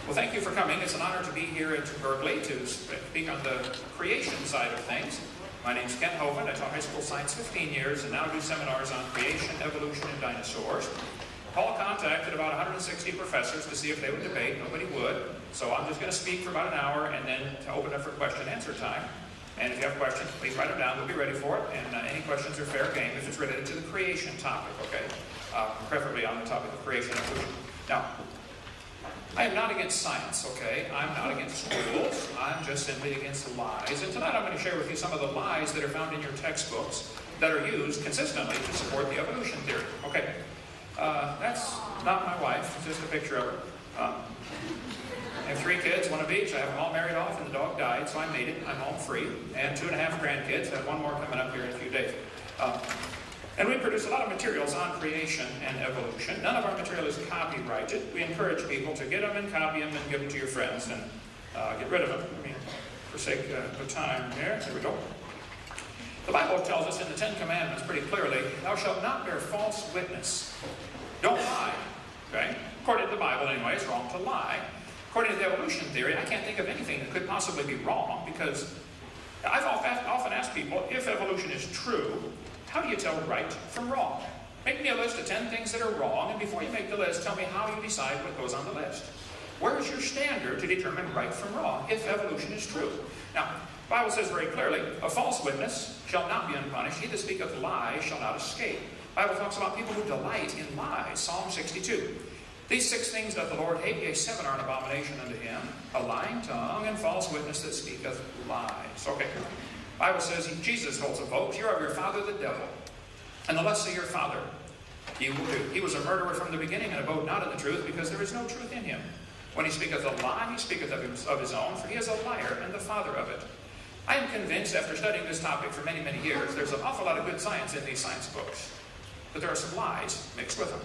Well, thank you for coming. It's an honor to be here at Berkeley to speak on the creation side of things. My name's Ken Hovind. I taught high school science 15 years and now do seminars on creation, evolution, and dinosaurs. Paul contacted about 160 professors to see if they would debate. Nobody would. So I'm just going to speak for about an hour and then to open up for question and answer time. And if you have questions, please write them down. We'll be ready for it. And any questions are fair game if it's related to the creation topic, okay? Preferably on the topic of creation and evolution. Now, I am not against science, okay? I'm not against schools. I'm just simply against lies. And tonight I'm going to share with you some of the lies that are found in your textbooks that are used consistently to support the evolution theory. Okay, that's not my wife. It's just a picture of her. I have 3 kids, 1 of each. I have them all married off, and the dog died, so I made it. I'm home free. And 2.5 grandkids. I have 1 more coming up here in a few days. And we produce a lot of materials on creation and evolution. None of our material is copyrighted. We encourage people to get them and copy them and give them to your friends and get rid of them. I mean, for sake of time here. There we go. The Bible tells us in the 10 Commandments pretty clearly, thou shalt not bear false witness. Don't lie. Okay? According to the Bible anyway, it's wrong to lie. According to the evolution theory, I can't think of anything that could possibly be wrong because I've often asked people, if evolution is true, how do you tell right from wrong? Make me a list of 10 things that are wrong, and before you make the list, tell me how you decide what goes on the list. Where is your standard to determine right from wrong, if evolution is true? Now, the Bible says very clearly, a false witness shall not be unpunished. He that speaketh lies shall not escape. The Bible talks about people who delight in lies. Psalm 62. These 6 things doth the Lord hate, yea, 7 are an abomination unto him, a lying tongue and false witness that speaketh lies. Okay. The Bible says, Jesus told some folks, you're of your father the devil, and the lusts of your father you will do. He was a murderer from the beginning, and abode not in the truth, because there is no truth in him. When he speaketh a lie, he speaketh of his own, for he is a liar and the father of it. I am convinced, after studying this topic for many, many years, there's an awful lot of good science in these science books, but there are some lies mixed with them.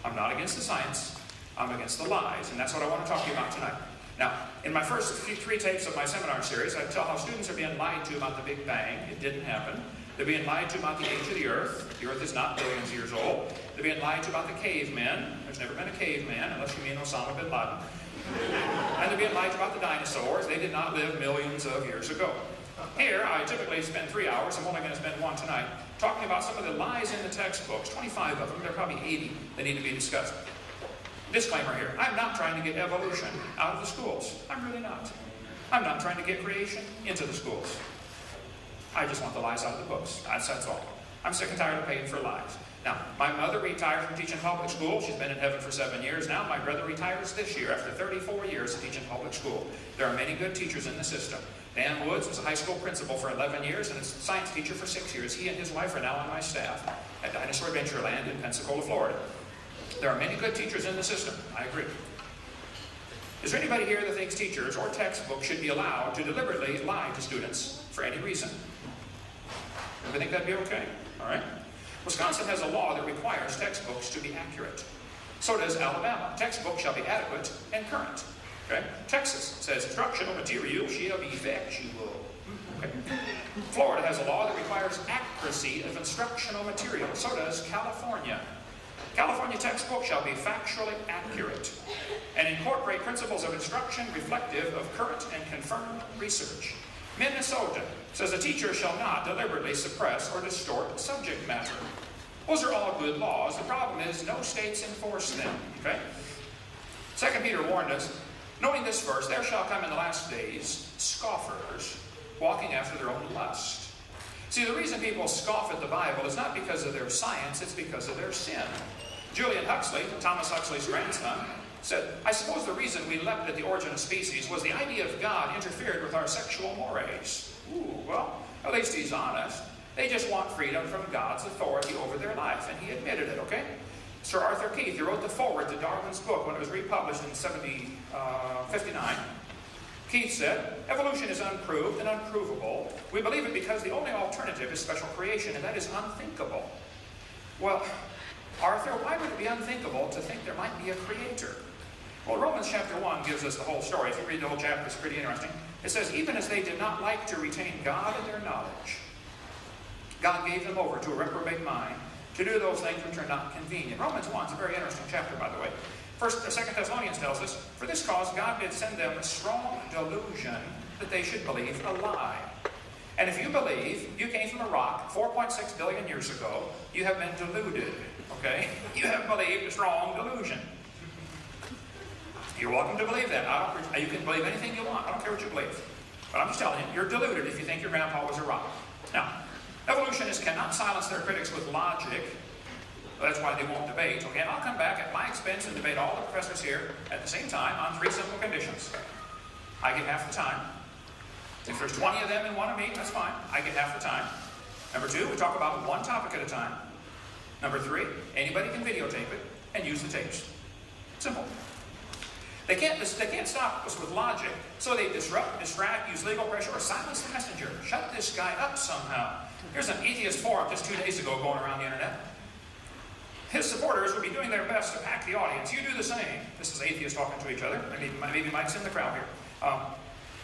I'm not against the science, I'm against the lies, and that's what I want to talk to you about tonight. Now, in my first 3 tapes of my seminar series, I tell how students are being lied to about the Big Bang. It didn't happen. They're being lied to about the age of the Earth. The Earth is not billions of years old. They're being lied to about the cavemen. There's never been a caveman, unless you mean Osama bin Laden. And they're being lied to about the dinosaurs. They did not live millions of years ago. Here, I typically spend 3 hours. I'm only going to spend 1 tonight, talking about some of the lies in the textbooks. 25 of them. There are probably 80 that need to be discussed. Disclaimer here, I'm not trying to get evolution out of the schools. I'm really not. I'm not trying to get creation into the schools. I just want the lies out of the books. That's all. I'm sick and tired of paying for lies. Now, my mother retired from teaching public school. She's been in heaven for 7 years now. My brother retires this year after 34 years of teaching public school. There are many good teachers in the system. Dan Woods was a high school principal for 11 years and a science teacher for 6 years. He and his wife are now on my staff at Dinosaur Adventureland in Pensacola, Florida. There are many good teachers in the system. I agree. Is there anybody here that thinks teachers or textbooks should be allowed to deliberately lie to students for any reason? I think that'd be okay. All right. Wisconsin has a law that requires textbooks to be accurate. So does Alabama. Textbooks shall be adequate and current. Okay. Texas says instructional material shall be factual. Okay. Florida has a law that requires accuracy of instructional material. So does California. California textbooks shall be factually accurate and incorporate principles of instruction reflective of current and confirmed research. Minnesota says a teacher shall not deliberately suppress or distort subject matter. Those are all good laws. The problem is no states enforce them. Okay? 2 Peter warned us, knowing this verse, there shall come in the last days scoffers walking after their own lust. See, the reason people scoff at the Bible is not because of their science, it's because of their sin. Julian Huxley, Thomas Huxley's grandson, said, I suppose the reason we leapt at the origin of species was the idea of God interfered with our sexual mores. Ooh, well, at least he's honest. They just want freedom from God's authority over their life, and he admitted it, okay? Sir Arthur Keith, he wrote the foreword to Darwin's book when it was republished in 59. Keith said, evolution is unproved and unprovable. We believe it because the only alternative is special creation, and that is unthinkable. Well, Arthur, why would it be unthinkable to think there might be a creator? Well, Romans chapter 1 gives us the whole story. If you read the whole chapter, it's pretty interesting. It says, even as they did not like to retain God in their knowledge, God gave them over to a reprobate mind to do those things which are not convenient. Romans 1 is a very interesting chapter, by the way. Second Thessalonians tells us, for this cause God did send them a strong delusion that they should believe a lie. And if you believe you came from a rock 4.6 billion years ago, you have been deluded, okay? You have believed a strong delusion. You're welcome to believe that. You can believe anything you want. I don't care what you believe. But I'm just telling you, you're deluded if you think your grandpa was a rock. Now, evolutionists cannot silence their critics with logic. That's why they won't debate. Okay, and I'll come back at my expense and debate all the professors here at the same time on 3 simple conditions. I get half the time. If there's 20 of them and 1 of me, that's fine. I get half the time. Number 2, we talk about 1 topic at a time. Number 3, anybody can videotape it and use the tapes. Simple. They can't stop us with logic, so they disrupt, distract, use legal pressure, or silence the messenger. Shut this guy up somehow. Here's an atheist forum just 2 days ago going around the internet. His supporters would be doing their best to pack the audience. You do the same. This is atheists talking to each other. Maybe Mike's in the crowd here.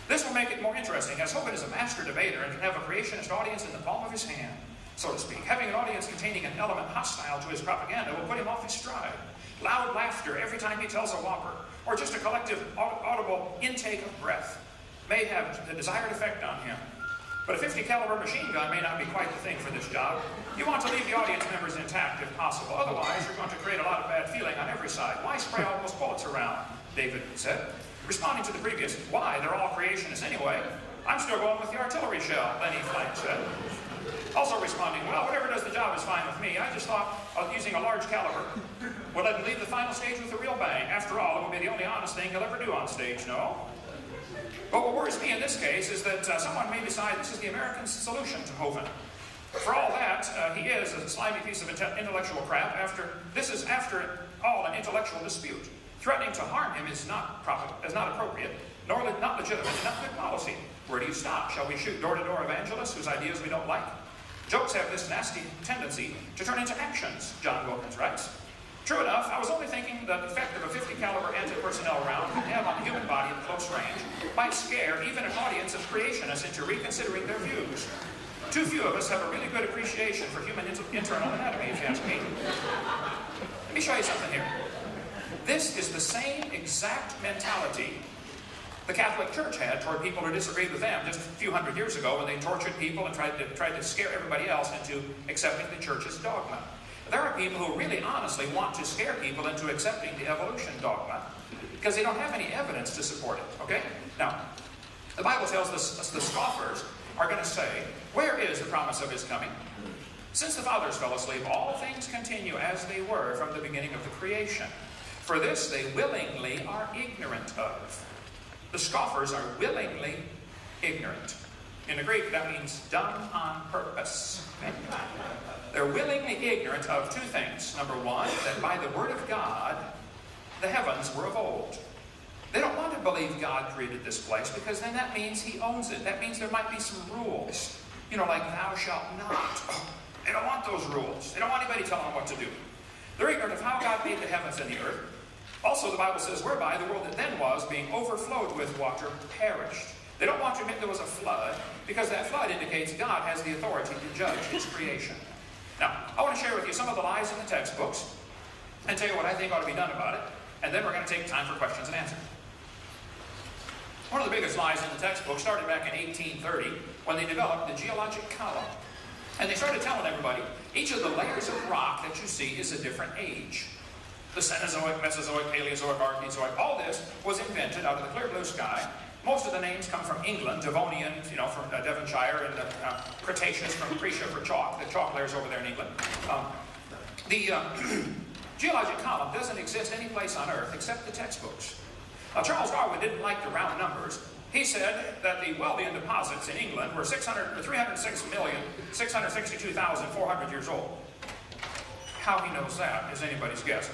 This will make it more interesting, as Hovind is a master debater and can have a creationist audience in the palm of his hand, so to speak. Having an audience containing an element hostile to his propaganda will put him off his stride. Loud laughter every time he tells a whopper, or just a collective audible intake of breath, may have the desired effect on him. But a 50 caliber machine gun may not be quite the thing for this job. You want to leave the audience members intact if possible. Otherwise, you're going to create a lot of bad feeling on every side. Why spray all those bullets around? David said. Responding to the previous, why? They're all creationists anyway. I'm still going with the artillery shell, Lenny Flank said. Also responding, well, whatever does the job is fine with me. I just thought of using a large caliber would let him leave the final stage with a real bang. After all, it will be the only honest thing he'll ever do on stage, no? But what worries me in this case is that someone may decide this is the American solution to Hovind. For all that, he is a slimy piece of intellectual crap. This is, after all, an intellectual dispute. Threatening to harm him is not appropriate, nor not legitimate, and not good policy. Where do you stop? Shall we shoot door-to-door evangelists whose ideas we don't like? Jokes have this nasty tendency to turn into actions, John Wilkins writes. True enough, I was only thinking the effect of a 50 caliber anti-personnel round can have on the human body at close range might scare even an audience of creationists into reconsidering their views. Too few of us have a really good appreciation for human internal anatomy, if you ask me. Let me show you something here. This is the same exact mentality the Catholic Church had toward people who disagreed with them just a few hundred years ago when they tortured people and tried to scare everybody else into accepting the Church's dogma. There are people who really honestly want to scare people into accepting the evolution dogma because they don't have any evidence to support it, okay? Now, the Bible tells us the scoffers are going to say, where is the promise of his coming? Since the fathers fell asleep, all things continue as they were from the beginning of the creation. For this they willingly are ignorant of. The scoffers are willingly ignorant. In the Greek, that means done on purpose. They're willingly ignorant of 2 things. Number 1, that by the word of God, the heavens were of old. They don't want to believe God created this place because then that means he owns it. That means there might be some rules. You know, like thou shalt not. They don't want those rules. They don't want anybody telling them what to do. They're ignorant of how God made the heavens and the earth. Also, the Bible says, whereby the world that then was, being overflowed with water, perished. They don't want to admit there was a flood, because that flood indicates God has the authority to judge his creation. Now, I want to share with you some of the lies in the textbooks, and tell you what I think ought to be done about it, and then we're going to take time for questions and answers. One of the biggest lies in the textbook started back in 1830, when they developed the geologic column. And they started telling everybody, each of the layers of rock that you see is a different age. The Cenozoic, Mesozoic, Paleozoic, Archeozoic, all this was invented out of the clear blue sky. Most of the names come from England, Devonian, from Devonshire, and Cretaceous from Cretia for chalk. The chalk layers over there in England. The geologic column doesn't exist any place on Earth except the textbooks. Now, Charles Darwin didn't like the round numbers. He said that the Weldian deposits in England were 306,662,400 years old. How he knows that is anybody's guess.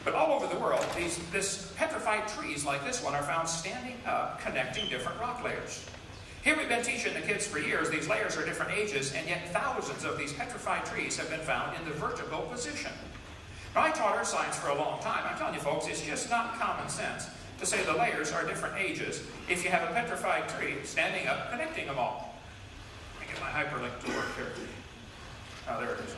But all over the world, this petrified trees like this one are found standing up, connecting different rock layers. Here we've been teaching the kids for years these layers are different ages, and yet thousands of these petrified trees have been found in the vertical position. Now, I taught earth science for a long time. I'm telling you folks, it's just not common sense to say the layers are different ages if you have a petrified tree standing up, connecting them all. Let me get my hyperlink to work here. Oh, there it is.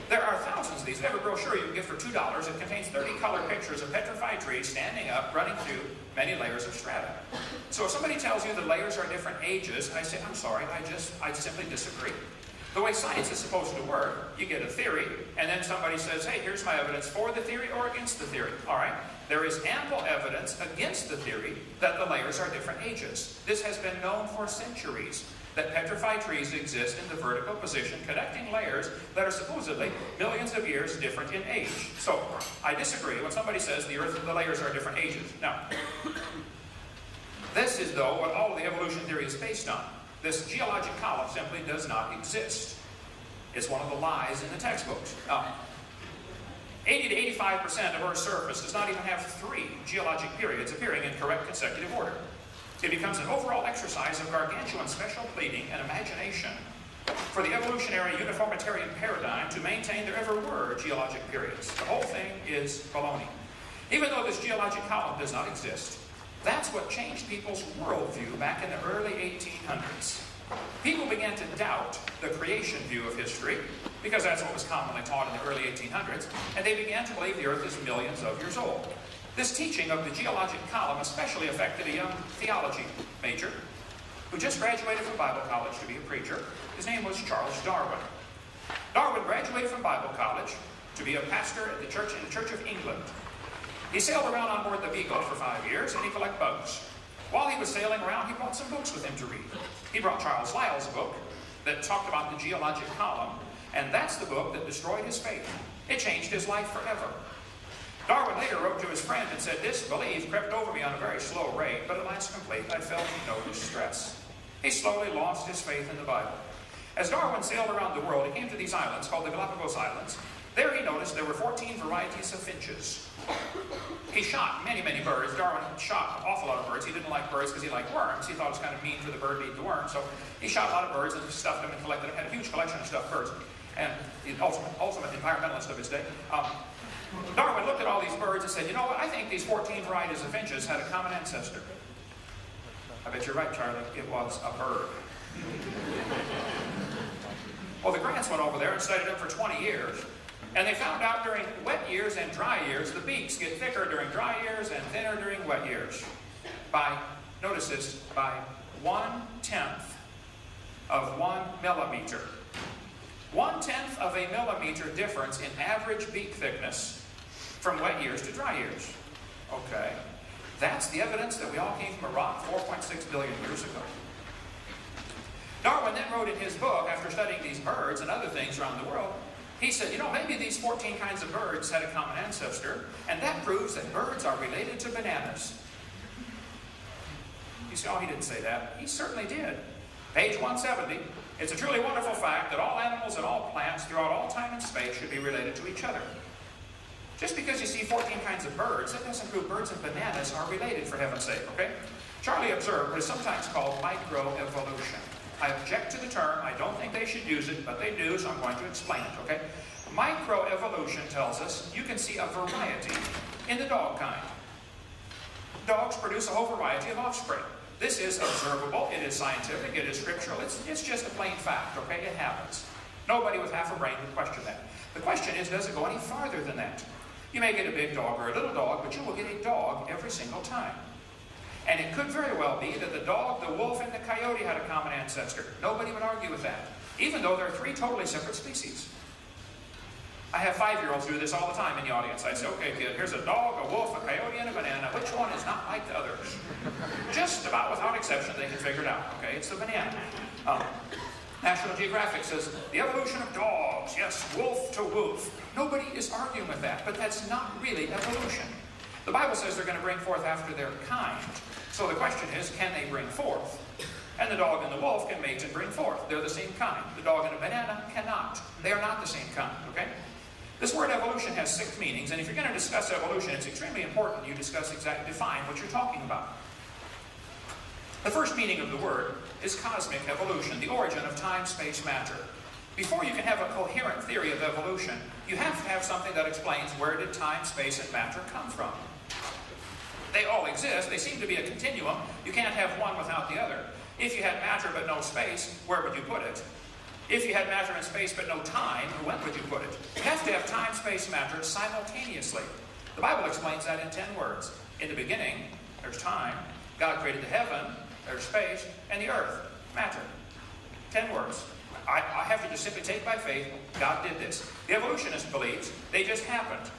There are thousands of these. I have a brochure you can get for $2. It contains 30 colored pictures of petrified trees standing up, running through many layers of strata. So if somebody tells you the layers are different ages, I say, I'm sorry, I simply disagree. The way science is supposed to work, you get a theory, and then somebody says, hey, here's my evidence for the theory or against the theory. All right? There is ample evidence against the theory that the layers are different ages. This has been known for centuries, that petrified trees exist in the vertical position, connecting layers that are supposedly millions of years different in age. So, I disagree when somebody says the layers are different ages. Now, this is, though, what all of the evolution theory is based on. This geologic column simply does not exist. It's one of the lies in the textbooks. 80 to 85% of Earth's surface does not even have 3 geologic periods appearing in correct consecutive order. It becomes an overall exercise of gargantuan special pleading and imagination for the evolutionary uniformitarian paradigm to maintain there ever were geologic periods. The whole thing is baloney. Even though this geologic column does not exist, that's what changed people's worldview back in the early 1800s. People began to doubt the creation view of history, because that's what was commonly taught in the early 1800s, and they began to believe the Earth is millions of years old. This teaching of the geologic column especially affected a young theology major who just graduated from Bible college to be a preacher. His name was Charles Darwin. Darwin graduated from Bible college to be a pastor at the church in the Church of England. He sailed around on board the Beagle for 5 years, and he collected bugs. While he was sailing around, he brought some books with him to read. He brought Charles Lyell's book that talked about the geologic column, and that's the book that destroyed his faith. It changed his life forever. Darwin later wrote to his friend and said, "Disbelief crept over me on a very slow rate, but at last complete, I felt no distress." He slowly lost his faith in the Bible. As Darwin sailed around the world, he came to these islands called the Galapagos Islands. There he noticed there were 14 varieties of finches. He shot many, many birds. Darwin shot an awful lot of birds. He didn't like birds because he liked worms. He thought it was kind of mean for the bird to eat the worm. So he shot a lot of birds and stuffed them and collected them. Had a huge collection of stuffed birds. And the ultimate environmentalist of his day. Darwin looked at all these birds and said, you know what, I think these 14 varieties of finches had a common ancestor. I bet you're right, Charlie. It was a bird. Well, the Grants went over there and studied them for 20 years. And they found out during wet years and dry years, the beaks get thicker during dry years and thinner during wet years. By, notice this, by 1/10 of 1 millimeter. 1/10 of a millimeter difference in average beak thickness from wet years to dry years. Okay. That's the evidence that we all came from a rock 4.6 billion years ago. Darwin then wrote in his book, after studying these birds and other things around the world, he said, you know, maybe these 14 kinds of birds had a common ancestor, and that proves that birds are related to bananas. You say, oh, he didn't say that. He certainly did. Page 170. It's a truly wonderful fact that all animals and all plants throughout all time and space should be related to each other. Just because you see 14 kinds of birds, that doesn't prove birds and bananas are related, for heaven's sake, okay? Charlie observed what is sometimes called microevolution. I object to the term. I don't think they should use it, but they do, so I'm going to explain it, okay? Microevolution tells us you can see a variety in the dog kind. Dogs produce a whole variety of offspring. This is observable, it is scientific, it is scriptural, it's just a plain fact, okay? It happens. Nobody with half a brain would question that. The question is, does it go any farther than that? You may get a big dog or a little dog, but you will get a dog every single time. And it could very well be that the dog, the wolf, and the coyote had a common ancestor. Nobody would argue with that, even though they're 3 totally separate species. I have 5-year-olds do this all the time in the audience. I say, okay, kid, here's a dog, a wolf, a coyote, and a banana. Which one is not like the others? Just about without exception, they can figure it out. Okay, it's the banana. National Geographic says, the evolution of dogs, yes, wolf to wolf. Nobody is arguing with that, but that's not really evolution. The Bible says they're going to bring forth after their kind. So the question is, can they bring forth? And the dog and the wolf can mate and bring forth. They're the same kind. The dog and a banana cannot. They are not the same kind, okay? This word evolution has 6 meanings, and if you're going to discuss evolution, it's extremely important you define what you're talking about. The first meaning of the word is cosmic evolution, the origin of time, space, matter. Before you can have a coherent theory of evolution, you have to have something that explains where did time, space, and matter come from. They all exist. They seem to be a continuum. You can't have one without the other. If you had matter but no space, where would you put it? If you had matter and space but no time, when would you put it? You have to have time, space, matter simultaneously. The Bible explains that in 10 words. In the beginning, there's time. God created the heaven, there's space, and the earth, matter. 10 words. I have to just simply take by faith, God did this. The evolutionist believes they just happened.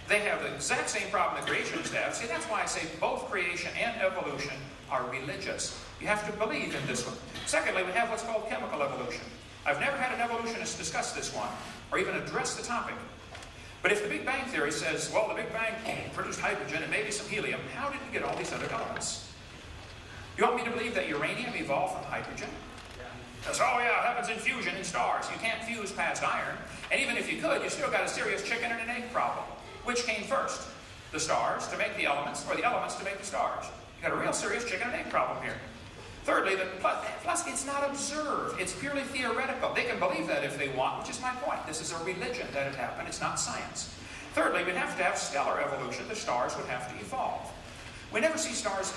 They have the exact same problem the creationists have. See, that's why I say both creation and evolution are religious. You have to believe in this one. Secondly, we have what's called chemical evolution. I've never had an evolutionist discuss this one, or even address the topic. But if the Big Bang Theory says, well, the Big Bang produced hydrogen and maybe some helium, how did we get all these other elements? You want me to believe that uranium evolved from hydrogen? That's, oh yeah, it happens in fusion in stars. You can't fuse past iron. And even if you could, you still got a serious chicken and an egg problem. Which came first? The stars to make the elements, or the elements to make the stars? You got a real serious chicken and egg problem here. Thirdly, plus it's not observed. It's purely theoretical. They can believe that if they want, which is my point. This is a religion that it happened. It's not science. Thirdly, we'd have to have stellar evolution. The stars would have to evolve. We never see stars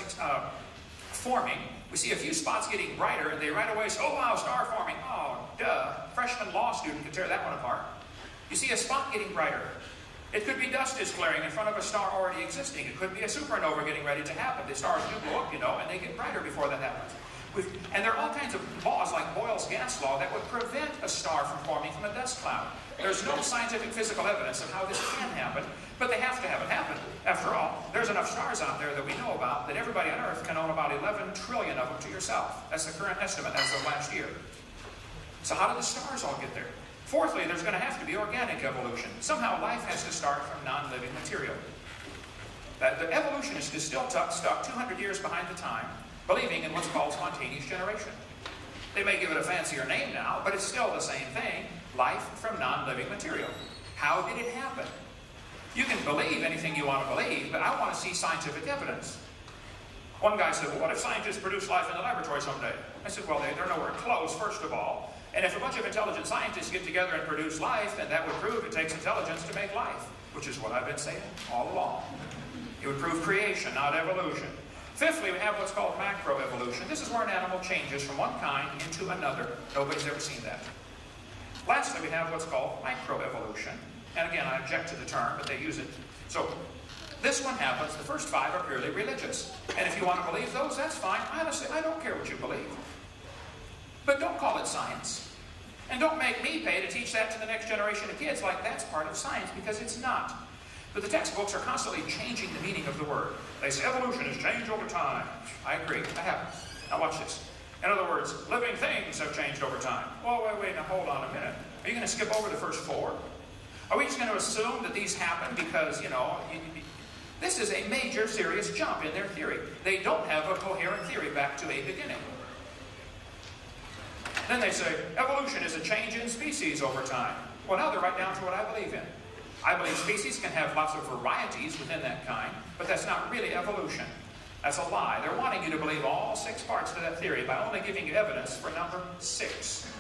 forming. We see a few spots getting brighter, and they right away say, oh wow, star forming. Oh, duh. Freshman law student could tear that one apart. You see a spot getting brighter. It could be dust is flaring in front of a star already existing. It could be a supernova getting ready to happen. The stars do blow up, you know, and they get brighter before that happens. And there are all kinds of laws, like Boyle's gas law, that would prevent a star from forming from a dust cloud. There's no scientific physical evidence of how this can happen, but they have to have it happen. After all, there's enough stars out there that we know about that everybody on Earth can own about 11 trillion of them to yourself. That's the current estimate as of last year. So how do the stars all get there? Fourthly, there's going to have to be organic evolution. Somehow life has to start from non-living material. The evolutionist is still stuck 200 years behind the time, believing in what's called spontaneous generation. They may give it a fancier name now, but it's still the same thing, life from non-living material. How did it happen? You can believe anything you want to believe, but I want to see scientific evidence. One guy said, well, what if scientists produce life in the laboratory someday? I said, well, they're nowhere close, first of all. And if a bunch of intelligent scientists get together and produce life, then that would prove it takes intelligence to make life, which is what I've been saying all along. It would prove creation, not evolution. Fifthly, we have what's called macroevolution. This is where an animal changes from one kind into another. Nobody's ever seen that. Lastly, we have what's called microevolution. And again, I object to the term, but they use it. So this one happens. The first 5 are purely religious. And if you want to believe those, that's fine. Honestly, I don't care what you believe. But don't call it science. And don't make me pay to teach that to the next generation of kids like that's part of science, because it's not. But the textbooks are constantly changing the meaning of the word. They say evolution has changed over time. I agree. I haven't. Now watch this. In other words, living things have changed over time. Well, wait, now hold on a minute. Are you going to skip over the first 4? Are we just going to assume that these happen because, you know, this is a major, serious jump in their theory. They don't have a coherent theory back to a beginning. Then they say, evolution is a change in species over time. Well, now they're right down to what I believe in. I believe species can have lots of varieties within that kind, but that's not really evolution. That's a lie. They're wanting you to believe all 6 parts to that theory by only giving you evidence for number 6.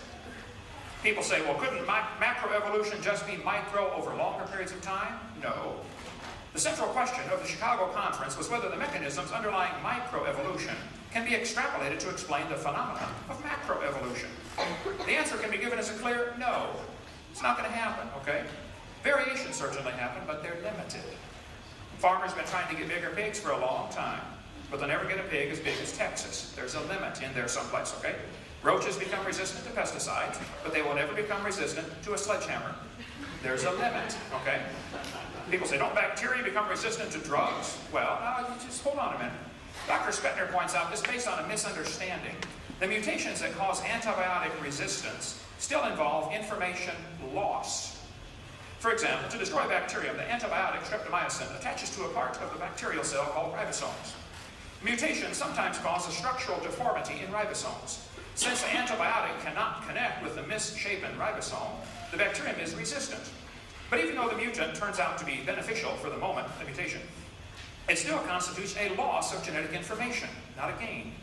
People say, well, couldn't macroevolution just be micro over longer periods of time? No. The central question of the Chicago Conference was whether the mechanisms underlying microevolution can be extrapolated to explain the phenomenon of macroevolution. The answer can be given as a clear no. It's not going to happen, okay? Variations certainly happen, but they're limited. Farmers have been trying to get bigger pigs for a long time, but they'll never get a pig as big as Texas. There's a limit in there someplace, okay? Roaches become resistant to pesticides, but they will never become resistant to a sledgehammer. There's a limit, okay? People say, don't bacteria become resistant to drugs? Well, just hold on a minute. Dr. Spetner points out this based on a misunderstanding. The mutations that cause antibiotic resistance still involve information loss. For example, to destroy bacterium, the antibiotic streptomycin attaches to a part of the bacterial cell called ribosomes. Mutations sometimes cause a structural deformity in ribosomes. Since the antibiotic cannot connect with the misshapen ribosome, the bacterium is resistant. But even though the mutant turns out to be beneficial for the moment, the mutation, it still constitutes a loss of genetic information, not a gain.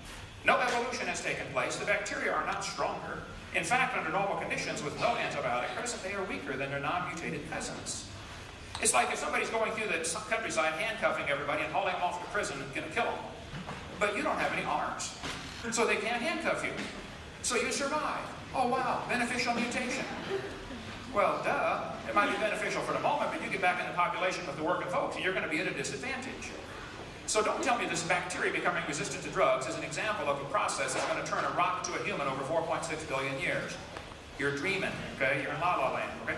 No evolution has taken place. The bacteria are not stronger. In fact, under normal conditions with no antibiotic present, they are weaker than their non-mutated cousins. It's like if somebody's going through the countryside handcuffing everybody and hauling them off to prison and going to kill them. But you don't have any arms, so they can't handcuff you. So you survive. Oh wow, beneficial mutation. Well, duh. It might be beneficial for the moment, but you get back in the population with the working folks and you're going to be at a disadvantage. So don't tell me this bacteria becoming resistant to drugs is an example of a process that's going to turn a rock to a human over 4.6 billion years. You're dreaming, okay? You're in la-la land, okay?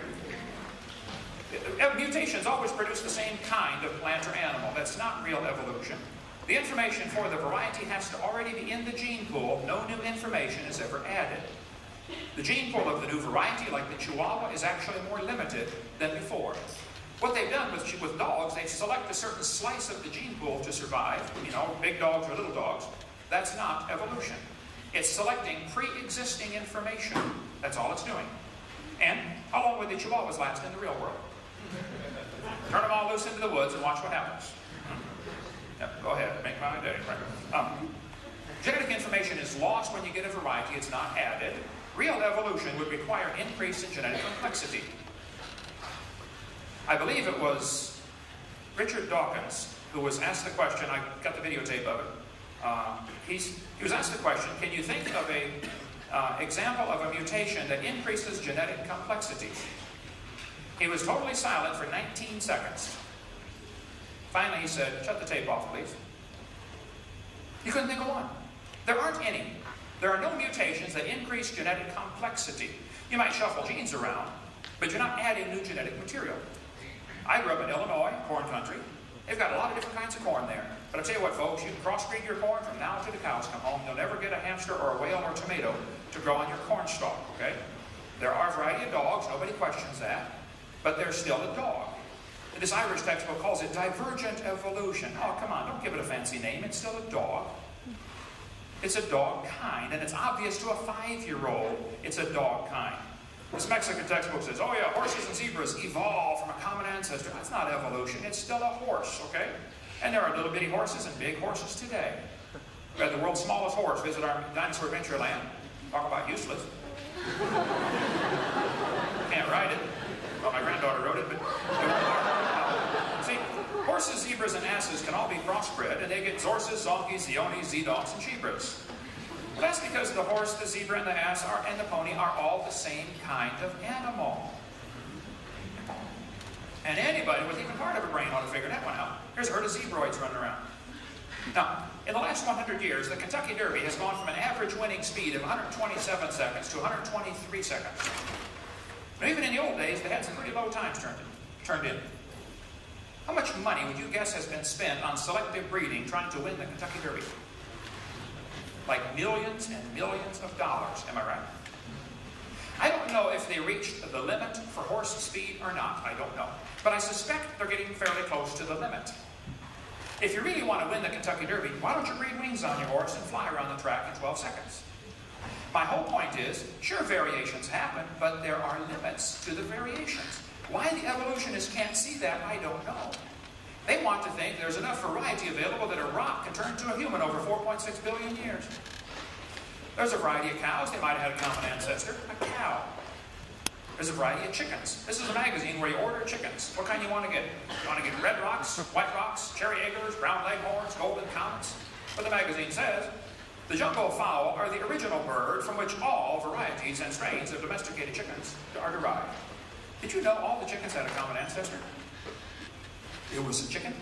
Mutations always produce the same kind of plant or animal. That's not real evolution. The information for the variety has to already be in the gene pool. No new information is ever added. The gene pool of the new variety, like the Chihuahua, is actually more limited than before. What they've done with dogs, they select a certain slice of the gene pool to survive. You know, big dogs or little dogs. That's not evolution. It's selecting pre-existing information. That's all it's doing. And how long would the Chihuahuas last in the real world? Turn them all loose into the woods and watch what happens. Yep, go ahead, make my day. Genetic information is lost when you get a variety, it's not added. Real evolution would require increase in genetic complexity. I believe it was Richard Dawkins who was asked the question, I got the videotape of it. He was asked the question, can you think of an example of a mutation that increases genetic complexity? He was totally silent for 19 seconds. Finally he said, shut the tape off, please. He couldn't think of one. There aren't any. There are no mutations that increase genetic complexity. You might shuffle genes around, but you're not adding new genetic material. I grew up in Illinois, corn country. They've got a lot of different kinds of corn there. But I'll tell you what, folks, you can crossbreed your corn from now to the cows come home. You'll never get a hamster or a whale or a tomato to grow on your corn stalk, okay? There are a variety of dogs, nobody questions that, but they're still a dog. This Irish textbook calls it divergent evolution. Oh, come on, don't give it a fancy name. It's still a dog. It's a dog kind, and it's obvious to a 5-year-old it's a dog kind. This Mexican textbook says, oh yeah, horses and zebras evolved from a common ancestor. That's not evolution. It's still a horse, okay? And there are little bitty horses and big horses today. We had the world's smallest horse visit our dinosaur adventure land. Talk about useless. Can't ride it. Well, my granddaughter rode it, but it won't learn. See, horses, zebras, and asses can all be crossbred, and they get zorses, zonkies, zeonies, z-dogs, and chebras. Well, that's because the horse, the zebra, and the ass and the pony are all the same kind of animal. And anybody with even part of a brain ought to figure that one out. Here's a herd of zebroids running around. Now, in the last 100 years, the Kentucky Derby has gone from an average winning speed of 127 seconds to 123 seconds. But even in the old days, they had some pretty low times turned in. How much money would you guess has been spent on selective breeding trying to win the Kentucky Derby? Like millions and millions of dollars, am I right? I don't know if they reached the limit for horse speed or not, I don't know. But I suspect they're getting fairly close to the limit. If you really want to win the Kentucky Derby, why don't you breed wings on your horse and fly around the track in 12 seconds? My whole point is, sure, variations happen, but there are limits to the variations. Why the evolutionists can't see that, I don't know. They want to think there's enough variety available that a rock can turn into a human over 4.6 billion years. There's a variety of cows. They might have had a common ancestor, a cow. There's a variety of chickens. This is a magazine where you order chickens. What kind you want to get? You want to get red rocks, white rocks, cherry eggers, brown leghorns, golden comets? But the magazine says, the jumbo fowl are the original bird from which all varieties and strains of domesticated chickens are derived. Did you know all the chickens had a common ancestor? It was a chicken.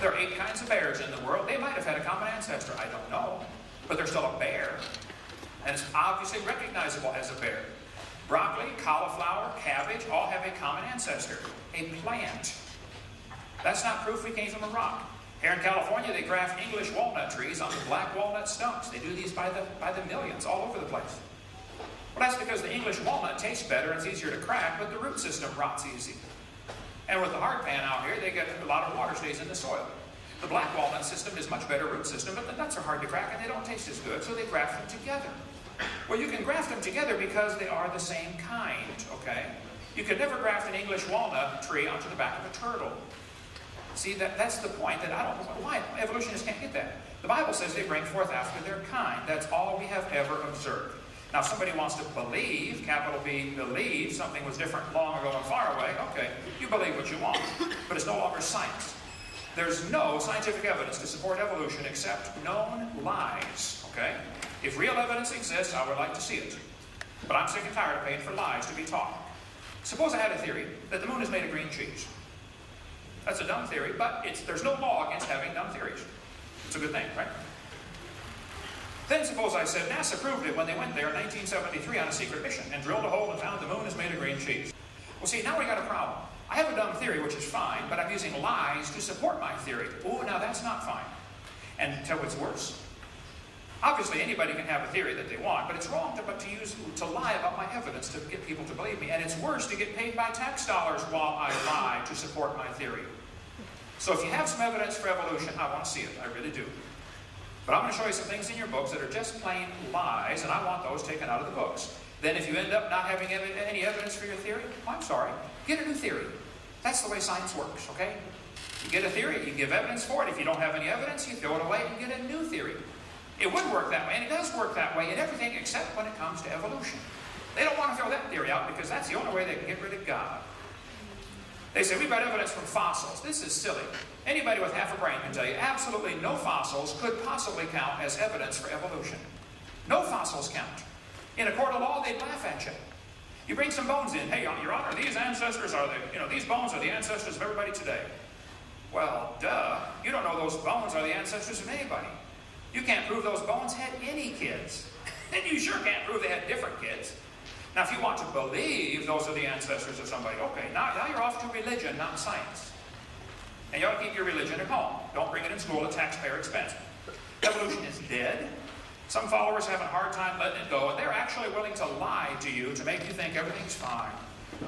There are 8 kinds of bears in the world. They might have had a common ancestor. I don't know. But they're still a bear. And it's obviously recognizable as a bear. Broccoli, cauliflower, cabbage all have a common ancestor. A plant. That's not proof we came from a rock. Here in California, they graft English walnut trees onto black walnut stumps. They do these by the millions all over the place. Well, that's because the English walnut tastes better and it's easier to crack, but the root system rots easy. And with the hard pan out here, they get a lot of water stays in the soil. The black walnut system is much better root system, but the nuts are hard to crack and they don't taste as good, so they graft them together. Well, you can graft them together because they are the same kind, okay? You could never graft an English walnut tree onto the back of a turtle. See, that's the point that I don't know why evolutionists can't get that. The Bible says they bring forth after their kind. That's all we have ever observed. Now, somebody wants to believe, capital B, believe something was different long ago and far away. Okay, you believe what you want, but it's no longer science. There's no scientific evidence to support evolution except known lies, okay? If real evidence exists, I would like to see it. But I'm sick and tired of paying for lies to be taught. Suppose I had a theory that the moon is made of green cheese. That's a dumb theory, but there's no law against having dumb theories. It's a good thing, right? Then suppose I said NASA proved it when they went there in 1973 on a secret mission and drilled a hole and found the moon is made of green cheese. Well, see, now we got a problem. I have a dumb theory, which is fine, but I'm using lies to support my theory. Oh, now that's not fine. And tell what's worse. Obviously, anybody can have a theory that they want, but it's wrong to lie about my evidence to get people to believe me. And it's worse to get paid by tax dollars while I lie to support my theory. So if you have some evidence for evolution, I want to see it. I really do. But I'm going to show you some things in your books that are just plain lies, and I want those taken out of the books. Then if you end up not having any evidence for your theory, well, I'm sorry, get a new theory. That's the way science works, okay? You get a theory, you give evidence for it. If you don't have any evidence, you throw it away and get a new theory. It would work that way, and it does work that way in everything except when it comes to evolution. They don't want to throw that theory out because that's the only way they can get rid of God. They say, we've got evidence from fossils. This is silly. Anybody with half a brain can tell you absolutely no fossils could possibly count as evidence for evolution. No fossils count. In a court of law, they'd laugh at you. You bring some bones in. Hey, Your Honor, these ancestors are these bones are the ancestors of everybody today. Well, duh. You don't know those bones are the ancestors of anybody. You can't prove those bones had any kids. And you sure can't prove they had different kids. Now, if you want to believe those are the ancestors of somebody, okay, now you're off to religion, not science. And you ought to keep your religion at home. Don't bring it in school at taxpayer expense. Evolution is dead. Some followers have a hard time letting it go, and they're actually willing to lie to you to make you think everything's fine.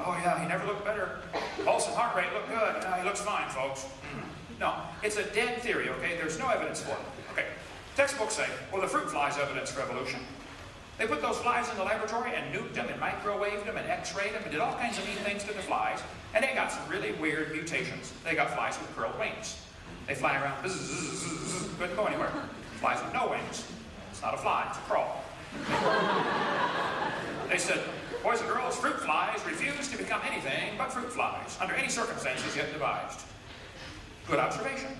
Oh yeah, he never looked better. Pulse and heart rate look good. He looks fine, folks. No, it's a dead theory, okay? There's no evidence for it. Okay, textbooks say, well, the fruit fly's evidence for evolution. They put those flies in the laboratory and nuked them and microwaved them and x-rayed them and did all kinds of neat things to the flies, and they got some really weird mutations. They got flies with curled wings. They fly around, bzz, bzz, bzz, bzz, couldn't go anywhere. Flies with no wings. It's not a fly, it's a crawl. They said, boys and girls, fruit flies refuse to become anything but fruit flies, under any circumstances yet devised. Good observation.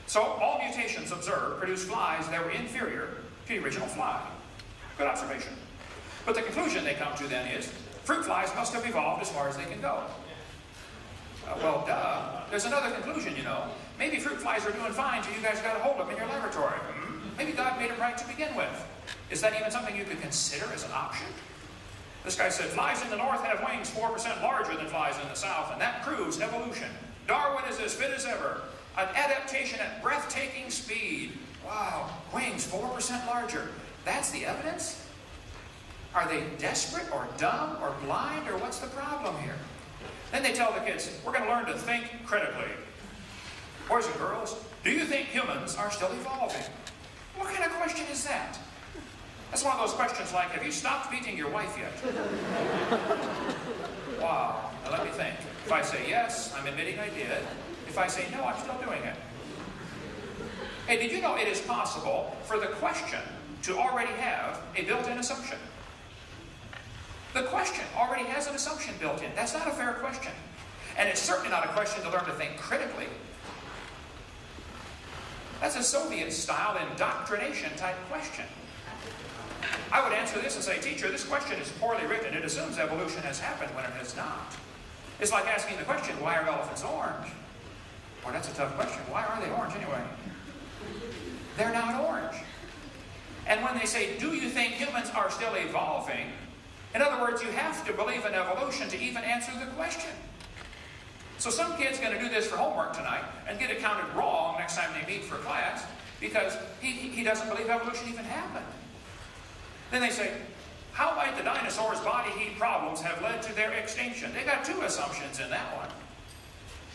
So, all mutations observed produce flies that were inferior to the original fly. Good observation. But the conclusion they come to then is, fruit flies must have evolved as far as they can go. Well, duh. There's another conclusion, you know. Maybe fruit flies are doing fine till you guys got a hold of them in your laboratory. Maybe God made them right to begin with. Is that even something you could consider as an option? This guy said, flies in the north have wings 4% larger than flies in the south, and that proves evolution. Darwin is as fit as ever. An adaptation at breathtaking speed. Wow, wings 4% larger. That's the evidence? Are they desperate or dumb or blind, or what's the problem here? Then they tell the kids, we're going to learn to think critically. Boys and girls, do you think humans are still evolving? What kind of question is that? That's one of those questions like, have you stopped beating your wife yet? Wow, now let me think. If I say yes, I'm admitting I did. If I say no, I'm still doing it. Hey, did you know it is possible for the question to already have a built-in assumption? The question already has an assumption built in. That's not a fair question. And it's certainly not a question to learn to think critically. That's a Soviet-style indoctrination type question. I would answer this and say, teacher, this question is poorly written. It assumes evolution has happened when it has not. It's like asking the question, why are elephants orange? Well, that's a tough question. Why are they orange anyway? They're not orange. And when they say, do you think humans are still evolving? In other words, you have to believe in evolution to even answer the question. So some kid's going to do this for homework tonight and get it counted wrong next time they meet for class because he doesn't believe evolution even happened. Then they say, how might the dinosaurs' body heat problems have led to their extinction? They got two assumptions in that one.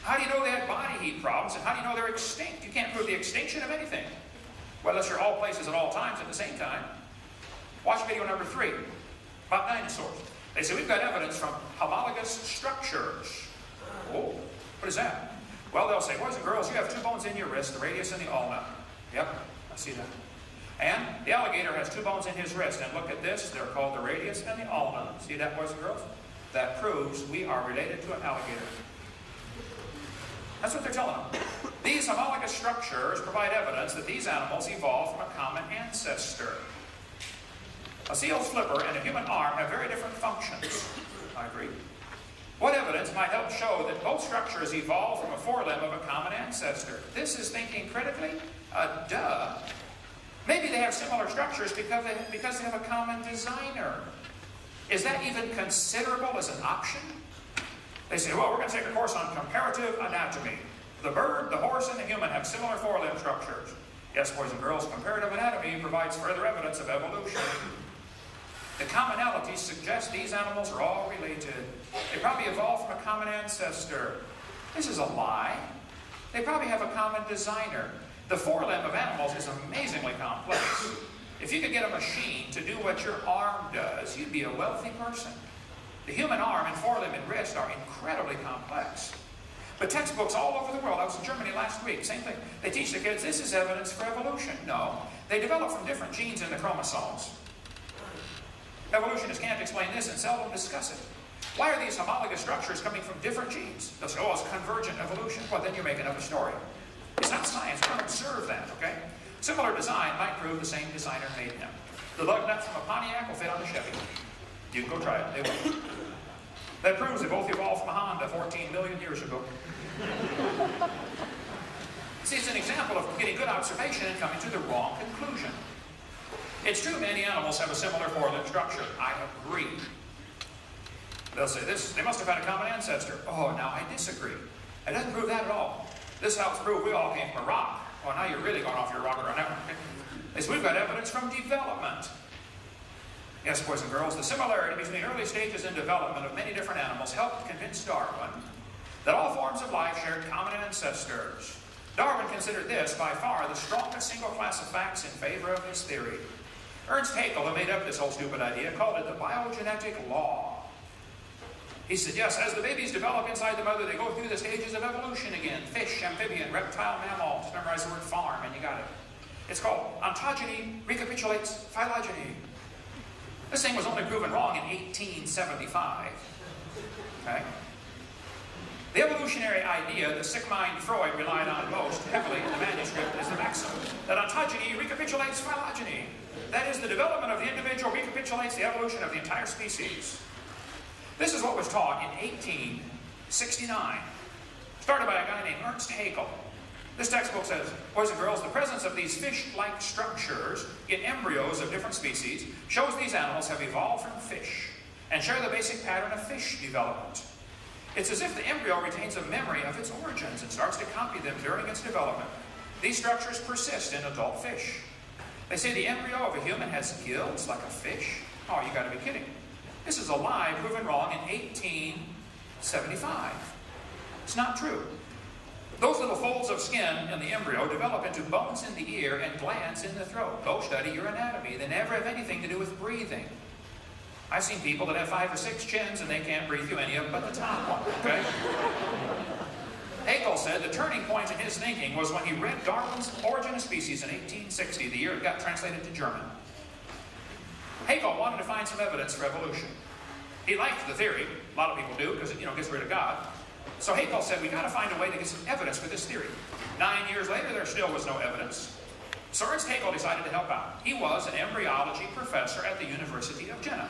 How do you know they had body heat problems, and how do you know they're extinct? You can't prove the extinction of anything. Well, unless you're all places at all times at the same time. Watch video number 3 about dinosaurs. They say, we've got evidence from homologous structures. Oh, what is that? Well, they'll say, boys and girls, you have 2 bones in your wrist, the radius and the ulna. Yep, I see that. And the alligator has 2 bones in his wrist. And look at this, they're called the radius and the ulna. See that, boys and girls? That proves we are related to an alligator. That's what they're telling them. These homologous structures provide evidence that these animals evolved from a common ancestor. A seal's flipper and a human arm have very different functions. I agree. What evidence might help show that both structures evolved from a forelimb of a common ancestor? This is thinking critically? Duh. Maybe they have similar structures because they have a common designer. Is that even considerable as an option? They say, well, we're going to take a course on comparative anatomy. The bird, the horse, and the human have similar forelimb structures. Yes, boys and girls, comparative anatomy provides further evidence of evolution. The commonalities suggest these animals are all related. They probably evolved from a common ancestor. This is a lie. They probably have a common designer. The forelimb of animals is amazingly complex. If you could get a machine to do what your arm does, you'd be a wealthy person. The human arm and forelimb and wrist are incredibly complex. But textbooks all over the world, I was in Germany last week, same thing. They teach the kids, this is evidence for evolution. No, they develop from different genes in the chromosomes. Evolutionists can't explain this and seldom discuss it. Why are these homologous structures coming from different genes? They'll say, oh, it's convergent evolution. Well, then you're making up a story. It's not science. We don't observe that, okay? Similar design might prove the same designer made him. The lug nut from a Pontiac will fit on the Chevy. You can go try it. They will. That proves they both evolved from a Honda 14 million years ago. See, it's an example of getting good observation and coming to the wrong conclusion. It's true many animals have a similar forelimb structure. I agree. They'll say this, they must have had a common ancestor. Oh, now I disagree. It doesn't prove that at all. This helps prove we all came from a rock. Oh, now you're really going off your rocker on that one. They say we've got evidence from development. Yes, boys and girls, the similarity between early stages in development of many different animals helped convince Darwin that all forms of life shared common ancestors. Darwin considered this by far the strongest single class of facts in favor of his theory. Ernst Haeckel, who made up this whole stupid idea, called it the biogenetic law. He said, yes, as the babies develop inside the mother, they go through the stages of evolution again. Fish, amphibian, reptile, mammal. Just memorize the word farm and you got it. It's called ontogeny recapitulates phylogeny. This thing was only proven wrong in 1875. Okay? The evolutionary idea that sick mind Freud relied on most heavily in the manuscript is the maxim that ontogeny recapitulates phylogeny. That is, the development of the individual recapitulates the evolution of the entire species. This is what was taught in 1869, started by a guy named Ernst Haeckel. This textbook says, boys and girls, the presence of these fish-like structures in embryos of different species shows these animals have evolved from fish and share the basic pattern of fish development. It's as if the embryo retains a memory of its origins and starts to copy them during its development. These structures persist in adult fish. They say the embryo of a human has gills like a fish. Oh, you gotta be kidding. This is a lie proven wrong in 1875. It's not true. Those little folds of skin in the embryo develop into bones in the ear and glands in the throat. Go study your anatomy. They never have anything to do with breathing. I've seen people that have 5 or 6 chins and they can't breathe through any of them but the top one, okay? Haeckel said the turning point in his thinking was when he read Darwin's Origin of Species in 1860, the year it got translated to German. Haeckel wanted to find some evidence for evolution. He liked the theory. A lot of people do because it, gets rid of God. So Haeckel said, we got to find a way to get some evidence for this theory. 9 years later, there still was no evidence. So Ernst Haeckel decided to help out. He was an embryology professor at the University of Jena.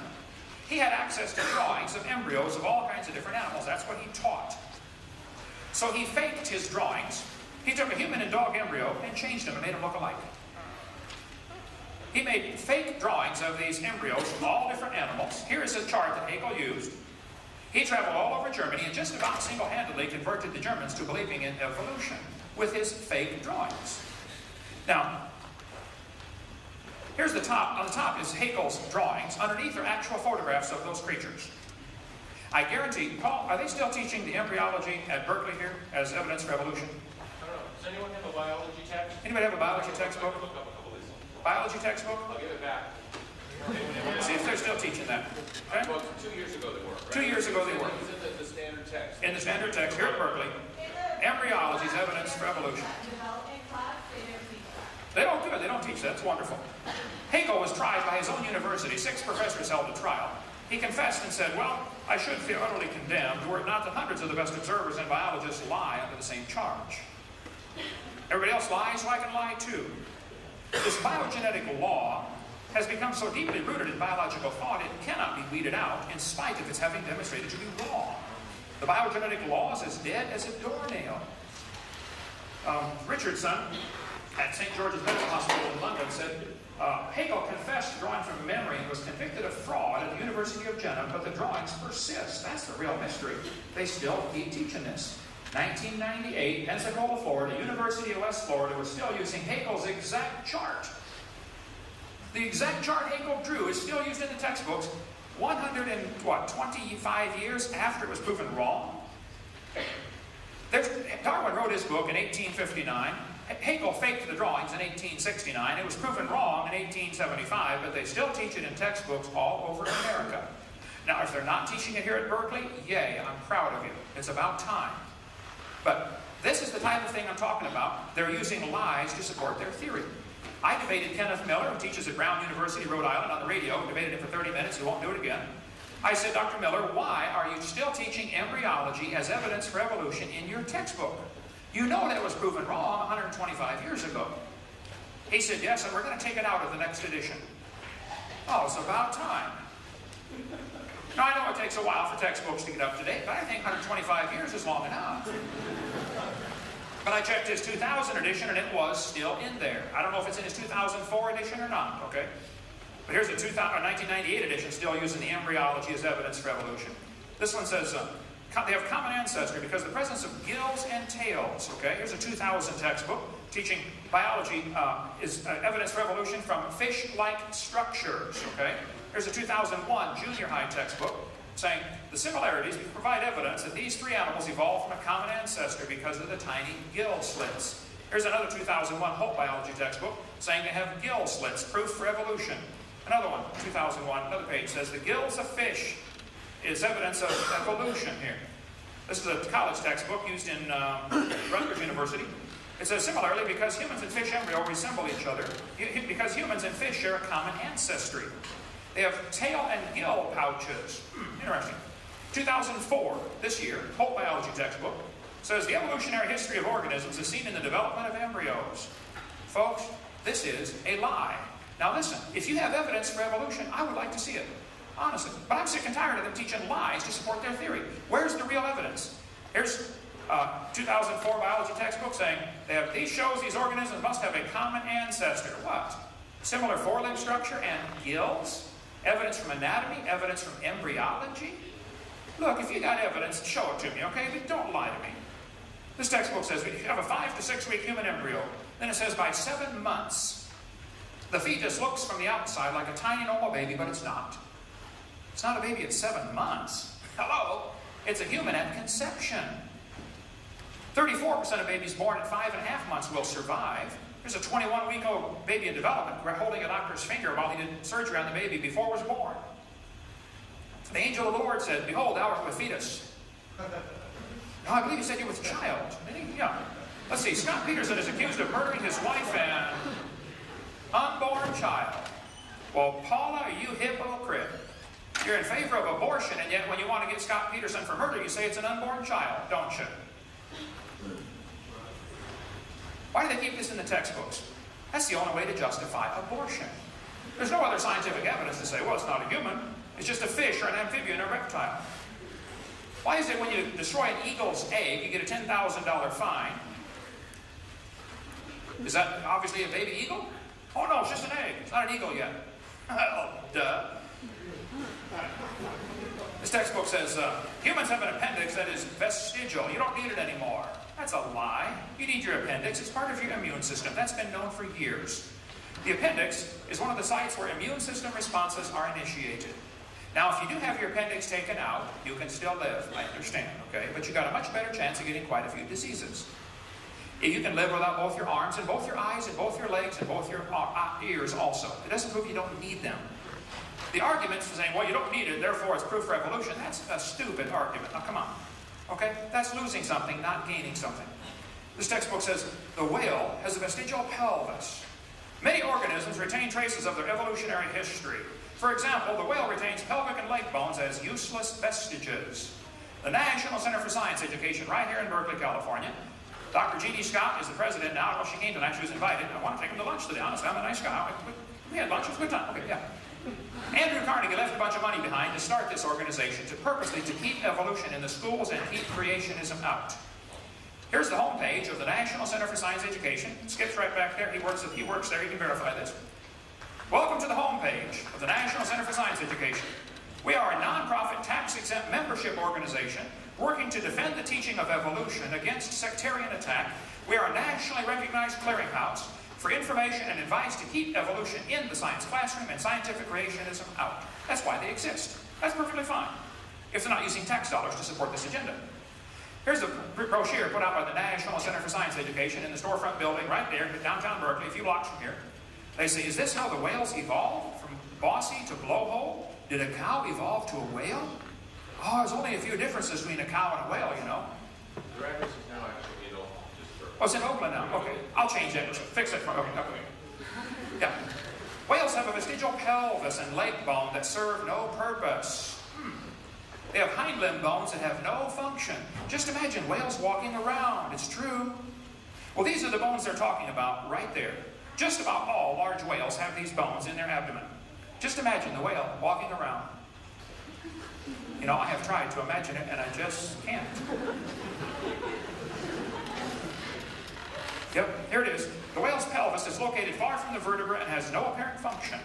He had access to drawings of embryos of all kinds of different animals. That's what he taught. So he faked his drawings. He took a human and dog embryo and changed them and made them look alike. He made fake drawings of these embryos from all different animals. Here is a chart that Haeckel used. He traveled all over Germany and just about single-handedly converted the Germans to believing in evolution with his fake drawings. Now, here's the top. On the top is Haeckel's drawings. Underneath are actual photographs of those creatures. I guarantee, Paul, are they still teaching the embryology at Berkeley here as evidence for evolution? I don't know. Does anyone have a biology text? Anybody have a biology textbook? Biology textbook? I'll give it back. See if they're still teaching that. Okay? Well, 2 years ago they were. Right? 2 years ago they were. It was in the standard text. In the standard text here at Berkeley, embryology is evidence for evolution. They don't do it. They don't teach that. It's wonderful. Haeckel was tried by his own university. 6 professors held a trial. He confessed and said, well, I should feel utterly condemned were it not that hundreds of the best observers and biologists lie under the same charge. Everybody else lies, so I can lie too. This biogenetic law has become so deeply rooted in biological thought it cannot be weeded out in spite of its having demonstrated to be wrong. The biogenetic law is as dead as a doornail. Richardson at St. George's Medical Hospital in London said, Hegel confessed drawing from memory and was convicted of fraud at the University of Jena, but the drawings persist. That's the real mystery. They still keep teaching this. 1998, Pensacola, Florida, University of West Florida was still using Hegel's exact chart. The exact chart Hegel drew is still used in the textbooks 125 years after it was proven wrong. Darwin wrote his book in 1859. Hegel faked the drawings in 1869. It was proven wrong in 1875, but they still teach it in textbooks all over America. Now, if they're not teaching it here at Berkeley, yay, I'm proud of you. It's about time. But this is the type of thing I'm talking about. They're using lies to support their theory. I debated Kenneth Miller, who teaches at Brown University, Rhode Island, on the radio. Debated him for 30 minutes. He won't do it again. I said, Dr. Miller, why are you still teaching embryology as evidence for evolution in your textbook? You know that was proven wrong 125 years ago. He said, yes, and we're going to take it out of the next edition. Oh, it's about time. Now, I know it takes a while for textbooks to get up to date, but I think 125 years is long enough. But I checked his 2000 edition, and it was still in there. I don't know if it's in his 2004 edition or not, okay? But here's a 1998 edition still using the embryology as evidence for evolution. This one says, they have common ancestry because the presence of gills and tails, okay? Here's a 2000 textbook teaching biology is evidence for evolution from fish-like structures, okay? Here's a 2001 junior high textbook saying the similarities provide evidence that these three animals evolved from a common ancestor because of the tiny gill slits. Here's another 2001 Hope biology textbook saying they have gill slits, proof for evolution. Another one, 2001, another page says the gills of fish is evidence of evolution here. This is a college textbook used in Rutgers University. It says, similarly, because humans and fish embryo resemble each other, because humans and fish share a common ancestry. They have tail and gill pouches. Interesting. 2004, this year, Hope biology textbook, says the evolutionary history of organisms is seen in the development of embryos. Folks, this is a lie. Now listen, if you have evidence for evolution, I would like to see it. Honestly. But I'm sick and tired of them teaching lies to support their theory. Where's the real evidence? Here's 2004 biology textbook saying these shows these organisms must have a common ancestor. What? Similar forelimb structure and gills? Evidence from anatomy? Evidence from embryology? Look, if you got evidence, show it to me, okay? But don't lie to me. This textbook says if you have a 5 to 6 week human embryo, then it says by 7 months, the fetus looks from the outside like a tiny normal baby, but it's not. It's not a baby at 7 months. Hello? It's a human at conception. 34% of babies born at 5.5 months will survive. There's a 21-week-old baby in development holding a doctor's finger while he did surgery on the baby before it was born. The angel of the Lord said, behold, thou art with fetus. No, I believe he said you're with child. Yeah. Let's see. Scott Peterson is accused of murdering his wife and unborn child. Well, Paula, you hypocrite. You're in favor of abortion, and yet when you want to get Scott Peterson for murder, you say it's an unborn child, don't you? Why do they keep this in the textbooks? That's the only way to justify abortion. There's no other scientific evidence to say, well, it's not a human. It's just a fish or an amphibian or a reptile. Why is it when you destroy an eagle's egg, you get a $10,000 fine? Is that obviously a baby eagle? Oh, no, it's just an egg. It's not an eagle yet. Oh, duh. This textbook says, humans have an appendix that is vestigial. You don't need it anymore. That's a lie. You need your appendix. It's part of your immune system. That's been known for years. The appendix is one of the sites where immune system responses are initiated. Now, if you do have your appendix taken out, you can still live. I understand, okay? But you got a much better chance of getting quite a few diseases. You can live without both your arms and both your eyes and both your legs and both your ears also. It doesn't prove you don't need them. The argument for saying, well, you don't need it, therefore it's proof for evolution, that's a stupid argument. Now, come on. Okay? That's losing something, not gaining something. This textbook says, the whale has a vestigial pelvis. Many organisms retain traces of their evolutionary history. For example, the whale retains pelvic and leg bones as useless vestiges. The National Center for Science Education, right here in Berkeley, California. Dr. G.D. Scott is the president now. Well, she came tonight. She was invited. I want to take him to lunch today. Honestly, I'm a nice guy. We had lunch. It was a good time. Okay, yeah. Andrew Carnegie left a bunch of money behind to start this organization purposely to keep evolution in the schools and keep creationism out. Here's the homepage of the National Center for Science Education. It skips right back there. He works there. You can verify this. Welcome to the homepage of the National Center for Science Education. We are a non-profit, tax-exempt membership organization working to defend the teaching of evolution against sectarian attack. We are a nationally recognized clearinghouse for information and advice to keep evolution in the science classroom and scientific creationism out. That's why they exist. That's perfectly fine, if they're not using tax dollars to support this agenda. Here's a brochure put out by the National Center for Science Education in the storefront building right there in downtown Berkeley, a few blocks from here. They say, is this how the whales evolved? From bossy to blowhole? Did a cow evolve to a whale? Oh, there's only a few differences between a cow and a whale, you know. The address is now actually, just for... Oh, it's in Oakland now. Okay. I'll change that. Fix it for Oakland. Okay. Yeah. Whales have a vestigial pelvis and leg bone that serve no purpose. They have hind limb bones that have no function. Just imagine whales walking around. It's true. Well, these are the bones they're talking about right there. Just about all large whales have these bones in their abdomen. Just imagine the whale walking around. You know, I have tried to imagine it, and I just can't. Yep, here it is. The whale's pelvis is located far from the vertebra and has no apparent function.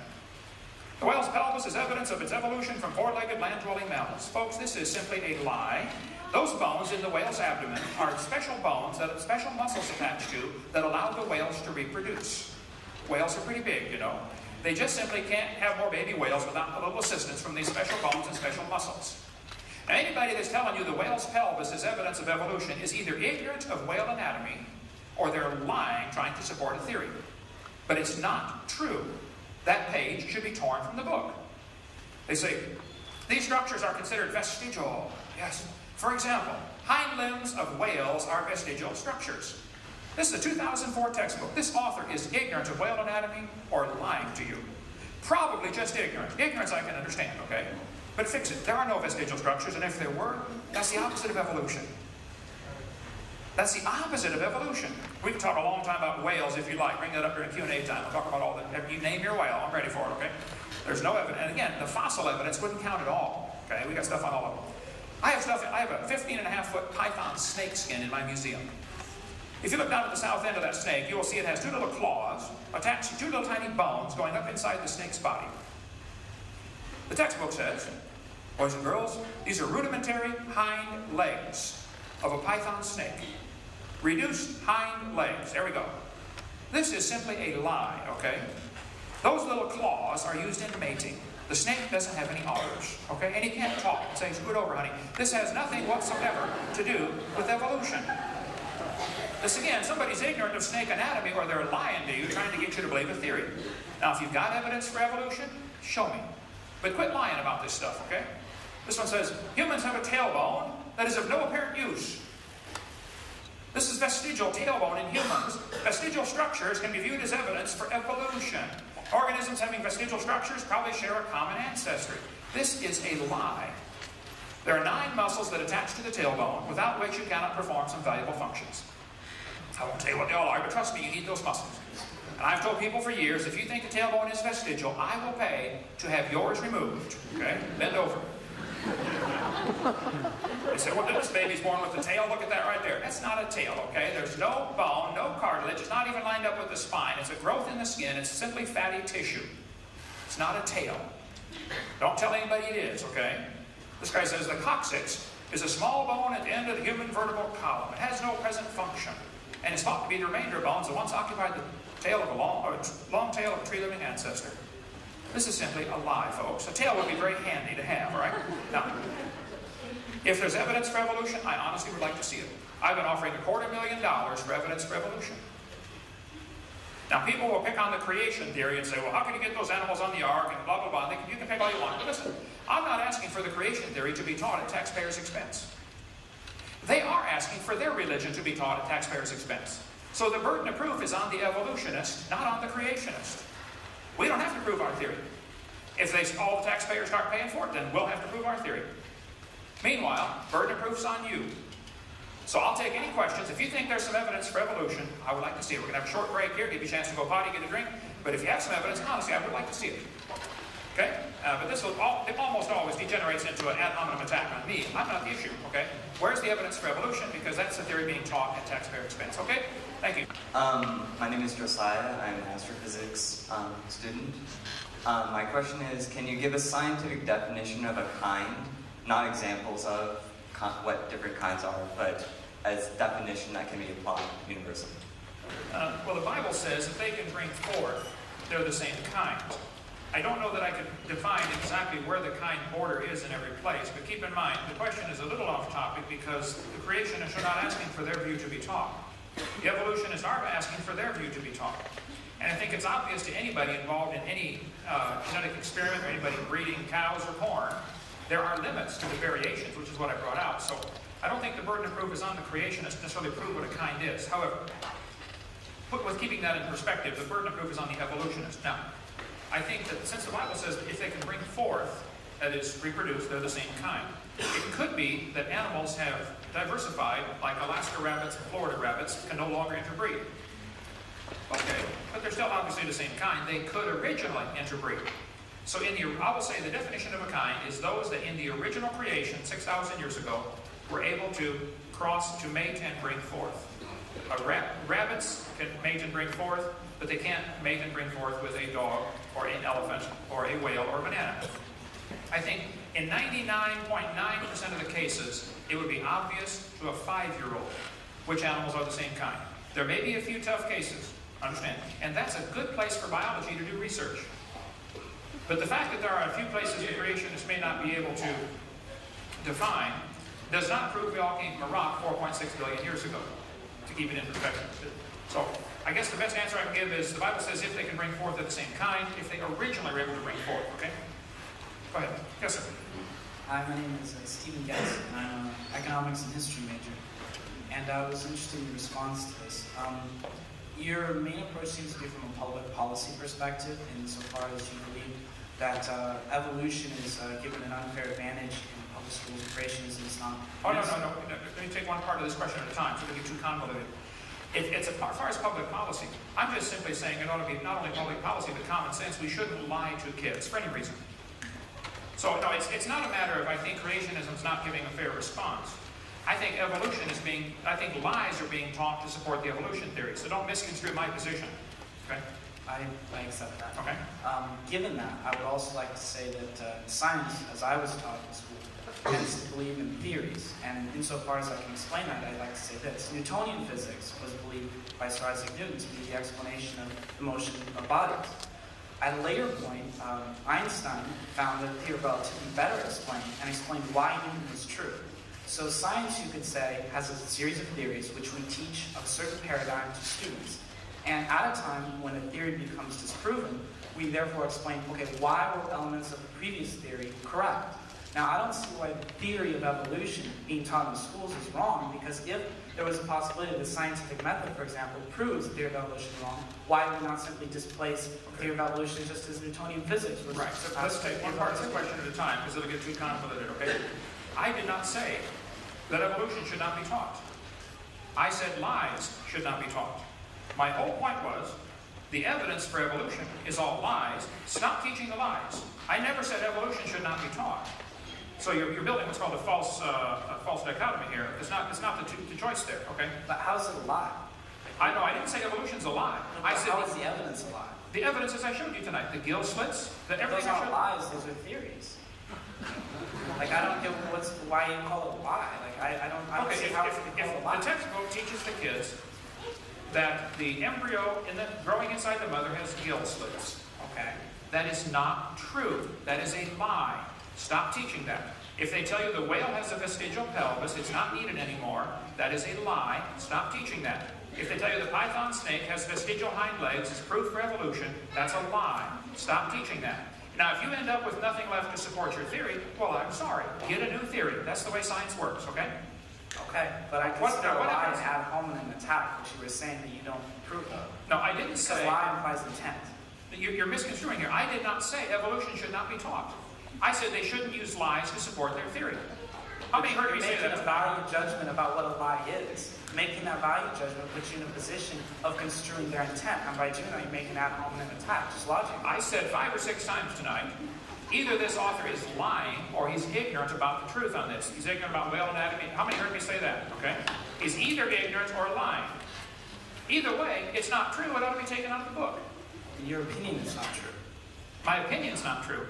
The whale's pelvis is evidence of its evolution from four-legged land-dwelling mammals. Folks, this is simply a lie. Those bones in the whale's abdomen are special bones that have special muscles attached to that allow the whales to reproduce. Whales are pretty big, you know. They just simply can't have more baby whales without a little assistance from these special bones and special muscles. Now, anybody that's telling you the whale's pelvis is evidence of evolution is either ignorant of whale anatomy or they're lying trying to support a theory. But it's not true. That page should be torn from the book. They say, these structures are considered vestigial. Yes. For example, hind limbs of whales are vestigial structures. This is a 2004 textbook. This author is ignorant of whale anatomy or lying to you. Probably just ignorant. Ignorance I can understand, okay? But fix it. There are no vestigial structures, and if there were, that's the opposite of evolution. That's the opposite of evolution. We can talk a long time about whales if you like. Bring that up during Q&A time. We'll talk about all that. You name your whale. I'm ready for it, okay? There's no evidence. And again, the fossil evidence wouldn't count at all. Okay? We got stuff on all of them. I have a 15.5-foot python snake skin in my museum. If you look down at the south end of that snake, you will see it has two little claws attached to two little tiny bones going up inside the snake's body. The textbook says, boys and girls, these are rudimentary hind legs of a python snake. Reduced hind legs. There we go. This is simply a lie, okay? Those little claws are used in mating. The snake doesn't have any udders, okay? And he can't talk and say, scoot over, honey. This has nothing whatsoever to do with evolution. This again, somebody's ignorant of snake anatomy or they're lying to you, trying to get you to believe a theory. Now, if you've got evidence for evolution, show me. But quit lying about this stuff, okay? This one says, humans have a tailbone that is of no apparent use. This is vestigial tailbone in humans. Vestigial structures can be viewed as evidence for evolution. Organisms having vestigial structures probably share a common ancestry. This is a lie. There are 9 muscles that attach to the tailbone, without which you cannot perform some valuable functions. I won't tell you what they all are, but trust me, you need those muscles. And I've told people for years, if you think the tailbone is vestigial, I will pay to have yours removed. Okay? Bend over. They say, well, this baby's born with a tail. Look at that right there. That's not a tail, okay? There's no bone, no cartilage. It's not even lined up with the spine. It's a growth in the skin. It's simply fatty tissue. It's not a tail. Don't tell anybody it is, okay? This guy says the coccyx is a small bone at the end of the human vertebral column. It has no present function, and it's thought to be the remainder of bones that once occupied the tail of a long tail of a tree-living ancestor. This is simply a lie, folks. A tail would be very handy to have, right? Now, if there's evidence for evolution, I honestly would like to see it. I've been offering $250,000 for evidence for evolution. Now, people will pick on the creation theory and say, well, how can you get those animals on the ark and blah, blah, blah. You can pick all you want. But listen, I'm not asking for the creation theory to be taught at taxpayers' expense. They are asking for their religion to be taught at taxpayers' expense. So the burden of proof is on the evolutionist, not on the creationist. We don't have to prove our theory. If all the taxpayers start paying for it, then we'll have to prove our theory. Meanwhile, burden of proof's on you. So I'll take any questions. If you think there's some evidence for evolution, I would like to see it. We're going to have a short break here, give you a chance to go potty, get a drink. But if you have some evidence, honestly, I would like to see it. Okay? But this will it almost always degenerates into an ad hominem attack on me. I'm not the issue. Okay? Where's the evidence for evolution? Because that's the theory being taught at taxpayer expense. Okay? Thank you. My name is Josiah. I'm an astrophysics student. My question is, can you give a scientific definition of a kind, not examples of what different kinds are, but as definition that can be applied universally? Well, the Bible says if they can bring forth, they're the same kind. I don't know that I can define exactly where the kind border is in every place, but keep in mind, the question is a little off topic because the creationists are not asking for their view to be taught. The evolutionists are asking for their view to be taught. And I think it's obvious to anybody involved in any genetic experiment or anybody breeding cows or corn, there are limits to the variations, which is what I brought out. So I don't think the burden of proof is on the creationists to necessarily prove what a kind is. However, with keeping that in perspective, the burden of proof is on the evolutionist. Now, I think that since the Bible says that if they can bring forth, that is, reproduce, they're the same kind, it could be that animals have diversified, like Alaska rabbits and Florida rabbits can no longer interbreed. Okay, but they're still obviously the same kind. They could originally interbreed. So I will say the definition of a kind is those that in the original creation, 6,000 years ago, were able to cross, to mate and bring forth. Rabbits can mate and bring forth, but they can't mate and bring forth with a dog or an elephant or a whale or a banana. I think in 99.9% of the cases, it would be obvious to a 5-year-old which animals are the same kind. There may be a few tough cases, understand, and that's a good place for biology to do research. But the fact that there are a few places that creationists may not be able to define does not prove we all came from a rock 4.6 billion years ago, to keep it in perspective. So I guess the best answer I can give is the Bible says if they can bring forth, they're the same kind, if they originally were able to bring forth, okay? Go ahead. Yes, sir. Hi, my name is Stephen Getz, and I'm an economics and history major. And I was interested in your response to this. Your main approach seems to be from a public policy perspective, insofar as you believe that evolution is given an unfair advantage in public schools and creationism is not. Oh, no. Let me take one part of this question at a time, so it doesn't get too convoluted. As far as public policy, I'm just simply saying it ought to be not only public policy, but common sense. We shouldn't lie to kids for any reason. So, no, it's not a matter of, I think, creationism is not giving a fair response. I think evolution is I think lies are being taught to support the evolution theory. So don't misconstrue my position. Okay? I accept that. Okay. Given that, I would also like to say that science, as I was taught in school, tends to believe in theories. And insofar as I can explain that, I'd like to say this. Newtonian physics was believed by Sir Isaac Newton to be the explanation of the motion of bodies. At a later point, Einstein found that the theory of relativity better explained and explained why Newton was true. So science, you could say, has a series of theories which we teach a certain paradigm to students. And at a time when a theory becomes disproven, we therefore explain, okay, why were elements of the previous theory correct? Now, I don't see why the theory of evolution being taught in schools is wrong, because if there was a possibility that the scientific method, for example, proves the theory of evolution wrong, why would we not simply displace the theory of evolution just as Newtonian physics was? Right, so let's take one part of the question at a time, because it'll get too convoluted, okay? I did not say that evolution should not be taught. I said lies should not be taught. My whole point was, the evidence for evolution is all lies. Stop teaching the lies. I never said evolution should not be taught. So you're building what's called a false dichotomy here. It's not the choice there, okay? But how is it a lie? I know, I didn't say evolution's a lie. I said how is the evidence a lie? The evidence, as I showed you tonight, the gill slits, everything Those aren't lies, those are theories. Like, I don't get why you call it a lie. Like, I don't see how it's called a lie. The textbook teaches the kids that the embryo growing inside the mother has gill slits. Okay. That is not true. That is a lie. Stop teaching that. If they tell you the whale has a vestigial pelvis, it's not needed anymore, that is a lie. Stop teaching that. If they tell you the python snake has vestigial hind legs, it's proof for evolution, that's a lie. Stop teaching that. Now, if you end up with nothing left to support your theory, well, I'm sorry. Get a new theory. That's the way science works, okay? Okay, but I can still lie and ad hominem attack, which you were saying that you don't prove of. No, I didn't say... Because lie implies intent. You're misconstruing here. I did not say evolution should not be taught. I said they shouldn't use lies to support their theory. How many heard me say making that? a value judgment about what a lie is. Making that value judgment puts you in a position of construing their intent. And by doing that, you're making ad hominem attack. Just logic. I said 5 or 6 times tonight, either this author is lying or he's ignorant about the truth on this. He's ignorant about whale anatomy. How many heard me say that? Okay? He's either ignorant or lying. Either way, it's not true. It ought to be taken out of the book. In your opinion, it's not true. My opinion's not true.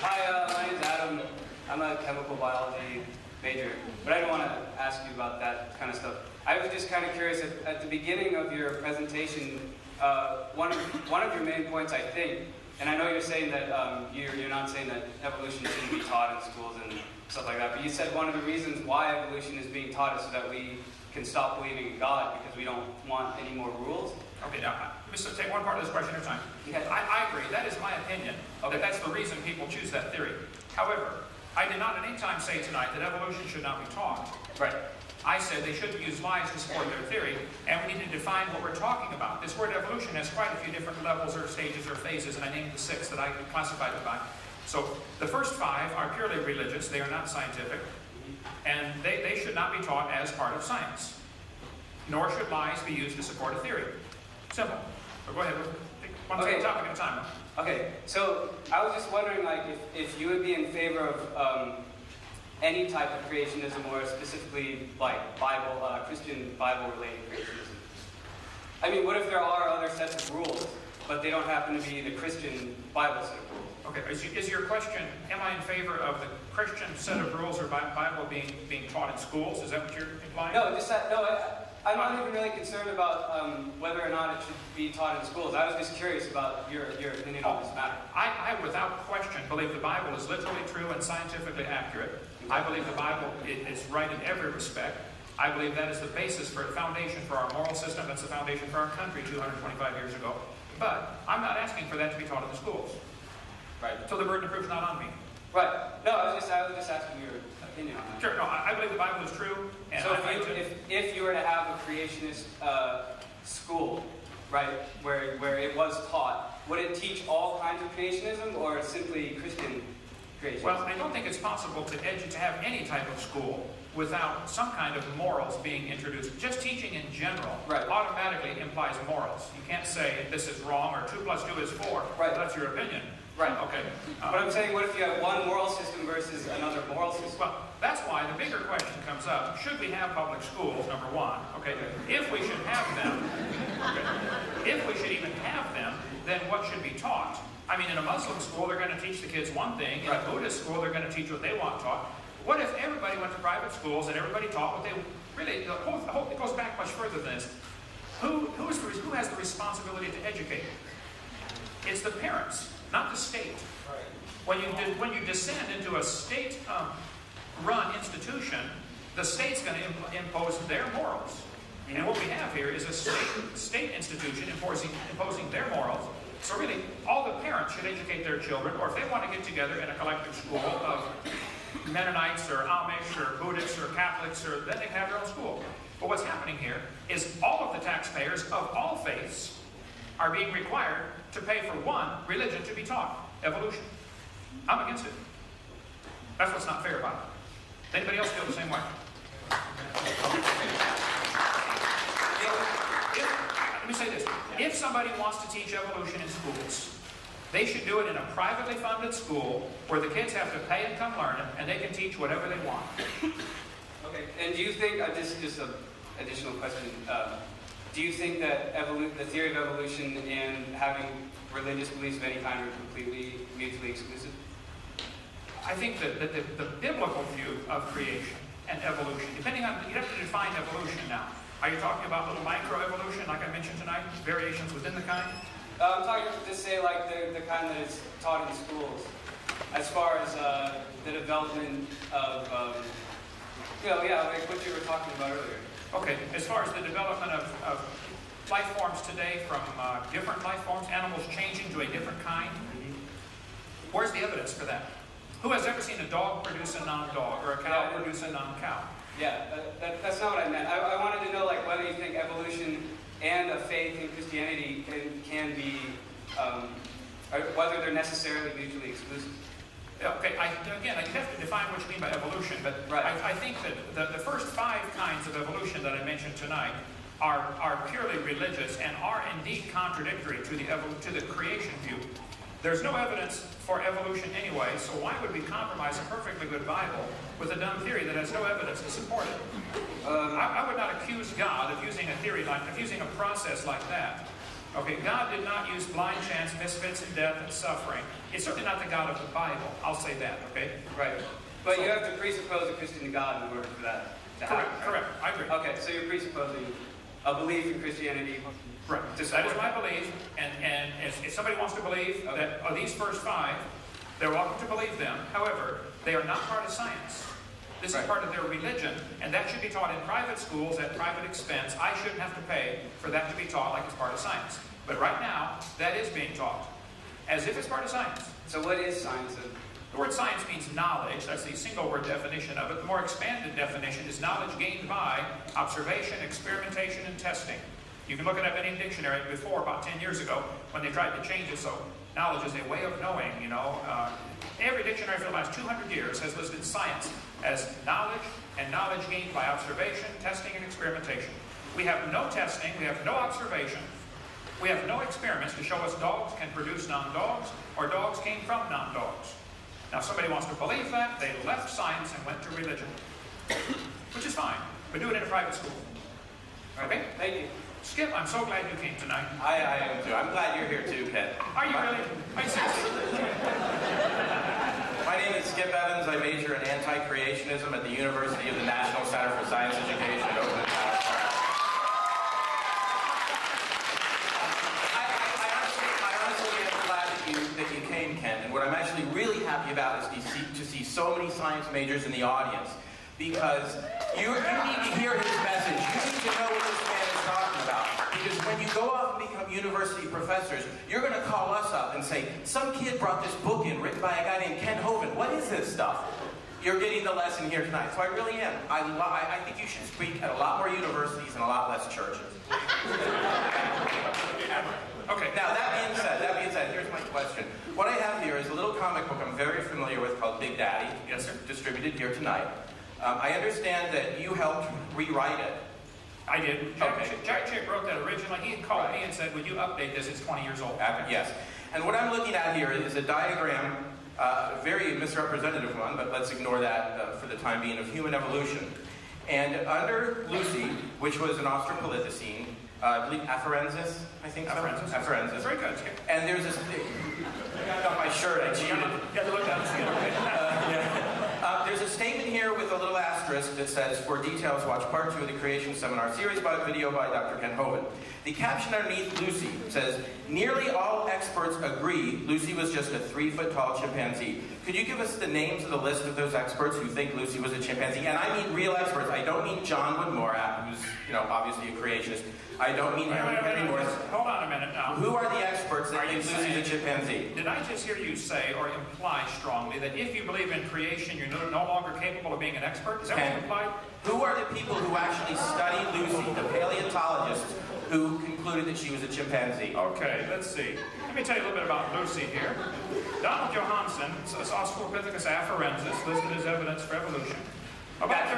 Hi, my name's Adam. I'm a chemical biology major, but I don't want to ask you about that kind of stuff. I was just kind of curious, at the beginning of your presentation, one of your main points, I think, and I know you're saying that you're not saying that evolution shouldn't be taught in schools and stuff like that, but you said one of the reasons why evolution is being taught is so that we can stop believing in God because we don't want any more rules. Okay, now, let me take one part of this question at a time. Okay. I agree. That is my opinion. Okay. That's the reason people choose that theory. However, I did not at any time say tonight that evolution should not be taught. Right. I said they shouldn't use lies to support their theory, and we need to define what we're talking about. This word evolution has quite a few different levels or stages or phases, and I named the 6 that I classified it by. So the first 5 are purely religious. They are not scientific, and they should not be taught as part of science. Nor should lies be used to support a theory. Simple. So go ahead. Take one Okay. topic at a time. Okay, so I was just wondering, like, if you would be in favor of any type of creationism, or specifically like Christian Bible-related creationism. I mean, what if there are other sets of rules, but they don't happen to be the Christian Bible set of rules? Okay. Is your question, am I in favor of the Christian set of rules or Bible being taught in schools? Is that what you're implying? No, just that. No, I'm not even really concerned about whether or not it should be taught in schools. I was just curious about your opinion on this matter. I, without question, believe the Bible is literally true and scientifically accurate. I believe the Bible is right in every respect. I believe that is the basis for a foundation for our moral system. That's the foundation for our country 225 years ago. But I'm not asking for that to be taught in the schools. Right. So the burden of proof is not on me. Right. No, I was just asking your opinion on that. Sure. No, I believe the Bible is true. And So if you were to have a creationist school, right, where it was taught, would it teach all kinds of creationism or simply Christian creationism? Well, I don't think it's possible to have any type of school without some kind of morals being introduced. Just teaching in general automatically implies morals. You can't say this is wrong or 2 + 2 is 4. Right. That's your opinion. Right. Okay. But I'm saying, what if you have one moral system versus another moral system? Well, that's why the bigger question comes up. Should we have public schools, number one? Okay. If we should have them, if we should even have them, then what should be taught? I mean, in a Muslim school, they're going to teach the kids one thing. In a Buddhist school, they're going to teach what they want taught. What if everybody went to private schools and everybody taught what they really? It goes back much further than this. Who has the responsibility to educate? It's the parents, not the state. When you descend into a state-run institution, the state's going to impose their morals. And what we have here is a state institution imposing their morals. So really, all the parents should educate their children, or if they want to get together in a collective school of Mennonites or Amish or Buddhists or Catholics, then they can have their own school. But what's happening here is all of the taxpayers of all faiths are being required to pay for one religion to be taught, evolution. I'm against it. That's what's not fair about it. Anybody else feel the same way? Let me say this. If somebody wants to teach evolution in schools, they should do it in a privately funded school where the kids have to pay and come learn it, and they can teach whatever they want. Okay, and do you think, just an additional question, do you think that the theory of evolution and having religious beliefs of any kind are completely mutually exclusive? I think that the biblical view of creation and evolution, depending on, you have to define evolution now. Are you talking about little microevolution, like I mentioned tonight, variations within the kind? I'm talking, just say, like the kind that is taught in schools, as far as the development of, like what you were talking about earlier. Okay, as far as the development of life forms today, from different life forms, animals changing to a different kind, where's the evidence for that? Who has ever seen a dog produce a non-dog, or a cow produce a non-cow? Yeah, that's not what I meant. I wanted to know, like, whether you think evolution and a faith in Christianity can be, whether they're necessarily mutually exclusive. Okay, again, I have to define what you mean by evolution, but right. I think that the first 5 kinds of evolution that I mentioned tonight are purely religious and are indeed contradictory to the creation view. There's no evidence for evolution anyway, so why would we compromise a perfectly good Bible with a dumb theory that has no evidence to support it? I would not accuse God of using a theory of using a process like that. Okay, God did not use blind chance, misfits, and death and suffering. It's certainly not the God of the Bible. I'll say that, okay? Right. But you have to presuppose a Christian God in order for that to happen. Correct. I agree. Okay, so you're presupposing a belief in Christianity. Right. That is my belief, and if somebody wants to believe that these first 5, they're welcome to believe them. However, they are not part of science. This is part of their religion, and that should be taught in private schools at private expense. I shouldn't have to pay for that to be taught like it's part of science. But right now, that is being taught as if it's part of science. So what is science? The word science means knowledge. That's the single word definition of it. The more expanded definition is knowledge gained by observation, experimentation, and testing. You can look it up in any dictionary before, about 10 years ago, when they tried to change it so knowledge is a way of knowing, you know. Every dictionary for the last 200 years has listed science as knowledge and knowledge gained by observation, testing, and experimentation. We have no testing, we have no observation, we have no experiments to show us dogs can produce non-dogs or dogs came from non-dogs. Now, if somebody wants to believe that, they left science and went to religion, which is fine, but do it in a private school. Okay? Thank you. Skip, I'm so glad you came tonight. I am too. I'm glad you're here too, Ken. Are you really? Are you seriously? My name is Skip Evans. I major in anti-creationism at the University of the National Center for Science Education at Oakland, California. I honestly am glad that you came, Ken. And what I'm actually really happy about is to see so many science majors in the audience, because you need to hear his message. You need to know what this man is talking about. Because when you go off and become university professors, you're going to call us up and say, some kid brought this book in written by a guy named Ken Hovind. What is this stuff? You're getting the lesson here tonight. So I really am. I think you should speak at a lot more universities and a lot less churches. Okay, now that being said, here's my question. What I have here is a little comic book I'm very familiar with called Big Daddy. Yes, sir. Distributed here tonight. I understand that you helped rewrite it. I did. Jack Chick wrote that originally. He had called me and said, would you update this? It's 20 years old. Yes. And what I'm looking at here is a diagram, a very misrepresentative one, but let's ignore that for the time being, of human evolution. And under Lucy, which was an Australopithecine, I believe Afarensis, I think so? Afarensis. Very good. And there's this, I got on my shirt, I cheated. You have to look down and see it. There's a statement here with a little asterisk that says, for details, watch part 2 of the Creation Seminar series video by Dr. Ken Hovind. The caption underneath Lucy says, nearly all experts agree Lucy was just a 3-foot-tall chimpanzee. Could you give us the names of the list of those experts who think Lucy was a chimpanzee? And I mean real experts. I don't mean John Woodmore, who's, obviously a creationist. I don't mean Henry Morris. Hold on a minute now. Who are the experts that think Lucy's a chimpanzee? Did I just hear you say or imply strongly that if you believe in creation, you're no longer capable of being an expert? Is that what you implied? Who are the people who actually studied Lucy, the paleontologists, who concluded that she was a chimpanzee? Okay, let's see. Let me tell you a little bit about Lucy here. Donald Johanson, Australopithecus afarensis, listed as evidence for evolution.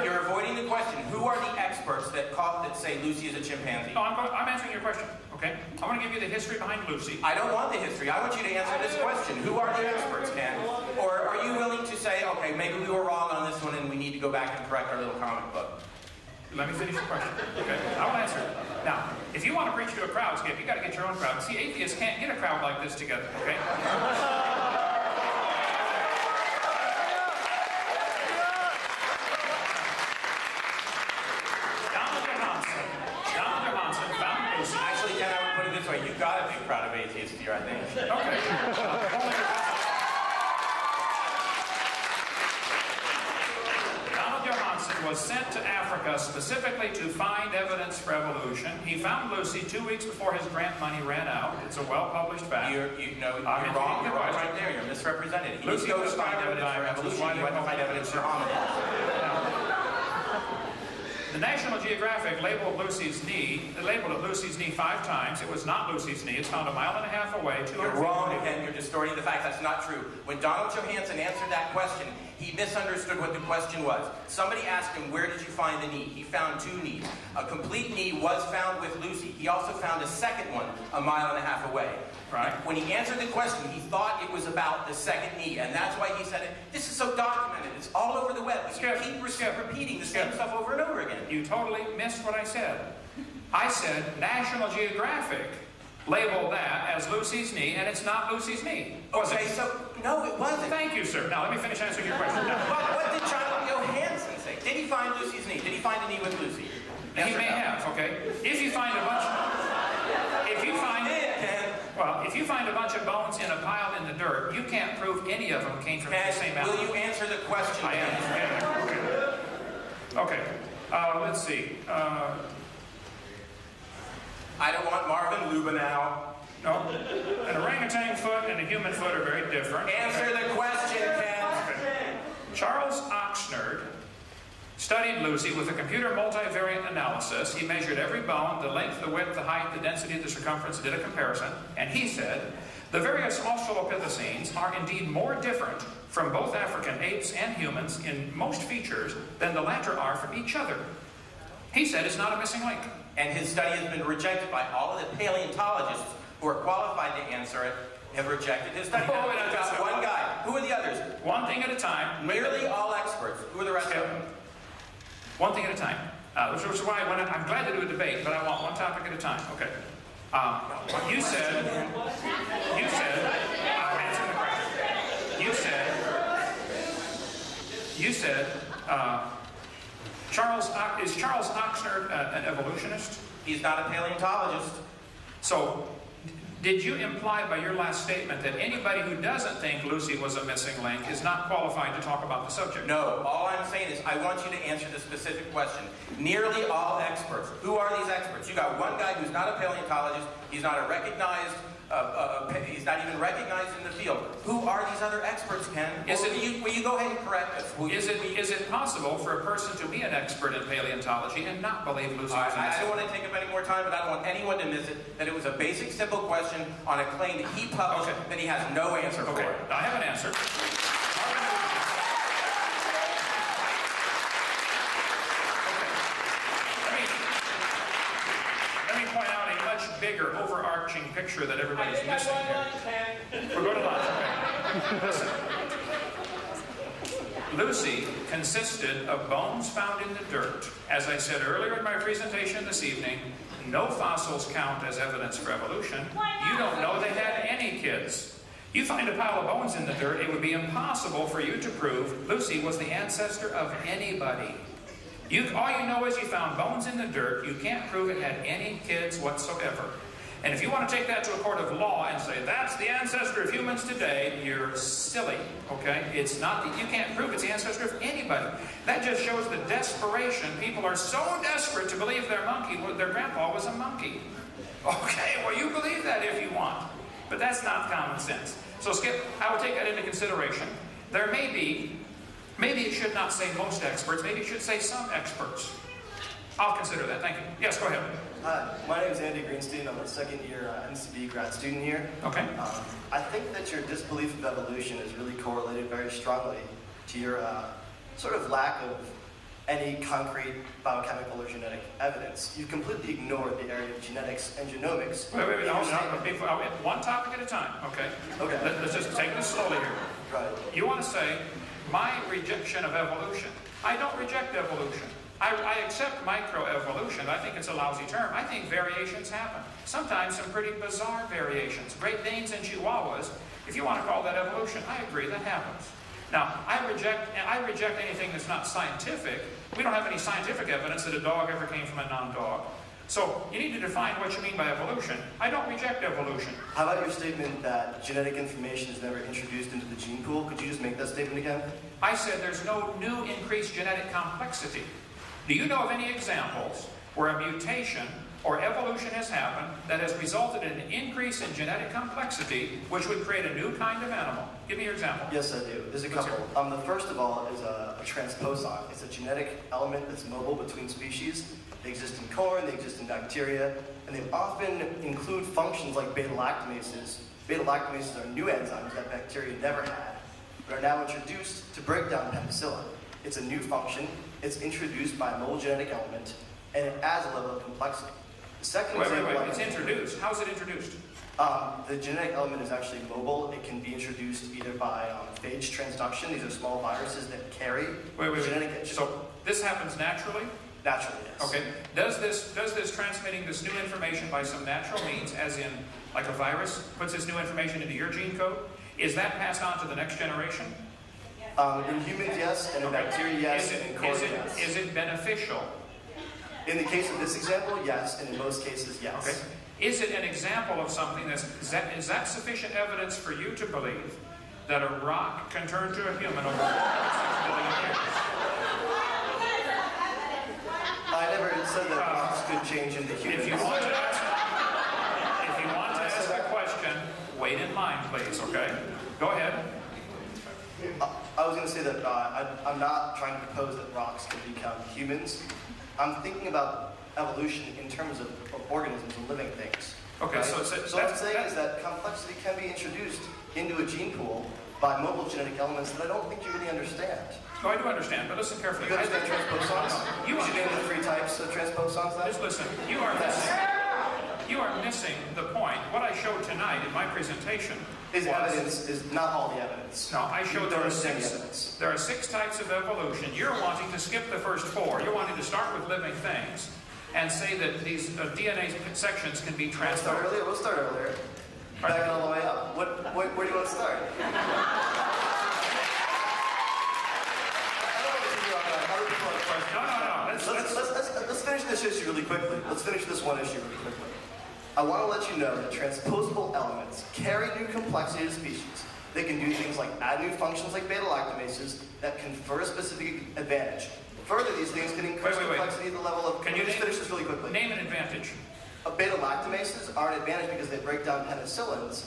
You're avoiding the question. Who are the experts that say Lucy is a chimpanzee? No, I'm answering your question, okay? I want to give you the history behind Lucy. I don't want the history. I want you to answer this question. Who are the experts, Ken? Or are you willing to say, okay, maybe we were wrong on this one and we need to go back and correct our little comic book? Let me finish the question, okay? I will answer it. Now, if you want to preach to a crowd, Skip, you got to get your own crowd. See, atheists can't get a crowd like this together, okay? You've got a big crowd of atheists here, I think. Okay. Donald Johanson was sent to Africa specifically to find evidence for evolution. He found Lucy 2 weeks before his grant money ran out. It's a well-published fact. You're wrong. You're wrong right there. You're misrepresented. Lucy goes to find evidence for evolution. You have to find evidence for hominids. The National Geographic labeled it Lucy's knee 5 times. It was not Lucy's knee. It's found a mile and a half away. You're wrong again. You're distorting the facts. That's not true. When Donald Johanson answered that question, he misunderstood what the question was. Somebody asked him, where did you find the knee? He found 2 knees. A complete knee was found with Lucy. He also found a second one a mile and a half away. Right. When he answered the question, he thought it was about the second knee, and that's why he said it. This is so documented. It's all over the web. You keep repeating the same stuff over and over again. You totally missed what I said. I said National Geographic labeled that as Lucy's knee, and it's not Lucy's knee. Okay, so, no, it wasn't. Thank you, sir. Now, let me finish answering your question. What did John Johanson say? Did he find Lucy's knee? Did he find a knee with Lucy? Yes, he may have, okay? If you find a bunch of bones in a pile in the dirt, you can't prove any of them came from the same animal. Will you answer the question? I am. Okay. Let's see. I don't want Marvin Lubenow. No. An orangutan foot and a human foot are very different. Answer the question, Ken. Okay. Charles Oxnard studied Lucy with a computer multivariate analysis. He measured every bone, the length, the width, the height, the density, the circumference, did a comparison, and he said, the various Australopithecines are indeed more different from both African apes and humans in most features than the latter are from each other. He said it's not a missing link. And his study has been rejected by all of the paleontologists who are qualified to answer it, have rejected his study. Now, we've got one guy. Who are the others? One thing at a time. Nearly all experts. Who are the rest of them? One thing at a time. Which is why I'm glad to do a debate, but I want one topic at a time. Okay. You said, I'm answering the question. You said, is Charles Oxnard an evolutionist? He's not a paleontologist. So, did you imply by your last statement that anybody who doesn't think Lucy was a missing link is not qualified to talk about the subject? No. All I'm saying is I want you to answer the specific question. Nearly all experts. Who are these experts? You got one guy who's not a paleontologist. He's not a recognized. He's not even recognized in the field. Who are these other experts, Ken? Will you go ahead and correct us? Is it possible for a person to be an expert in paleontology and not believe Lucy was a missing link? I don't want to take up any more time, but I don't want anyone to miss it, that it was a basic, simple question on a claim that he published that he has no answer for. Okay, I have an answer. Let me point out a much bigger, overarching picture that everybody's missing here. We'll go to lunch. Okay. Listen. Lucy consisted of bones found in the dirt. As I said earlier in my presentation this evening, no fossils count as evidence for evolution. You don't know they had any kids. You find a pile of bones in the dirt, it would be impossible for you to prove Lucy was the ancestor of anybody. All you know is you found bones in the dirt. You can't prove it had any kids whatsoever. And if you want to take that to a court of law and say, that's the ancestor of humans today, you're silly, okay? It's not, you can't prove it's the ancestor of anybody. That just shows the desperation. People are so desperate to believe their grandpa was a monkey. Okay, well, you believe that if you want. But that's not common sense. So, Skip, I will take that into consideration. There may be, maybe it should not say most experts, maybe it should say some experts. I'll consider that. Thank you. Yes, go ahead. Hi, my name is Andy Greenstein. I'm a second-year MCB grad student here. Okay. I think that your disbelief of evolution is really correlated very strongly to your sort of lack of any concrete biochemical or genetic evidence. You completely ignored the area of genetics and genomics. Wait, no, one topic at a time, okay? Okay. Let's just take this slowly here. Right. You want to say, my rejection of evolution. I don't reject evolution. I accept microevolution. I think it's a lousy term. I think variations happen. Sometimes some pretty bizarre variations. Great Danes and Chihuahuas, if you want to call that evolution, I agree, that happens. Now, I reject anything that's not scientific. We don't have any scientific evidence that a dog ever came from a non-dog. So, you need to define what you mean by evolution. I don't reject evolution. How about your statement that genetic information is never introduced into the gene pool? Could you just make that statement again? I said there's no new increased genetic complexity. Do you know of any examples where a mutation or evolution has happened that has resulted in an increase in genetic complexity, which would create a new kind of animal? Give me your example. Yes, I do. There's a couple. The first of all is a transposon. It's a genetic element that's mobile between species. They exist in corn, they exist in bacteria, and they often include functions like beta-lactamases. Beta-lactamases are new enzymes that bacteria never had, but are now introduced to break down penicillin. It's a new function. It's introduced by a mobile genetic element, and it adds a level of complexity. The second example... It's introduced. How is it introduced? The genetic element is actually mobile. It can be introduced either by phage transduction. These are small viruses that carry genetic... So this happens naturally? Naturally, yes. Okay. Does this transmitting this new information by some natural means, as in like a virus, puts this new information into your gene code? Is that passed on to the next generation? In humans, yes, and in bacteria, yes, and in corn, yes. Is it beneficial? In the case of this example, yes, and in most cases, yes. Okay. Is it an example of something is that sufficient evidence for you to believe that a rock can turn to a human over 6 billion years? I never said that rocks could change into humans. If you want to ask a question, wait in line, please, okay? Go ahead. I was going to say that I'm not trying to propose that rocks can become humans. I'm thinking about evolution in terms of organisms and living things. Okay, right? so what I'm saying is that complexity can be introduced into a gene pool by mobile genetic elements that I don't think you really understand. No, I do understand, but listen carefully. You understand transposons? You should name the 3 types of transposons then? Just listen. You are missing the point. What I showed tonight in my presentation is not all the evidence. No, I showed there are 6 types of evolution. You're wanting to skip the first 4. You're wanting to start with living things and say that these DNA sections can be transferred. We'll start earlier. Back all the way up. Where do you want to start? No. Let's finish this issue really quickly. Let's finish this one issue really quickly. I want to let you know that transposable elements carry new complexity to species. They can do things like add new functions like beta-lactamases that confer a specific advantage. Further, these things can increase complexity at the level of... Can you just finish this really quickly? Name an advantage. Beta-lactamases are an advantage because they break down penicillins,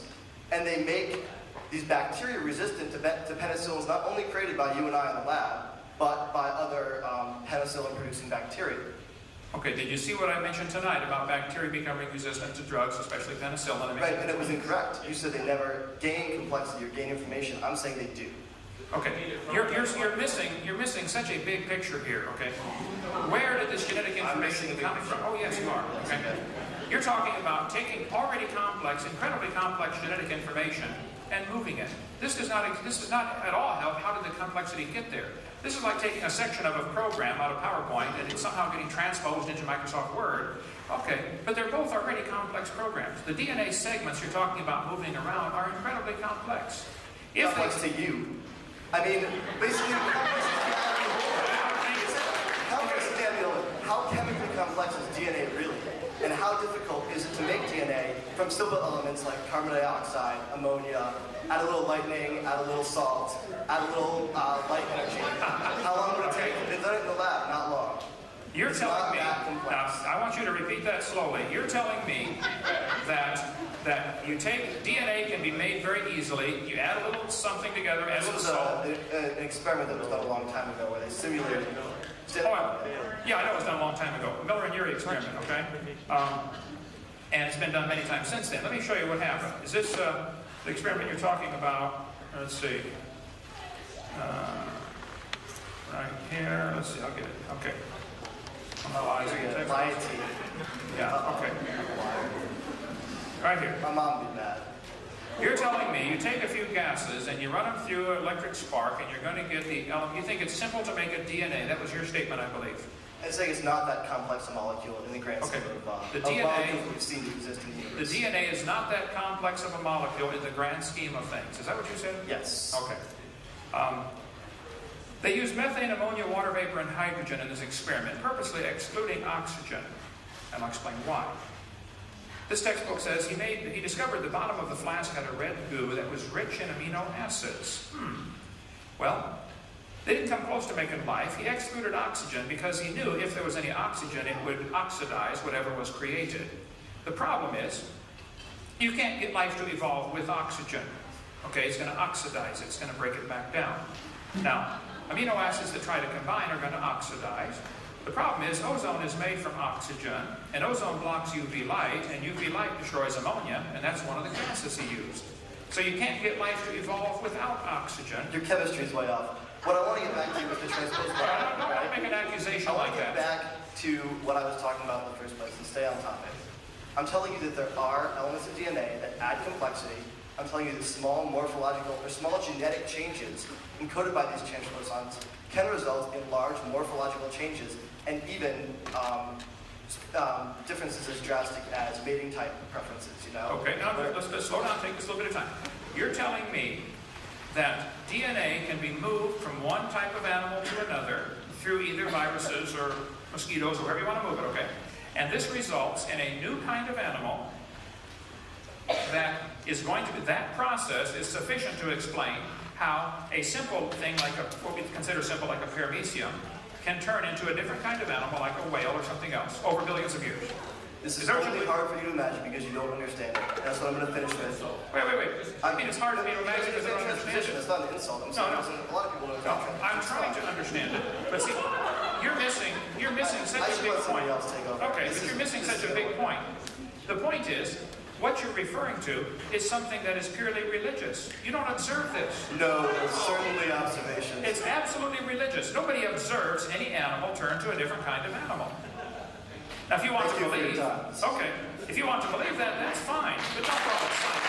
and they make these bacteria resistant to penicillins not only created by you and I in the lab, but by other penicillin-producing bacteria. Okay, did you see what I mentioned tonight about bacteria becoming resistant to drugs, especially penicillin? Right, and it was incorrect. You said they never gain complexity or gain information. I'm saying they do. Okay, you're missing such a big picture here. Okay, where did this genetic information come from? Oh yes, you are. Okay, you're talking about taking already complex, incredibly complex genetic information and moving it. This does not at all help. How did the complexity get there? This is like taking a section of a program out of PowerPoint and it's somehow getting transposed into Microsoft Word. Okay, but they're both already complex programs. The DNA segments you're talking about moving around are incredibly complex. Complex to you. I mean, basically, how chemically complex is DNA really? And how difficult is it to make DNA from simple elements like carbon dioxide, ammonia, add a little lightning, add a little salt, add a little light energy? How long would it take? They've done it in the lab, not long. You're telling me, now, I want you to repeat that slowly. You're telling me that you take, DNA can be made very easily, you add a little something together, add a little salt. This was an experiment that was done a long time ago where they simulated. Yeah, I know it was done a long time ago. Miller and Urey experiment, okay? And it's been done many times since then. Let me show you what happened. Is this the experiment you're talking about? Let's see. Right here. Let's see. I'll get it. Okay. Yeah, okay. Right here. My mom did that. You're telling me you take a few gases and you run them through an electric spark and you're going to get the element. You think it's simple to make a DNA. That was your statement, I believe. I'm saying it's not that complex a molecule in the grand scheme of the DNA we've seen exist in the universe. The DNA is not that complex of a molecule in the grand scheme of things. Is that what you said? Yes. Okay. They used methane, ammonia, water vapor, and hydrogen in this experiment, purposely excluding oxygen. And I'll explain why. This textbook says he discovered the bottom of the flask had a red goo that was rich in amino acids. Well, They didn't come close to making life. He excluded oxygen because he knew if there was any oxygen, it would oxidize whatever was created. The problem is, you can't get life to evolve with oxygen. Okay, it's going to oxidize it. It's going to break it back down. Now, amino acids that try to combine are going to oxidize. The problem is ozone is made from oxygen, and ozone blocks UV light, and UV light destroys ammonia, and that's one of the gases he used. So you can't get life to evolve without oxygen. Your chemistry is way off. What I want to get back to is the transpose product. Don't make an accusation I want like to get that. back to what I was talking about in the first place and stay on topic. I'm telling you that there are elements of DNA that add complexity. I'm telling you that small morphological or small genetic changes encoded by these transposons can result in large morphological changes and even differences as drastic as mating type preferences, you know? Okay, now let's slow down, take this a little bit of time. You're telling me that DNA can be moved from one type of animal to another through either viruses or mosquitoes, or however you want to move it, okay? And this results in a new kind of animal that is going to be, that process is sufficient to explain how a simple thing like what we consider simple like a paramecium can turn into a different kind of animal like a whale or something else over billions of years. This is only hard for you to imagine because you don't understand it. And that's what I'm going to finish with. Wait. I mean, it's hard for me to imagine because I don't understand it. It's not an insult. I'm saying a lot of people don't understand it. I'm trying to understand it. But see, you're missing such a big point. Okay, but you're missing such a big point. The point is, what you're referring to is something that is purely religious. You don't observe this. No, it's certainly observation. It's absolutely religious. Nobody observes any animal turn to a different kind of animal. Now, if you want to believe, okay, if you want to believe that, that's fine, but don't call it science.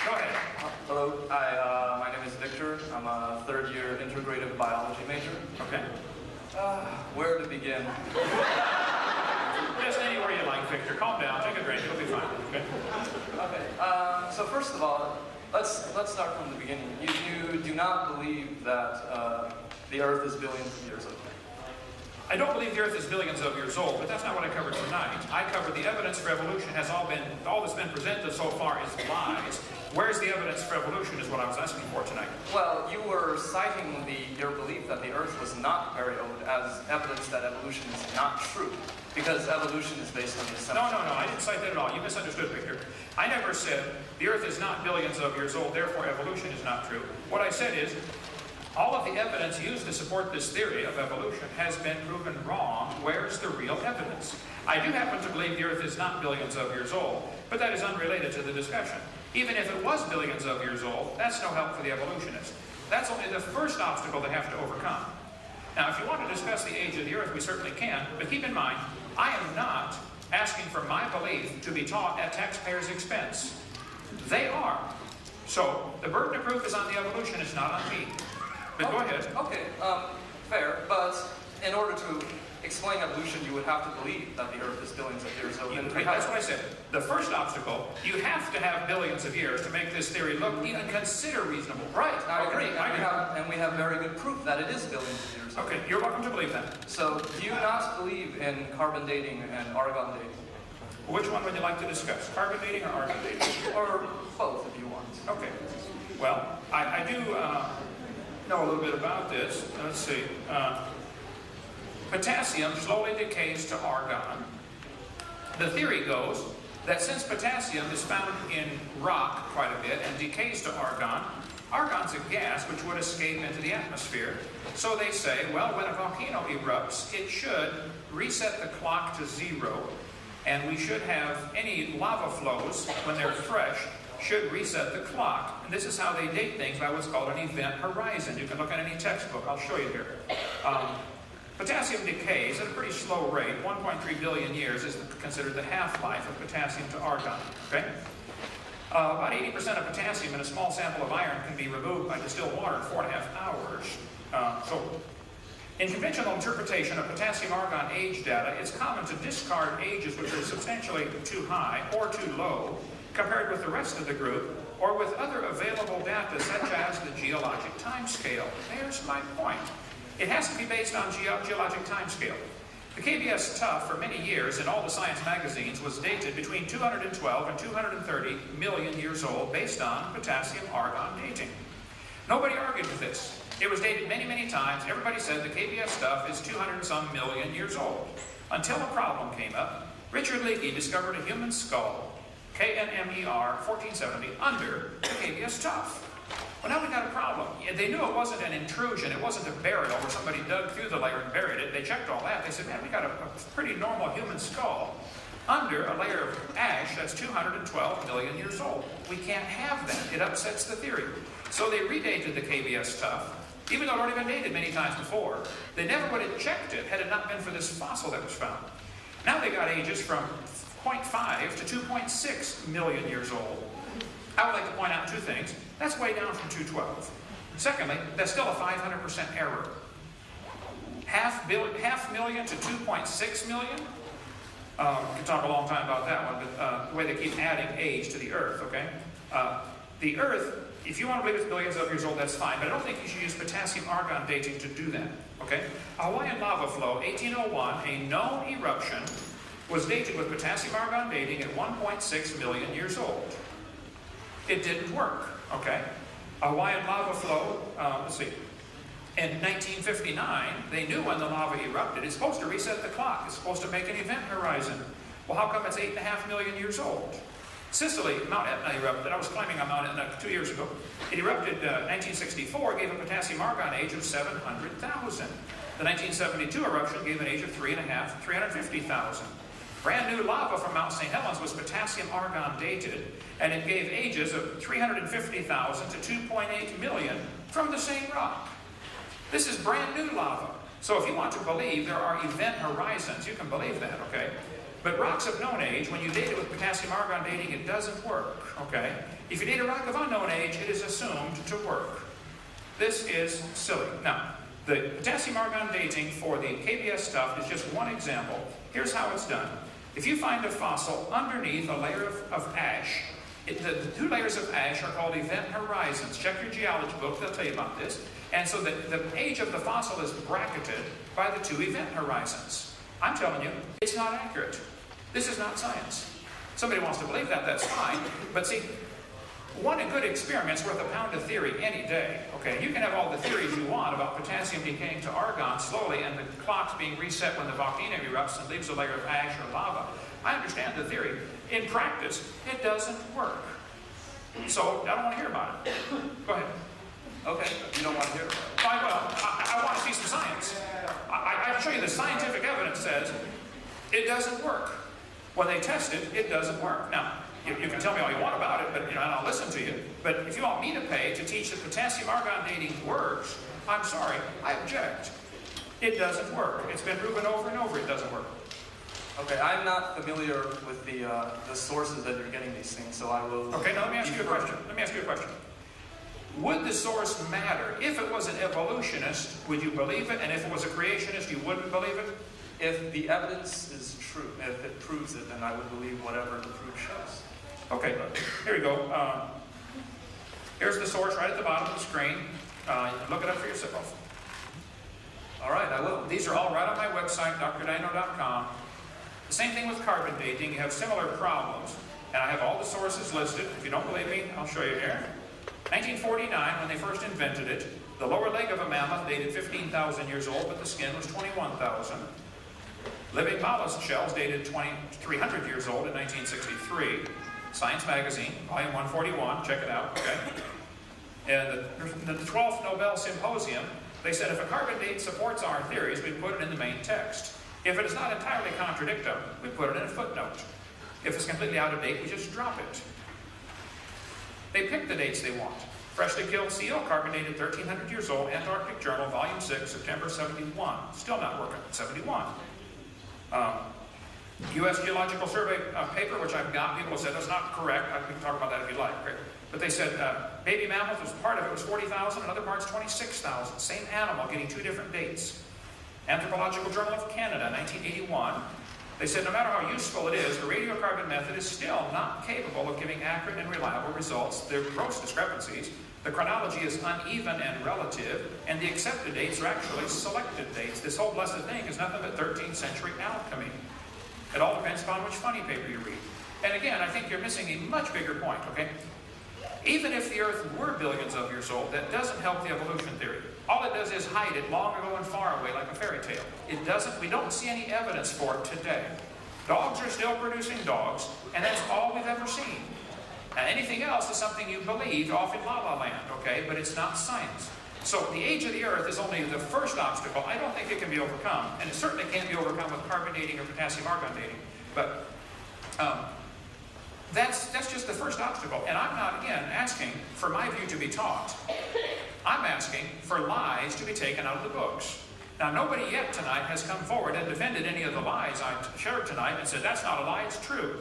Go ahead. Hello, hi, my name is Victor. I'm a third-year integrative biology major. Okay. Where to begin? Just anywhere you like, Victor. Calm down, take a drink, it'll be fine. Okay. Okay. So first of all, let's start from the beginning. You do not believe that the Earth is billions of years old. I don't believe the Earth is billions of years old, but that's not what I covered tonight. I covered the evidence for evolution has all that's been presented so far is lies. Where's the evidence for evolution is what I was asking for tonight. Well, you were citing your belief that the Earth was not very old as evidence that evolution is not true, because evolution is based on the assumption. No, I didn't cite that at all. You misunderstood, Victor. I never said the Earth is not billions of years old, therefore evolution is not true. What I said is, all of the evidence used to support this theory of evolution has been proven wrong. Where's the real evidence? I do happen to believe the Earth is not billions of years old, but that is unrelated to the discussion. Even if it was billions of years old, that's no help for the evolutionists. That's only the first obstacle they have to overcome. Now, if you want to discuss the age of the Earth, we certainly can, but keep in mind, I am not asking for my belief to be taught at taxpayers' expense. They are. So, the burden of proof is on the evolutionist, not on me. But go ahead. Okay, fair, but in order to explain evolution, you would have to believe that the Earth is billions of years old. That's what I said. The first obstacle, you have to have billions of years to make this theory look even consider reasonable. Right, I agree. And we have very good proof that it is billions of years old. Okay, you're welcome to believe that. So, do you not believe in carbon dating and argon dating? Which one would you like to discuss? Carbon dating or argon dating? Or both, if you want. Okay. Well, I do know a little bit about this. Let's see. Potassium slowly decays to argon. The theory goes that since potassium is found in rock quite a bit and decays to argon, argon's a gas which would escape into the atmosphere. So they say, well, when a volcano erupts, it should reset the clock to 0, and we should have any lava flows, when they're fresh, should reset the clock. And this is how they date things by what's called an event horizon. You can look at any textbook. I'll show you here. Potassium decays at a pretty slow rate. 1.3 billion years is considered the half-life of potassium to argon. Okay? About 80% of potassium in a small sample of iron can be removed by distilled water in 4.5 hours. So, in conventional interpretation of potassium-argon age data, it's common to discard ages which are substantially too high or too low compared with the rest of the group, or with other available data such as the geologic time scale. There's my point. It has to be based on geologic time scale. The KBS Tough, for many years in all the science magazines, was dated between 212 and 230 million years old based on potassium-argon dating. Nobody argued with this. It was dated many, many times. Everybody said the KBS Tough is 200 and some million years old. Until a problem came up. Richard Leakey discovered a human skull, KNMER 1470, under the KBS Tough. Well, now we got a problem. They knew it wasn't an intrusion. It wasn't a burial where somebody dug through the layer and buried it. They checked all that. They said, man, we got a pretty normal human skull under a layer of ash that's 212 million years old. We can't have that. It upsets the theory. So they redated the KBS Tough, even though it had already been dated many times before. They never would have checked it had it not been for this fossil that was found. Now they got ages from 0.5 to 2.6 million years old. I would like to point out two things. That's way down from 212. Secondly, that's still a 500% error. Half million to 2.6 million? We can talk a long time about that one, but the way they keep adding age to the Earth, okay? The Earth, if you want to believe it's billions of years old, that's fine, but I don't think you should use potassium-argon dating to do that, okay? A Hawaiian lava flow, 1801, a known eruption, was dated with potassium-argon dating at 1.6 million years old. It didn't work, okay? A Hawaiian lava flow, let's see, in 1959, they knew when the lava erupted. It's supposed to reset the clock. It's supposed to make an event horizon. Well, how come it's 8.5 million years old? Sicily, Mount Etna erupted. I was climbing on Mount Etna 2 years ago. It erupted 1964, gave a potassium-argon age of 700,000. The 1972 eruption gave an age of 350,000. Brand new lava from Mount St. Helens was potassium-argon dated, and it gave ages of 350,000 to 2.8 million from the same rock. This is brand new lava. So if you want to believe there are event horizons, you can believe that, okay? But rocks of known age, when you date it with potassium-argon dating, it doesn't work, okay? If you date a rock of unknown age, it is assumed to work. This is silly. Now, the potassium-argon dating for the KBS stuff is just one example. Here's how it's done. If you find a fossil underneath a layer of ash, the two layers of ash are called event horizons. Check your geology book, they'll tell you about this. And so the age of the fossil is bracketed by the two event horizons. I'm telling you, it's not accurate. This is not science. Somebody wants to believe that, that's fine. But see, one good experiment's worth a pound of theory any day. Okay, you can have all the theories you want about potassium decaying to argon slowly and the clocks being reset when the volcano erupts and leaves a layer of ash or lava. I understand the theory. In practice, it doesn't work. So, I don't want to hear about it. Go ahead. Okay, you don't want to hear about it. I want to see some science. I can show you the scientific evidence says it doesn't work. When they test it, it doesn't work. Now, you can tell me all you want about it, but and I'll listen to you. But if you want me to pay to teach that potassium-argon dating works, I'm sorry, I object. It doesn't work. It's been proven over and over it doesn't work. Okay, I'm not familiar with the sources that you're getting these things, so I will... Okay, now let me ask you a question. Would the source matter? If it was an evolutionist, would you believe it? And if it was a creationist, you wouldn't believe it? If the evidence is true, if it proves it, then I would believe whatever the proof shows. Okay, here we go. Here's the source right at the bottom of the screen. You can look it up for yourself. All right, I will. These are all right on my website, drdino.com. The same thing with carbon dating. You have similar problems. And I have all the sources listed. If you don't believe me, I'll show you here. 1949, when they first invented it, the lower leg of a mammoth dated 15,000 years old, but the skin was 21,000. Living mollusk shells dated 2,300 years old in 1963. Science Magazine, volume 141, check it out, okay? And the 12th Nobel Symposium, they said if a carbon date supports our theories, we put it in the main text. If it does not entirely contradict them, we put it in a footnote. If it's completely out of date, we just drop it. They pick the dates they want. Freshly killed seal, carbon dated 1,300 years old, Antarctic Journal, volume 6, September 71. Still not working, 71. U.S. Geological Survey paper, which I've got, people said that's not correct. We can talk about that if you like. Right? But they said baby mammoth was part of it was 40,000, and other parts 26,000. Same animal getting two different dates. Anthropological Journal of Canada, 1981. They said no matter how useful it is, the radiocarbon method is still not capable of giving accurate and reliable results. There are gross discrepancies. The chronology is uneven and relative, and the accepted dates are actually selected dates. This whole blessed thing is nothing but 13th century alchemy. It all depends upon which funny paper you read. And again, I think you're missing a much bigger point, okay? Even if the Earth were billions of years old, that doesn't help the evolution theory. All it does is hide it long ago and far away like a fairy tale. It doesn't, we don't see any evidence for it today. Dogs are still producing dogs, and that's all we've ever seen. Now, anything else is something you believe off in la-la land, okay? But it's not science. So the age of the Earth is only the first obstacle. I don't think it can be overcome, and it certainly can't be overcome with carbon dating or potassium argon dating. But that's just the first obstacle. And I'm not, again, asking for my view to be taught. I'm asking for lies to be taken out of the books. Now, nobody yet tonight has come forward and defended any of the lies I shared tonight and said, that's not a lie, it's true.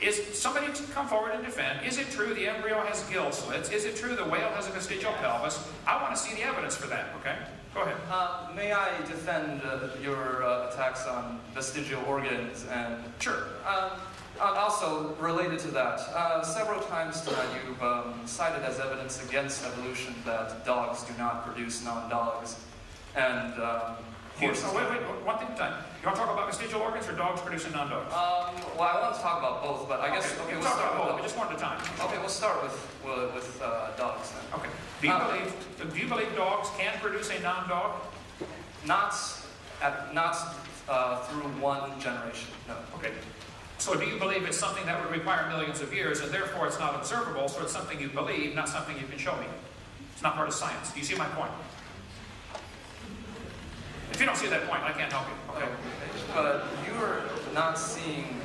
Is somebody come forward and defend, is it true the embryo has gill slits? Is it true the whale has a vestigial pelvis? I want to see the evidence for that, okay? Go ahead. May I defend your attacks on vestigial organs and... Sure. Also, related to that, several times tonight you've cited as evidence against evolution that dogs do not produce non-dogs. And, wait, one thing at a time. You want to talk about vestigial organs or dogs producing non-dogs? Well, I want to talk about both, but I guess... Okay, we'll start about both, just one at a time. Okay, we'll start with dogs then. Okay. Do you believe dogs can produce a non-dog? Not through one generation, no. Okay. So do you believe it's something that would require millions of years, and therefore it's not observable, so it's something you believe, not something you can show me? It's not part of science. Do you see my point? If you don't see that point, I can't help you. Okay. But you're not seeing...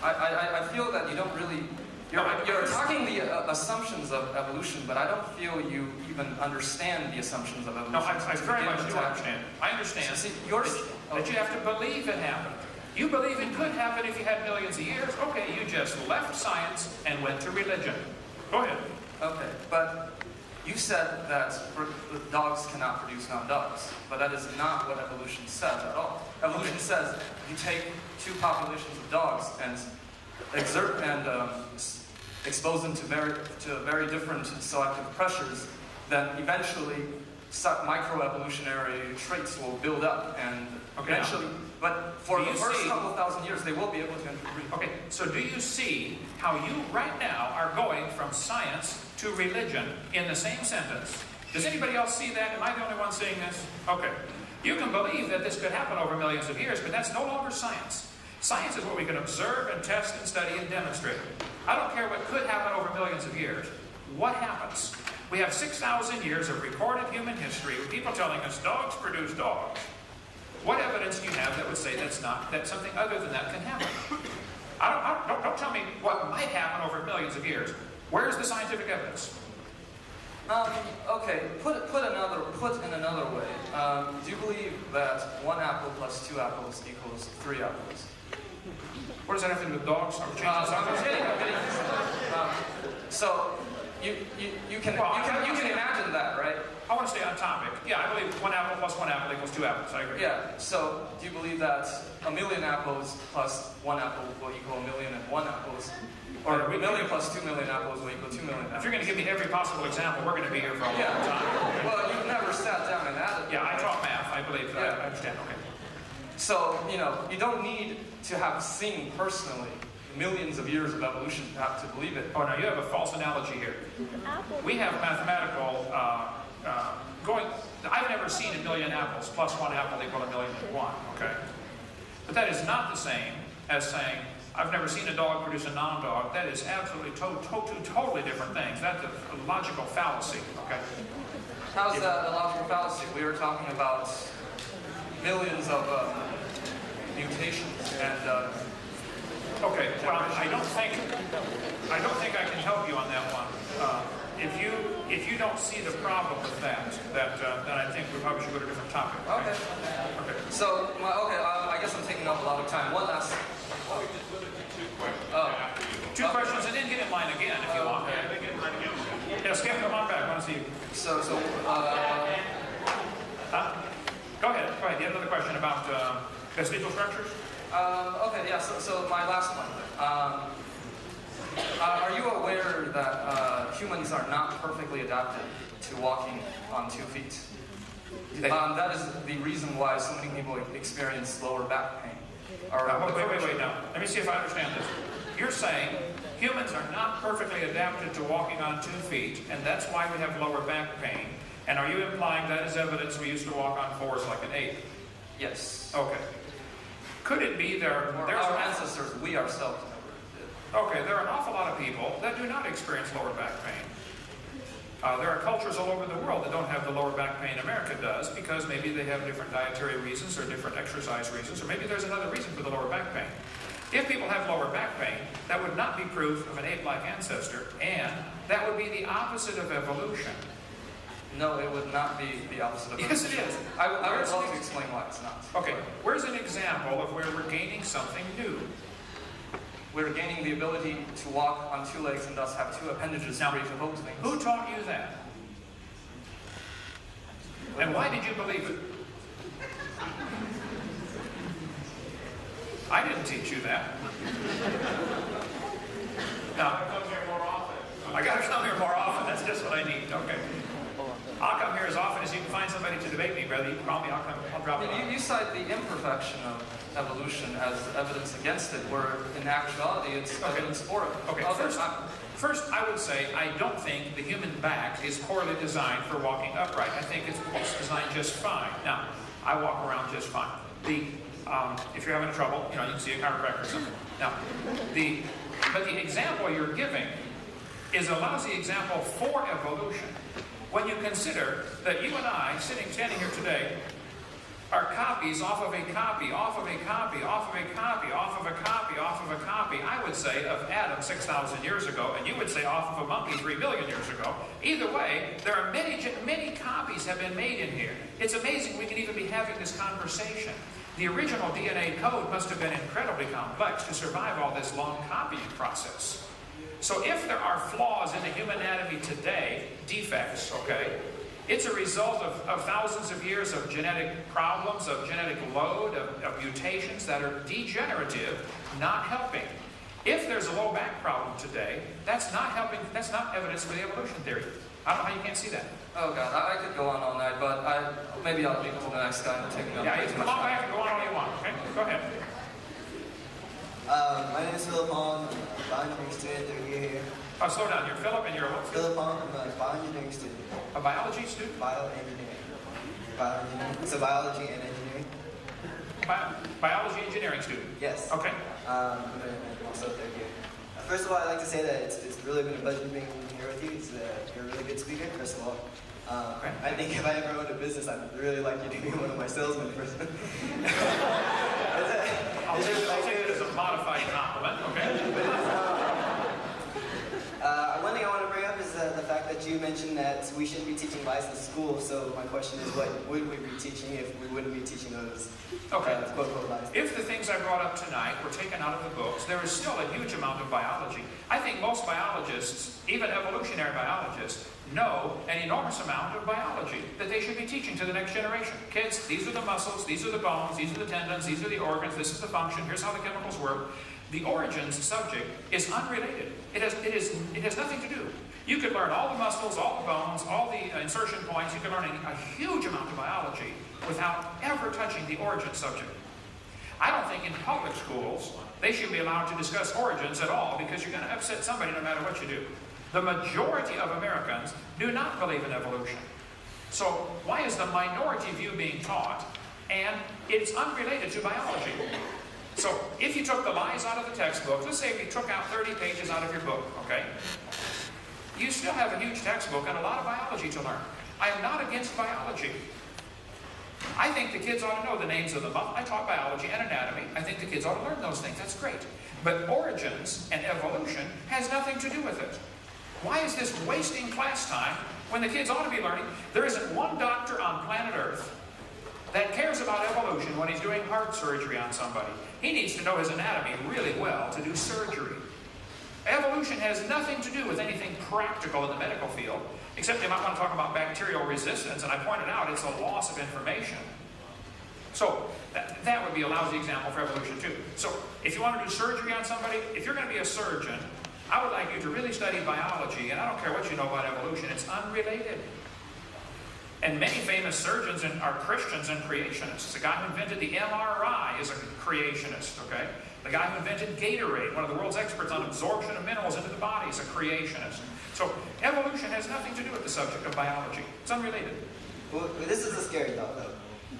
I feel that you don't really... You're attacking the assumptions of evolution, but I don't feel you even understand the assumptions of evolution. No, I very much do understand. I understand that you have to believe it happened. You believe it could happen if you had millions of years. Okay, you just left science and went to religion. Go ahead. Okay, but you said that dogs cannot produce non-dogs, but that is not what evolution says at all. Evolution says you take two populations of dogs and expose them to very different selective pressures, then eventually microevolutionary traits will build up, and eventually, but for the first couple of thousand years, they will be able to interbreed. Okay, so do you see how you right now are going from science to religion in the same sentence? Does anybody else see that? Am I the only one seeing this? Okay. You can believe that this could happen over millions of years, but that's no longer science. Science is what we can observe and test and study and demonstrate. I don't care what could happen over millions of years. What happens? We have 6,000 years of recorded human history with people telling us dogs produce dogs. What evidence do you have that would say that something other than that can happen? Don't tell me what might happen over millions of years. Where's the scientific evidence? Okay, put in another way. Do you believe that 1 apple plus 2 apples equals 3 apples? What does that have to do with dogs? I'm kidding. So you can imagine that, right? I want to stay on topic. Yeah, I believe 1 apple plus 1 apple equals 2 apples. I agree. Yeah. So do you believe that 1,000,000 apples plus 1 apple will equal 1,000,001 apples? Or 1,000,000 plus 2,000,000 apples will equal 2,000,000 apples? If you're going to give me every possible example, we're going to be here for a long time. Well, you've never sat down and added. Yeah, I taught math. I believe that. I understand. Okay. So, you don't need to have seen personally millions of years of evolution to have to believe it. Oh, now you have a false analogy here. We have mathematical I've never seen 1,000,000 apples plus 1 apple equal 1,000,001, okay? But that is not the same as saying, I've never seen a dog produce a non-dog. That is absolutely two totally different things. That's a logical fallacy, okay? How's that a logical fallacy? We were talking about millions of mutations and... Okay, well, I don't think I can help you on that one. If you don't see the problem with that, then I think we probably should go to a different topic. Okay. So, I guess I'm taking up a lot of time. One last... Two questions, and then get in line again if you want. Yeah, Skip, come on back. I want to see you. Huh? Go ahead. You had another question about vestigial structures? Okay, yeah, so my last one. Are you aware that humans are not perfectly adapted to walking on 2 feet? That is the reason why so many people experience lower back pain. Wait, now. Let me see if I understand this. You're saying humans are not perfectly adapted to walking on 2 feet, and that's why we have lower back pain. And are you implying that is evidence we used to walk on 4s like an ape? Yes. Okay. Could it be there's our ancestors, we ourselves never did. Okay, there are an awful lot of people that do not experience lower back pain. There are cultures all over the world that don't have the lower back pain America does because maybe they have different dietary reasons or different exercise reasons, or maybe there's another reason for the lower back pain. If people have lower back pain, that would not be proof of an ape-like ancestor, and that would be the opposite of evolution. No, it would not be the opposite of evolution. Yes, it is. I would love to explain why it's not. Okay, where's an example of where we're gaining something new? We're gaining the ability to walk on 2 legs and thus have 2 appendages free to hold things. Who taught you that? And why did you believe it? I didn't teach you that. Now, I gotta come here more often. That's just what I need. Okay. I'll come here as often as you can find somebody to debate me, brother. You can call me, I'll drop it off. You cite the imperfection of evolution as evidence against it, where in actuality it's evidence for it. Okay, first I would say I don't think the human back is poorly designed for walking upright. I think it's designed just fine. Now, I walk around just fine. If you're having trouble, you can see a chiropractor or something. Now, but the example you're giving is a lousy example for evolution. When you consider that you and I, standing here today, are copies off of a copy, off of a copy, off of a copy, off of a copy, off of a copy, I would say, of Adam 6,000 years ago, and you would say off of a monkey 3 billion years ago. Either way, there are many copies have been made in here. It's amazing we can even be having this conversation. The original DNA code must have been incredibly complex to survive all this long copying process. So if there are flaws in the human anatomy today, defects, okay, it's a result of thousands of years of genetic problems, of genetic load, of mutations that are degenerative, not helping. If there's a low back problem today, that's not helping, that's not evidence for the evolution theory. I don't know how you can't see that. Oh God, I could go on all night, but maybe I'll leave it to the next guy and take me up. Yeah, you can come back and go on all you want, okay? Go ahead. My name is Philip Hong. I'm a bioengineering student third year here. Oh, slow down. You're Philip and you're what? Philip Hong. I'm a bioengineering student. A biology student? Bioengineering. So biology and engineering. Biology engineering student? Yes. Okay. I'm also third year. First of all, I'd like to say that it's really been a pleasure being here with you. You're a really good speaker, first of all. I think if I ever owned a business, I'd really like you to be one of my salesmen person. I'll take it as a modified compliment, okay? One thing I want to bring up is the fact that you mentioned that we shouldn't be teaching lies in school. So my question is, what would we be teaching if we wouldn't be teaching those quote-unquote lies? If the things I brought up tonight were taken out of the books, there is still a huge amount of biology. I think most biologists, even evolutionary biologists, know an enormous amount of biology that they should be teaching to the next generation. Kids, these are the muscles, these are the bones, these are the tendons, these are the organs, this is the function, here's how the chemicals work. The origins subject is unrelated. It has nothing to do. You could learn all the muscles, all the bones, all the insertion points. You could learn a huge amount of biology without ever touching the origin subject. I don't think in public schools they should be allowed to discuss origins at all because you're going to upset somebody no matter what you do. The majority of Americans do not believe in evolution. So why is the minority view being taught? And it's unrelated to biology. So if you took the lies out of the textbook, let's say if you took out 30 pages out of your book, okay? You still have a huge textbook and a lot of biology to learn. I am not against biology. I think the kids ought to know the names of the I taught biology and anatomy. I think the kids ought to learn those things. That's great. But origins and evolution has nothing to do with it. Why is this wasting class time when the kids ought to be learning? There isn't one doctor on planet Earth that cares about evolution when he's doing heart surgery on somebody. He needs to know his anatomy really well to do surgery. Evolution has nothing to do with anything practical in the medical field, except they might want to talk about bacterial resistance, and I pointed out it's a loss of information. So that would be a lousy example for evolution too. So if you want to do surgery on somebody, if you're going to be a surgeon, I would like you to really study biology, and I don't care what you know about evolution, it's unrelated. And many famous surgeons are Christians and creationists. The guy who invented the MRI is a creationist, okay? The guy who invented Gatorade, one of the world's experts on absorption of minerals into the body, is a creationist. So evolution has nothing to do with the subject of biology. It's unrelated. Well, this is a scary thought, though.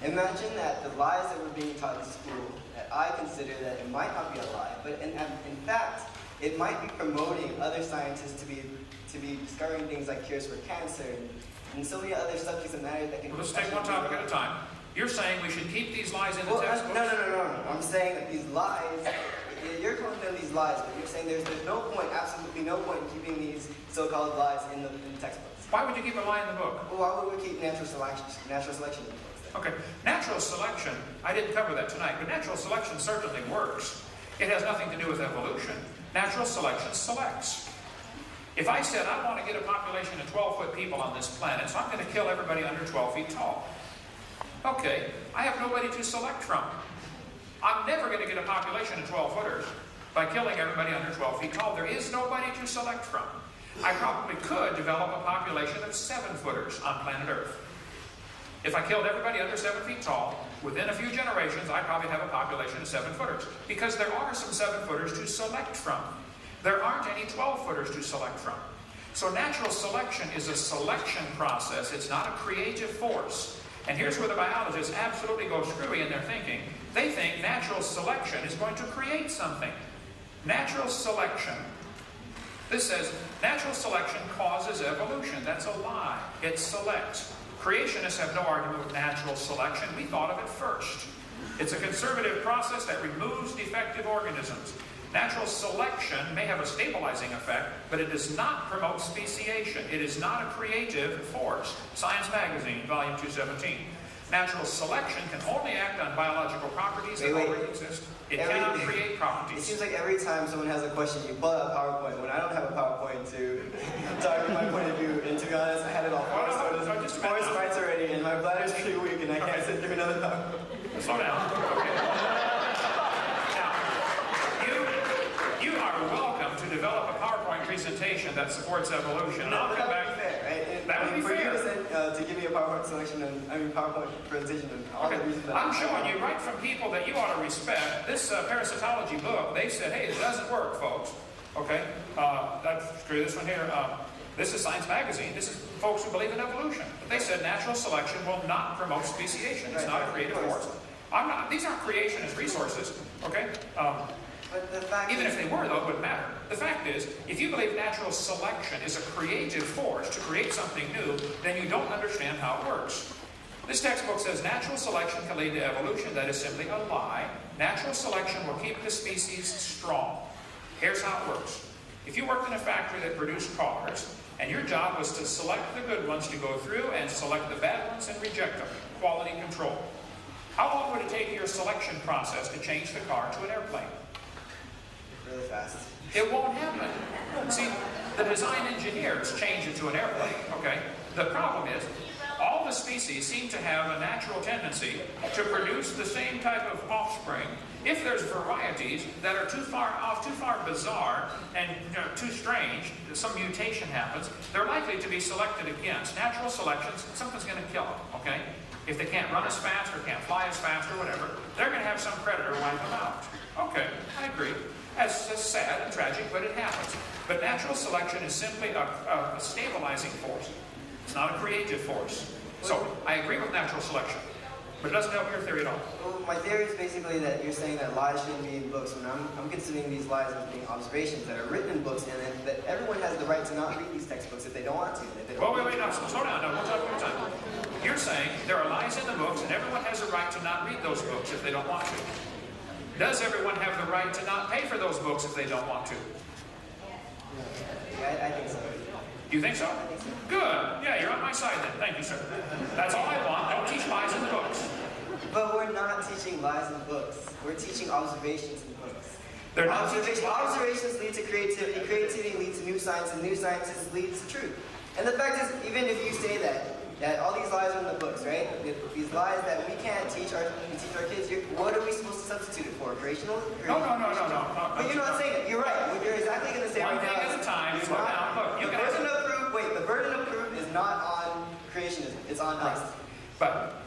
Imagine that the lies that were being taught in school, that I consider that it might not be a lie, but in fact, it might be promoting other scientists to be discovering things like cures for cancer and so many other subjects of matter that can... Well, let's take one topic at a time. You're saying we should keep these lies in the textbooks? No. I'm saying that these lies, you're calling them these lies, but you're saying there's no point, absolutely no point in keeping these so-called lies in the textbooks. Why would you keep a lie in the book? Well, why would we keep natural selection in the books then? Okay, natural selection, I didn't cover that tonight, but natural selection certainly works. It has nothing to do with evolution. Natural selection selects. If I said I want to get a population of 12-foot people on this planet, so I'm going to kill everybody under 12 feet tall. Okay, I have nobody to select from. I'm never going to get a population of 12-footers by killing everybody under 12 feet tall. There is nobody to select from. I probably could develop a population of 7-footers on planet Earth. If I killed everybody under 7 feet tall, within a few generations, I'd probably have a population of 7-footers. Because there are some 7-footers to select from. There aren't any 12-footers to select from. So natural selection is a selection process. It's not a creative force. And here's where the biologists absolutely go screwy in their thinking. They think natural selection is going to create something. Natural selection. This says natural selection causes evolution. That's a lie. It selects. Creationists have no argument with natural selection. We thought of it first. It's a conservative process that removes defective organisms. Natural selection may have a stabilizing effect, but it does not promote speciation. It is not a creative force. Science Magazine, volume 217. Natural selection can only act on biological properties that already exist. It cannot create properties. It seems like every time someone has a question, you pull out a PowerPoint. When I don't have a PowerPoint to talk my point of view, and to be honest, I had it all four slides already, and my bladder's pretty weak, and I can't sit through another PowerPoint. Slow down. Okay. You are welcome to develop a PowerPoint presentation that supports evolution. I'll come back. That would be fair. To give me a PowerPoint selection and PowerPoint presentation and all the reasons that I'm showing you right from people that you ought to respect. This parasitology book, they said, hey, it doesn't work, folks. Okay? Screw this one here. This is Science Magazine. This is folks who believe in evolution. But they said natural selection will not promote speciation. It's not a creative force. These aren't creationist resources. Okay? Even if they were, though, it wouldn't matter. The fact is, if you believe natural selection is a creative force to create something new, then you don't understand how it works. This textbook says natural selection can lead to evolution. That is simply a lie. Natural selection will keep the species strong. Here's how it works. If you worked in a factory that produced cars, and your job was to select the good ones to go through and select the bad ones and reject them, quality control. How long would it take your selection process to change the car to an airplane? Really fast. It won't happen. See, the design engineers change it to an airplane, okay? The problem is, all the species seem to have a natural tendency to produce the same type of offspring. If there's varieties that are too far off, too far bizarre, and too strange, some mutation happens, they're likely to be selected against. Natural selection, something's going to kill them, okay? If they can't run as fast or can't fly as fast or whatever, they're going to have some predator wipe them out. Okay, I agree. That's sad and tragic, but it happens. But natural selection is simply a stabilizing force. It's not a creative force. So, I agree with natural selection, but it doesn't help your theory at all. Well, my theory is basically that you're saying that lies shouldn't be in books, when I'm considering these lies as being observations that are written in books, and that everyone has the right to not read these textbooks if they don't want to. Wait, no, slow down. No, we'll talk one time. You're saying there are lies in the books, and everyone has a right to not read those books if they don't want to. Does everyone have the right to not pay for those books if they don't want to? Yeah, I think so. You think so? I think so. Good. Yeah, you're on my side then. Thank you, sir. That's all I want. Don't teach lies in the books. But we're not teaching lies in books. We're teaching observations in books. They're not Observations lead to creativity. Creativity leads to new science, and new sciences leads to truth. And the fact is, even if you say that that all these lies are in the books, right? These lies that we can't teach our kids. What are we supposed to substitute it for? Creational? No. But you're not saying it. You're right. What you're exactly going to say One right thing now at a time. Slow down. Look, you the guys. burden of proof. Wait, the burden of proof is not on creationism. It's on us. But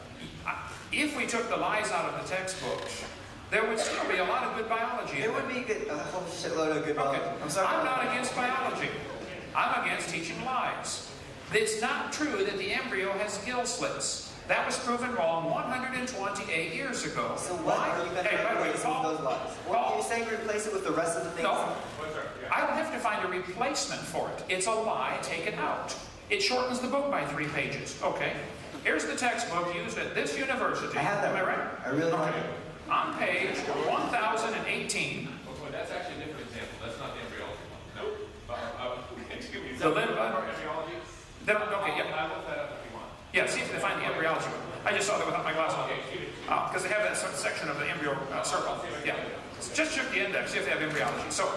if we took the lies out of the textbooks, there would still be a lot of good biology. There would be a whole shitload of good biology. Okay. I'm sorry. I'm not against biology. I'm against teaching lies. It's not true that the embryo has gill slits. That was proven wrong 128 years ago. So what are you going to replace with those lies? What you're saying replace it with the rest of the things? No. I don't have to find a replacement for it. It's a lie, take it out. It shortens the book by 3 pages. Okay. Here's the textbook used at this university. I have that. Am I right? I really like it. On page 1018. Okay, that's actually a different example. That's not the embryology one. Nope. Excuse me. The embryology? Okay, yeah. I looked that up if you want. Yeah, see if they find the embryology one. I just saw that without my glasses on. Because they have that sort of section of the embryo circle. Yeah. Just check the index, see if they have embryology. So,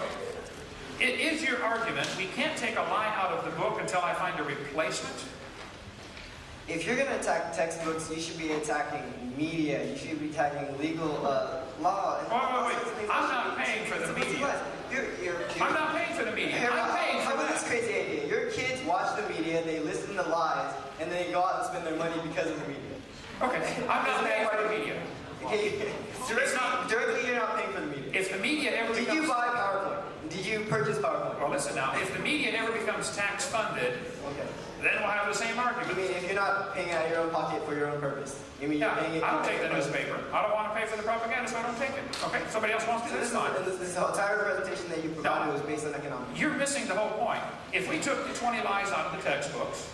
it is your argument, we can't take a lie out of the book until I find a replacement? If you're going to attack textbooks, you should be attacking media. You should be attacking legal law. And Wait. I'm not paying for the media. I'm not paying for the media. I'm paying for How about that. this crazy idea? Your kids watch the media, they listen to lies, and then they go out and spend their money because of the media. Okay, I'm not paying for the media. Okay, directly you're not paying for the media. If the media ever Did you buy PowerPoint? Did you purchase PowerPoint? Well, listen now, if the media ever becomes tax-funded, then we'll have the same You argument. mean if you're not paying out of your own pocket for your own purpose? You mean you're paying it? I don't take the newspaper. I don't want to pay for the propaganda, so I don't take it. Okay, somebody else wants to do this, fine. This entire presentation that you provided was based on economics. You're missing the whole point. If we took the 20 lies out of the textbooks,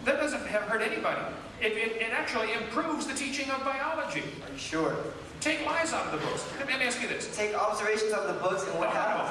that doesn't hurt anybody. It actually improves the teaching of biology. Are you sure? Take lies out of the books. Let me ask you this. Take observations of the books and what happens.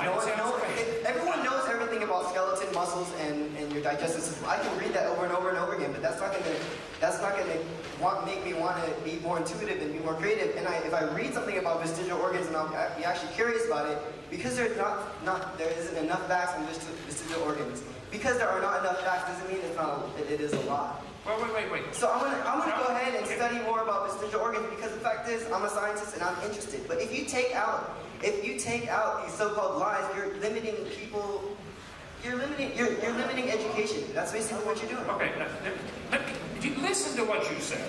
Everyone knows everything about skeleton, muscles, and your digestive system. I can read that over and over and over again, but that's not gonna make me want to be more intuitive and be more creative. And if I read something about vestigial organs and I'll be actually curious about it, because there isn't enough facts on vestigial organs. Because there are not enough facts doesn't mean it is a lie. Well, wait. So I'm gonna go ahead and study more about vestigial organs because the fact is I'm a scientist and I'm interested. But if you take out these so-called lies, you're limiting people. You're limiting education. That's basically what you're doing. Okay, listen to what you said.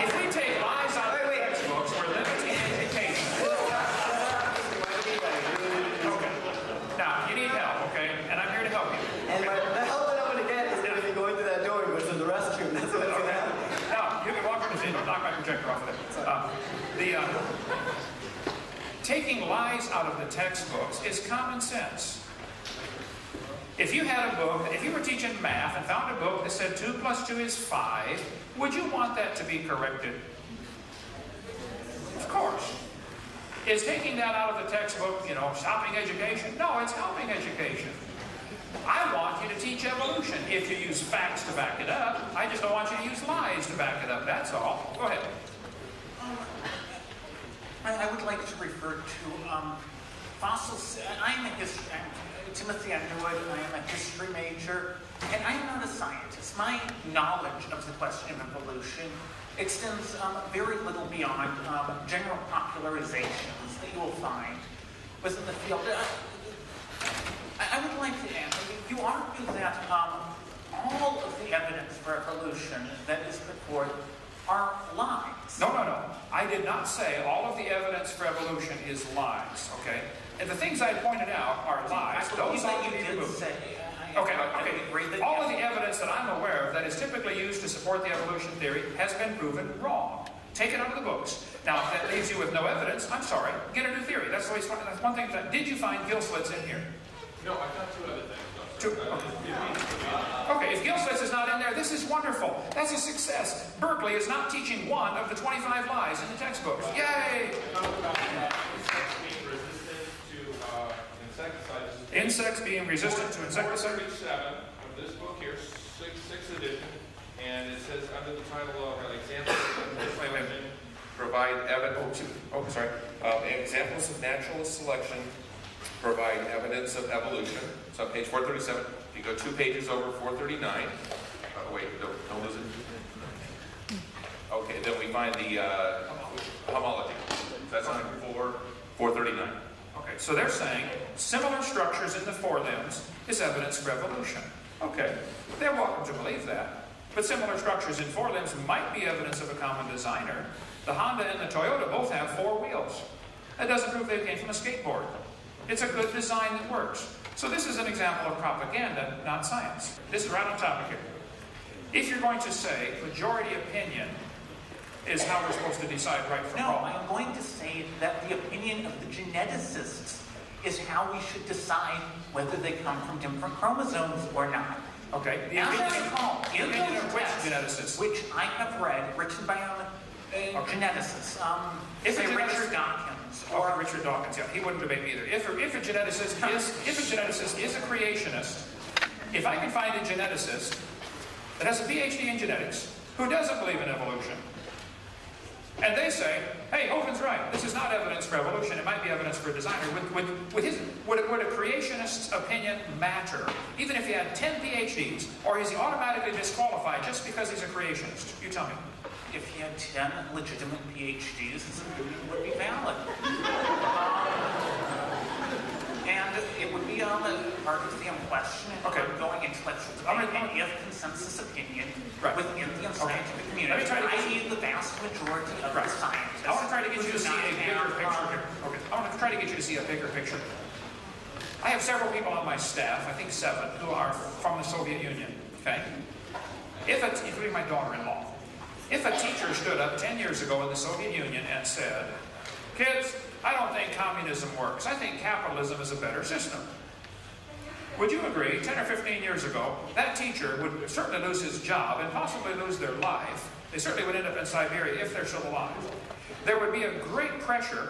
If we take lies out of the textbooks, we're limiting education. Okay. Now, you need help, okay? And I'm here to help you. And the help that I'm going to get is going to be going through that door and go to the restroom. That's what's going to happen. Now, you can walk from the scene. Don't knock my projector off of there. Taking lies out of the textbooks is common sense. If you had a book, if you were teaching math and found a book that said 2 + 2 is 5, would you want that to be corrected? Of course. Is taking that out of the textbook, stopping education? No, it's helping education. I want you to teach evolution if you use facts to back it up. I just don't want you to use lies to back it up, that's all. Go ahead. I would like to refer to fossils. I'm a history. Timothy Underwood. I am a history major, and I am not a scientist. My knowledge of the question of evolution extends very little beyond general popularizations that you will find within the field. I would like to ask, you argue that all of the evidence for evolution that is put forth are lies. No. I did not say all of the evidence for evolution is lies, okay? And the things I pointed out are lies. Those all you did say. Okay. All of the evidence that I'm aware of that is typically used to support the evolution theory has been proven wrong. Take it out of the books. Now, if that leaves you with no evidence, I'm sorry, get a new theory. That's one thing. Did you find gill slits in here? No, I found 2 other things. Okay, if gill slits is not in there, this is wonderful. That's a success. Berkeley is not teaching one of the 25 lies in the textbooks. Yay! Insects being resistant to insecticide. 47 of this book here, 6th edition, and it says under the title of examples of provide evidence. Examples of natural selection provide evidence of evolution. It's on page 437. If you go 2 pages over 439, wait, don't lose it. Okay, then we find the homology. That's on 439. Okay, so they're saying similar structures in the forelimbs is evidence for evolution. Okay, they're welcome to believe that. But similar structures in forelimbs might be evidence of a common designer. The Honda and the Toyota both have 4 wheels. That doesn't prove they came from a skateboard. It's a good design that works. So this is an example of propaganda, not science. This is right on topic here. If you're going to say majority opinion is how we're supposed to decide right from wrong. No, I'm going to say that the opinion of the geneticists is how we should decide whether they come from different chromosomes or not. Okay, As I recall, in opinion those of which texts, geneticist? which I have read, written by geneticists, say Richard Dawkins, Or Richard Dawkins, yeah, he wouldn't debate me either. If a geneticist is a creationist, if I can find a geneticist that has a PhD in genetics who doesn't believe in evolution, and they say, hey, Hogan's right, this is not evidence for evolution, it might be evidence for a designer, would a creationist's opinion matter? Even if he had 10 PhDs, or is he automatically disqualified just because he's a creationist? You tell me. if he had 10 legitimate PhDs, his opinion would be valid. And it would be on the part of the question and ongoing intellectual debate of consensus opinion within the scientific community, i.e. the vast majority of the scientists. I want to try to get you to see a bigger picture here. Okay. I want to try to get you to see a bigger picture. I have several people on my staff, I think 7, who are from the Soviet Union, okay? Including my daughter-in-law. If a teacher stood up 10 years ago in the Soviet Union and said, kids, I don't think communism works. I think capitalism is a better system. Would you agree, 10 or 15 years ago, that teacher would certainly lose his job and possibly lose their life. They certainly would end up in Siberia if they're still alive. There would be a great pressure.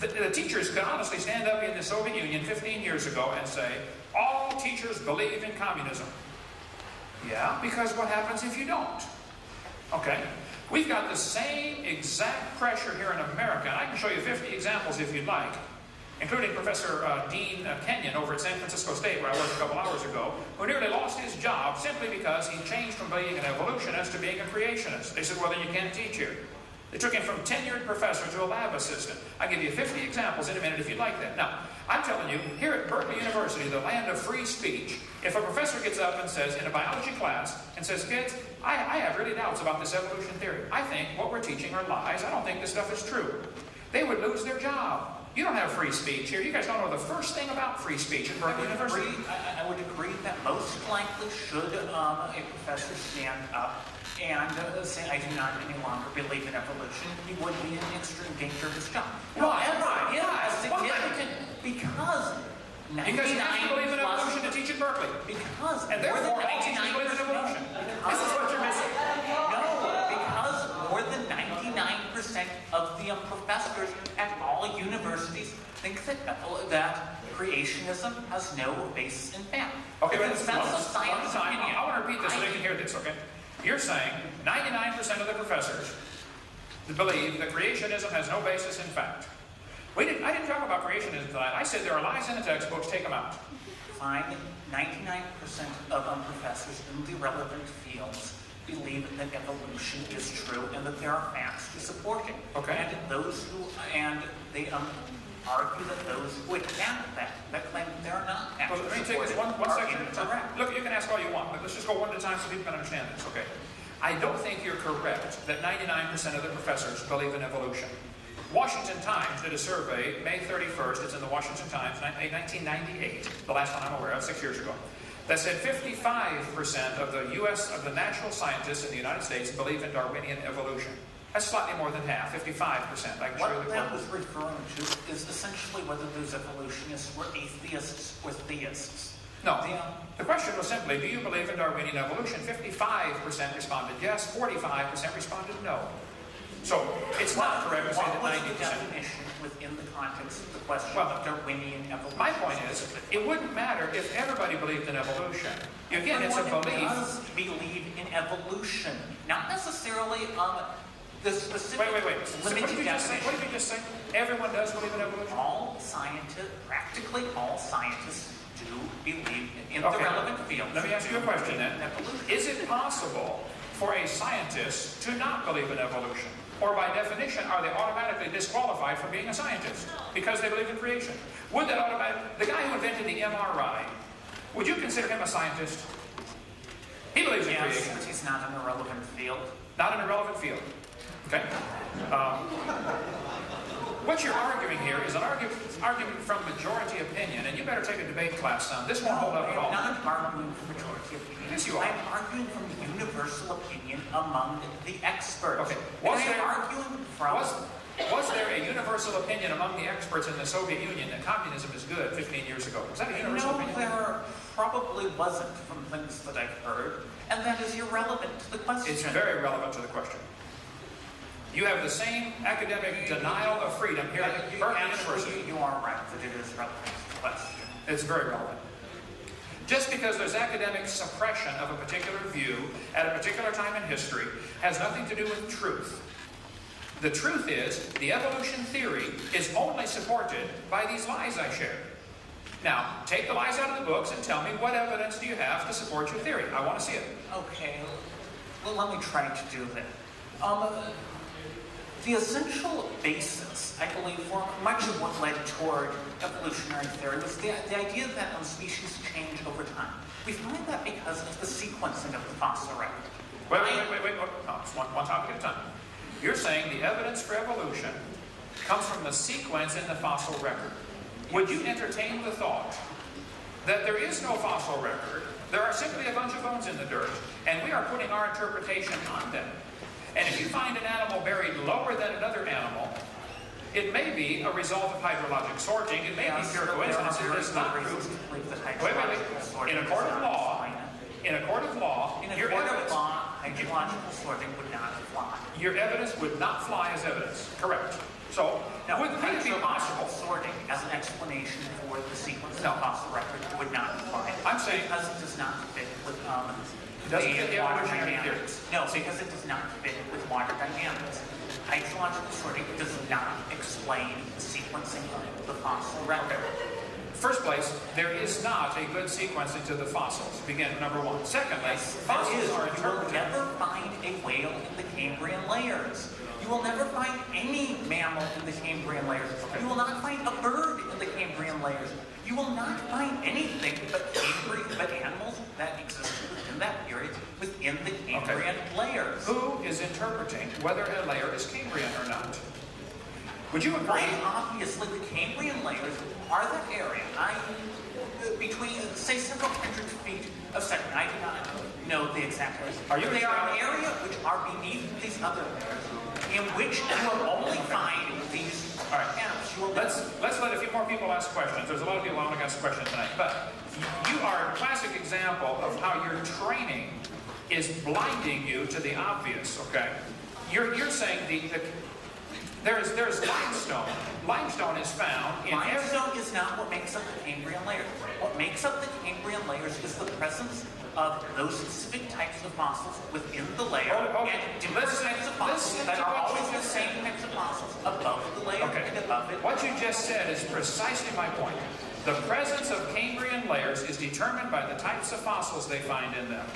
The teachers could honestly stand up in the Soviet Union 15 years ago and say, all teachers believe in communism. Yeah, because what happens if you don't? Okay. We've got the same exact pressure here in America, and I can show you 50 examples if you'd like, including Professor Dean Kenyon over at San Francisco State, where I was a couple hours ago, who nearly lost his job simply because he changed from being an evolutionist to being a creationist. They said, well, then you can't teach here. They took him from tenured professor to a lab assistant. I'll give you 50 examples in a minute if you'd like that. Now, I'm telling you, here at Berkeley University, the land of free speech, if a professor gets up and says, in a biology class, and says, kids, I have really doubts about this evolution theory. I think what we're teaching are lies. I don't think this stuff is true. They would lose their job. You don't have free speech here. You guys don't know the first thing about free speech at Berkeley University. I would agree that most likely should a professor stand up and say, I do not any longer believe in evolution, he would be in extreme danger of his job. Why? Because 99% you have to believe in evolution to teach at Berkeley. Because and therefore all teachers believe in evolution. This is what you're missing. No, because more than 99% of the professors at all universities think that creationism has no basis in fact. Okay, the consensus of science opinion. I want to repeat this so they can hear this, okay? You're saying 99% of the professors believe that creationism has no basis in fact. I didn't talk about creationism tonight. I said there are lies in the textbooks, take them out. Fine. 99% of professors in the relevant fields believe that evolution is true and that there are facts to support it. Okay. And they argue that those who attack that claim that there are not facts Well, let me take this one section. Look, you can ask all you want, but let's just go one at a time so people can understand this, okay? I don't think you're correct that 99% of the professors believe in evolution. Washington Times did a survey, May 31st, it's in the Washington Times, 1998, the last one I'm aware of, 6 years ago, that said 55% of the natural scientists in the United States believe in Darwinian evolution. That's slightly more than half, 55%. I can show you what the that was referring to is essentially whether those evolutionists were atheists or theists. No. The question was simply, do you believe in Darwinian evolution? 55% responded yes, 45% responded no. So, it's not correct to say that 90%. What was the definition within the context of the question of Darwinian evolution? My point is, it wouldn't matter if everybody believed in evolution. Again, it's a belief. Does believe in evolution, not necessarily the specific. Wait. What did you just say? What did you just say? Everyone does believe in evolution? Practically all scientists do believe in the relevant field. Let me ask you a question then. Is it possible for a scientist to not believe in evolution? Or by definition, are they automatically disqualified from being a scientist because they believe in creation? Would that the guy who invented the MRI, would you consider him a scientist? He believes in creation. But he's not in a relevant field. Not in a relevant field. Okay? What you're arguing here is an argument from majority opinion, and you better take a debate class on this. Won't hold up at all. I'm not arguing from majority opinion. Yes, you are. I'm arguing from the universal opinion among the experts. Okay. Was there a universal opinion among the experts in the Soviet Union that communism is good 15 years ago? Was that a universal opinion? There probably wasn't from things that I've heard, and that is irrelevant to the question. It's very relevant to the question. You have the same academic denial of freedom here at Berkeley University. You are right that it is relevant to the question. It's very relevant. Just because there's academic suppression of a particular view at a particular time in history has nothing to do with truth. The truth is, the evolution theory is only supported by these lies I shared. Now, take the lies out of the books and tell me what evidence do you have to support your theory. I want to see it. Okay, well, let me try to do that. The essential basis, I believe, for much of what led toward evolutionary theory was the idea that species change over time. We find that because of the sequencing of the fossil record. Wait. No, it's one topic at a time. You're saying the evidence for evolution comes from the sequence in the fossil record. Would you entertain the thought that there is no fossil record, there are simply a bunch of bones in the dirt, and we are putting our interpretation on them? And if you find an animal buried lower than another animal, it may be a result of hydrologic sorting, it may be pure coincidence, it is not true. Wait. In a court of law, hydrological sorting would not apply. Your evidence would not fly as evidence. Correct. So, would it be possible? Sorting as an explanation for the sequence of the fossil record would not apply. I'm saying because it does not fit with doesn't fit the evolutionary dynamics. No, because it does not fit with water dynamics. Hydrological sorting does not explain the sequencing of the fossil record. First place, there is not a good sequencing to the fossils. Begin number one. Secondly, fossils are interpreted. You will never find a whale in the Cambrian layers. You will never find any mammal in the Cambrian layers. You will not find a bird in the Cambrian layers. You will not find anything but animals that existed within that period within the Cambrian layers. Who is interpreting whether a layer is Cambrian or not? Would you agree? Quite obviously, the Cambrian layers are that area, between, say, several hundred feet of sediment. I do not know the exact area. They are an area which are beneath these other layers, in which you will only find these animals. Let's let a few more people ask questions. There's a lot of people who want to ask questions tonight. But you are a classic example of how your training is blinding you to the obvious, okay? You're saying there's limestone. Limestone is found in Limestone is not what makes up the Cambrian layers. What makes up the Cambrian layers is the presence of those specific types of fossils within the layer and different types of fossils that are always the same types of fossils above the layer and above it. What you just said is precisely my point. The presence of Cambrian layers is determined by the types of fossils they find in them.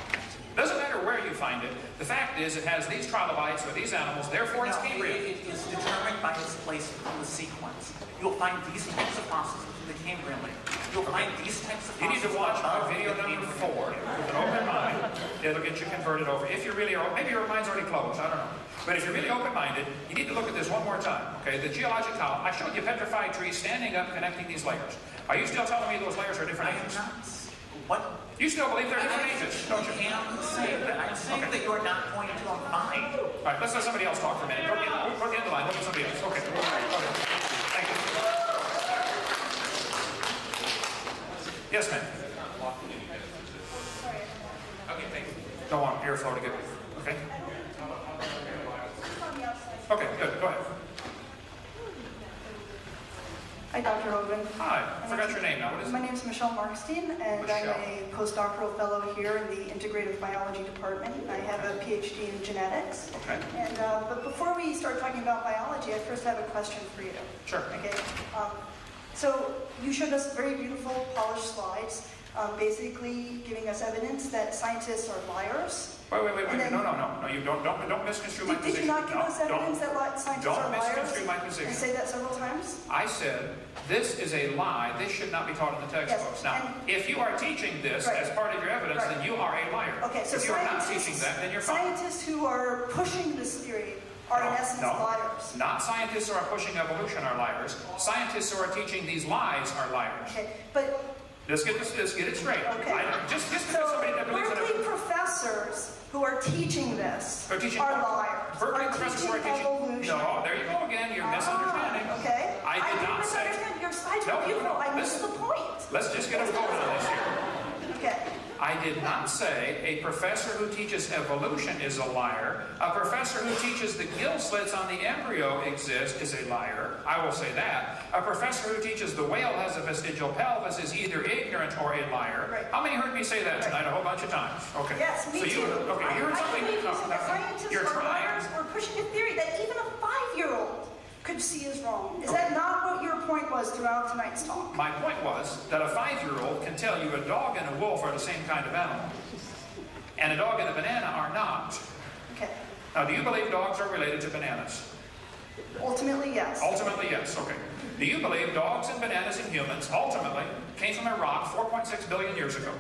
Doesn't matter where you find it. The fact is, it has these trilobites or these animals, therefore it's Cambrian. It is determined by its place in the sequence. You'll find these types of fossils within the Cambrian layer. You'll find these types of fossils. You need to watch my video number 4 with an open mind. It'll get you converted over. If you're really, maybe your mind's already closed, I don't know. But if you're really open-minded, you need to look at this one more time. Okay, the geologic column. I showed you petrified trees standing up, connecting these layers. Are you still telling me those layers are different ages? What? You still believe they're different ages, don't you? I'm saying that you're not going to find. All right, let's let somebody else talk for a minute. Go to the end of the line. Look at somebody else. Okay. Thank you. Yes, ma'am. Okay, thank you. Don't want airflow to get. Okay. Okay, good. Go ahead. Hi, Dr. Hogan. Hi. I forgot your name now. What is it? My name is Michelle Markstein, and I'm a postdoctoral fellow here in the Integrative Biology Department. I have a PhD in genetics. Okay. And but before we start talking about biology, I first have a question for you. Sure. Okay. So you showed us very beautiful, polished slides, basically giving us evidence that scientists are liars. Wait. No, you don't misconstrue my position. Did you not give us evidence that scientists are liars? Don't misconstrue my position. You say that several times? I said, this is a lie. This should not be taught in the textbooks. Yes, Now, if you are teaching this as part of your evidence, then you are a liar. Okay, so if you are not teaching that, then you're fine. Scientists who are pushing this theory are in essence liars. Not scientists who are pushing evolution are liars. Scientists who are teaching these lies are liars. Okay, but Let's get it straight. Okay. Just because somebody that believes in Berkeley professors who are teaching this are liars. Berkeley professors who are teaching evolution. No, there you go again. You're misunderstanding. Okay. I did not say. Your slides were beautiful. I missed the point. Let's just get a vote on this here. Okay. I did not say a professor who teaches evolution is a liar. A professor who teaches the gill slits on the embryo exist is a liar. I will say that. A professor who teaches the whale has a vestigial pelvis is either ignorant or a liar. Right. How many heard me say that tonight? A whole bunch of times. Okay. Yes, me too. Okay, you heard something. Scientists You're are trying. liars. We're pushing a theory that even a 5-year-old could see is wrong. Is that not what your point was throughout tonight's talk? My point was that a 5-year-old can tell you a dog and a wolf are the same kind of animal. And a dog and a banana are not. Okay. Now, do you believe dogs are related to bananas? Ultimately, yes. Ultimately, yes. Okay. Do you believe dogs and bananas and humans ultimately came from a rock 4.6 billion years ago?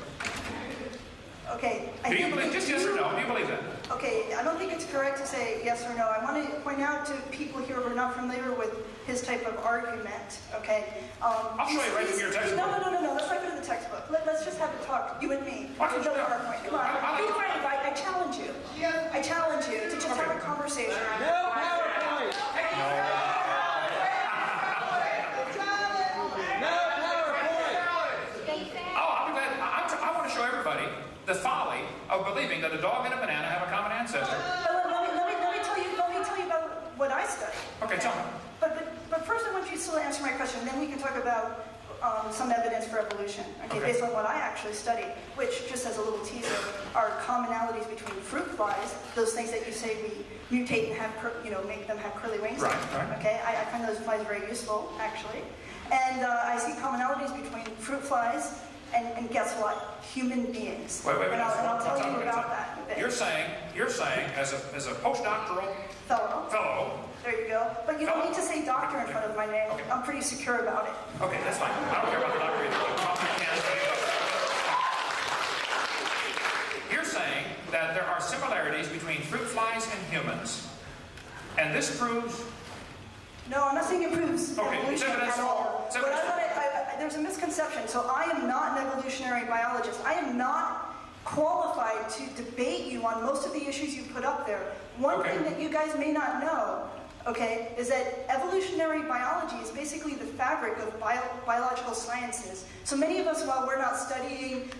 Okay. Do you believe, just yes or no, do you believe that? Okay, I don't think it's correct to say yes or no. I want to point out to people here who are not familiar with his type of argument, okay? I'll show you right from your textbook. No. Let's not go to the textbook. Let's just have a talk, you and me. Why don't you Come on, be frank. I challenge you. I challenge you to just have a conversation. No PowerPoint! I want to show everybody the folly of believing that a dog and a banana have a common ancestor. Let me tell you about what I study. Okay, tell me. But first I want you to still answer my question, then we can talk about some evidence for evolution, okay, based on what I actually study, which, just as a little teaser, are commonalities between fruit flies, those things that you say we mutate and have, make them have curly wings. Right. Okay, I find those flies very useful, actually. And I see commonalities between fruit flies and guess what? Human beings. Wait. And I'll tell you about that in a bit. You're saying, as a postdoctoral fellow. There you go. But you don't need to say doctor in front of my name. Okay. I'm pretty secure about it. Okay, that's fine. I don't care about the doctor either. You're saying that there are similarities between fruit flies and humans, and this proves. No, I'm not saying it proves evolution evidence at all. for. There's a misconception. So I am not an evolutionary biologist. I am not qualified to debate you on most of the issues you put up there. One thing that you guys may not know, okay, is that evolutionary biology is basically the fabric of biological sciences. So many of us, while we're not studying,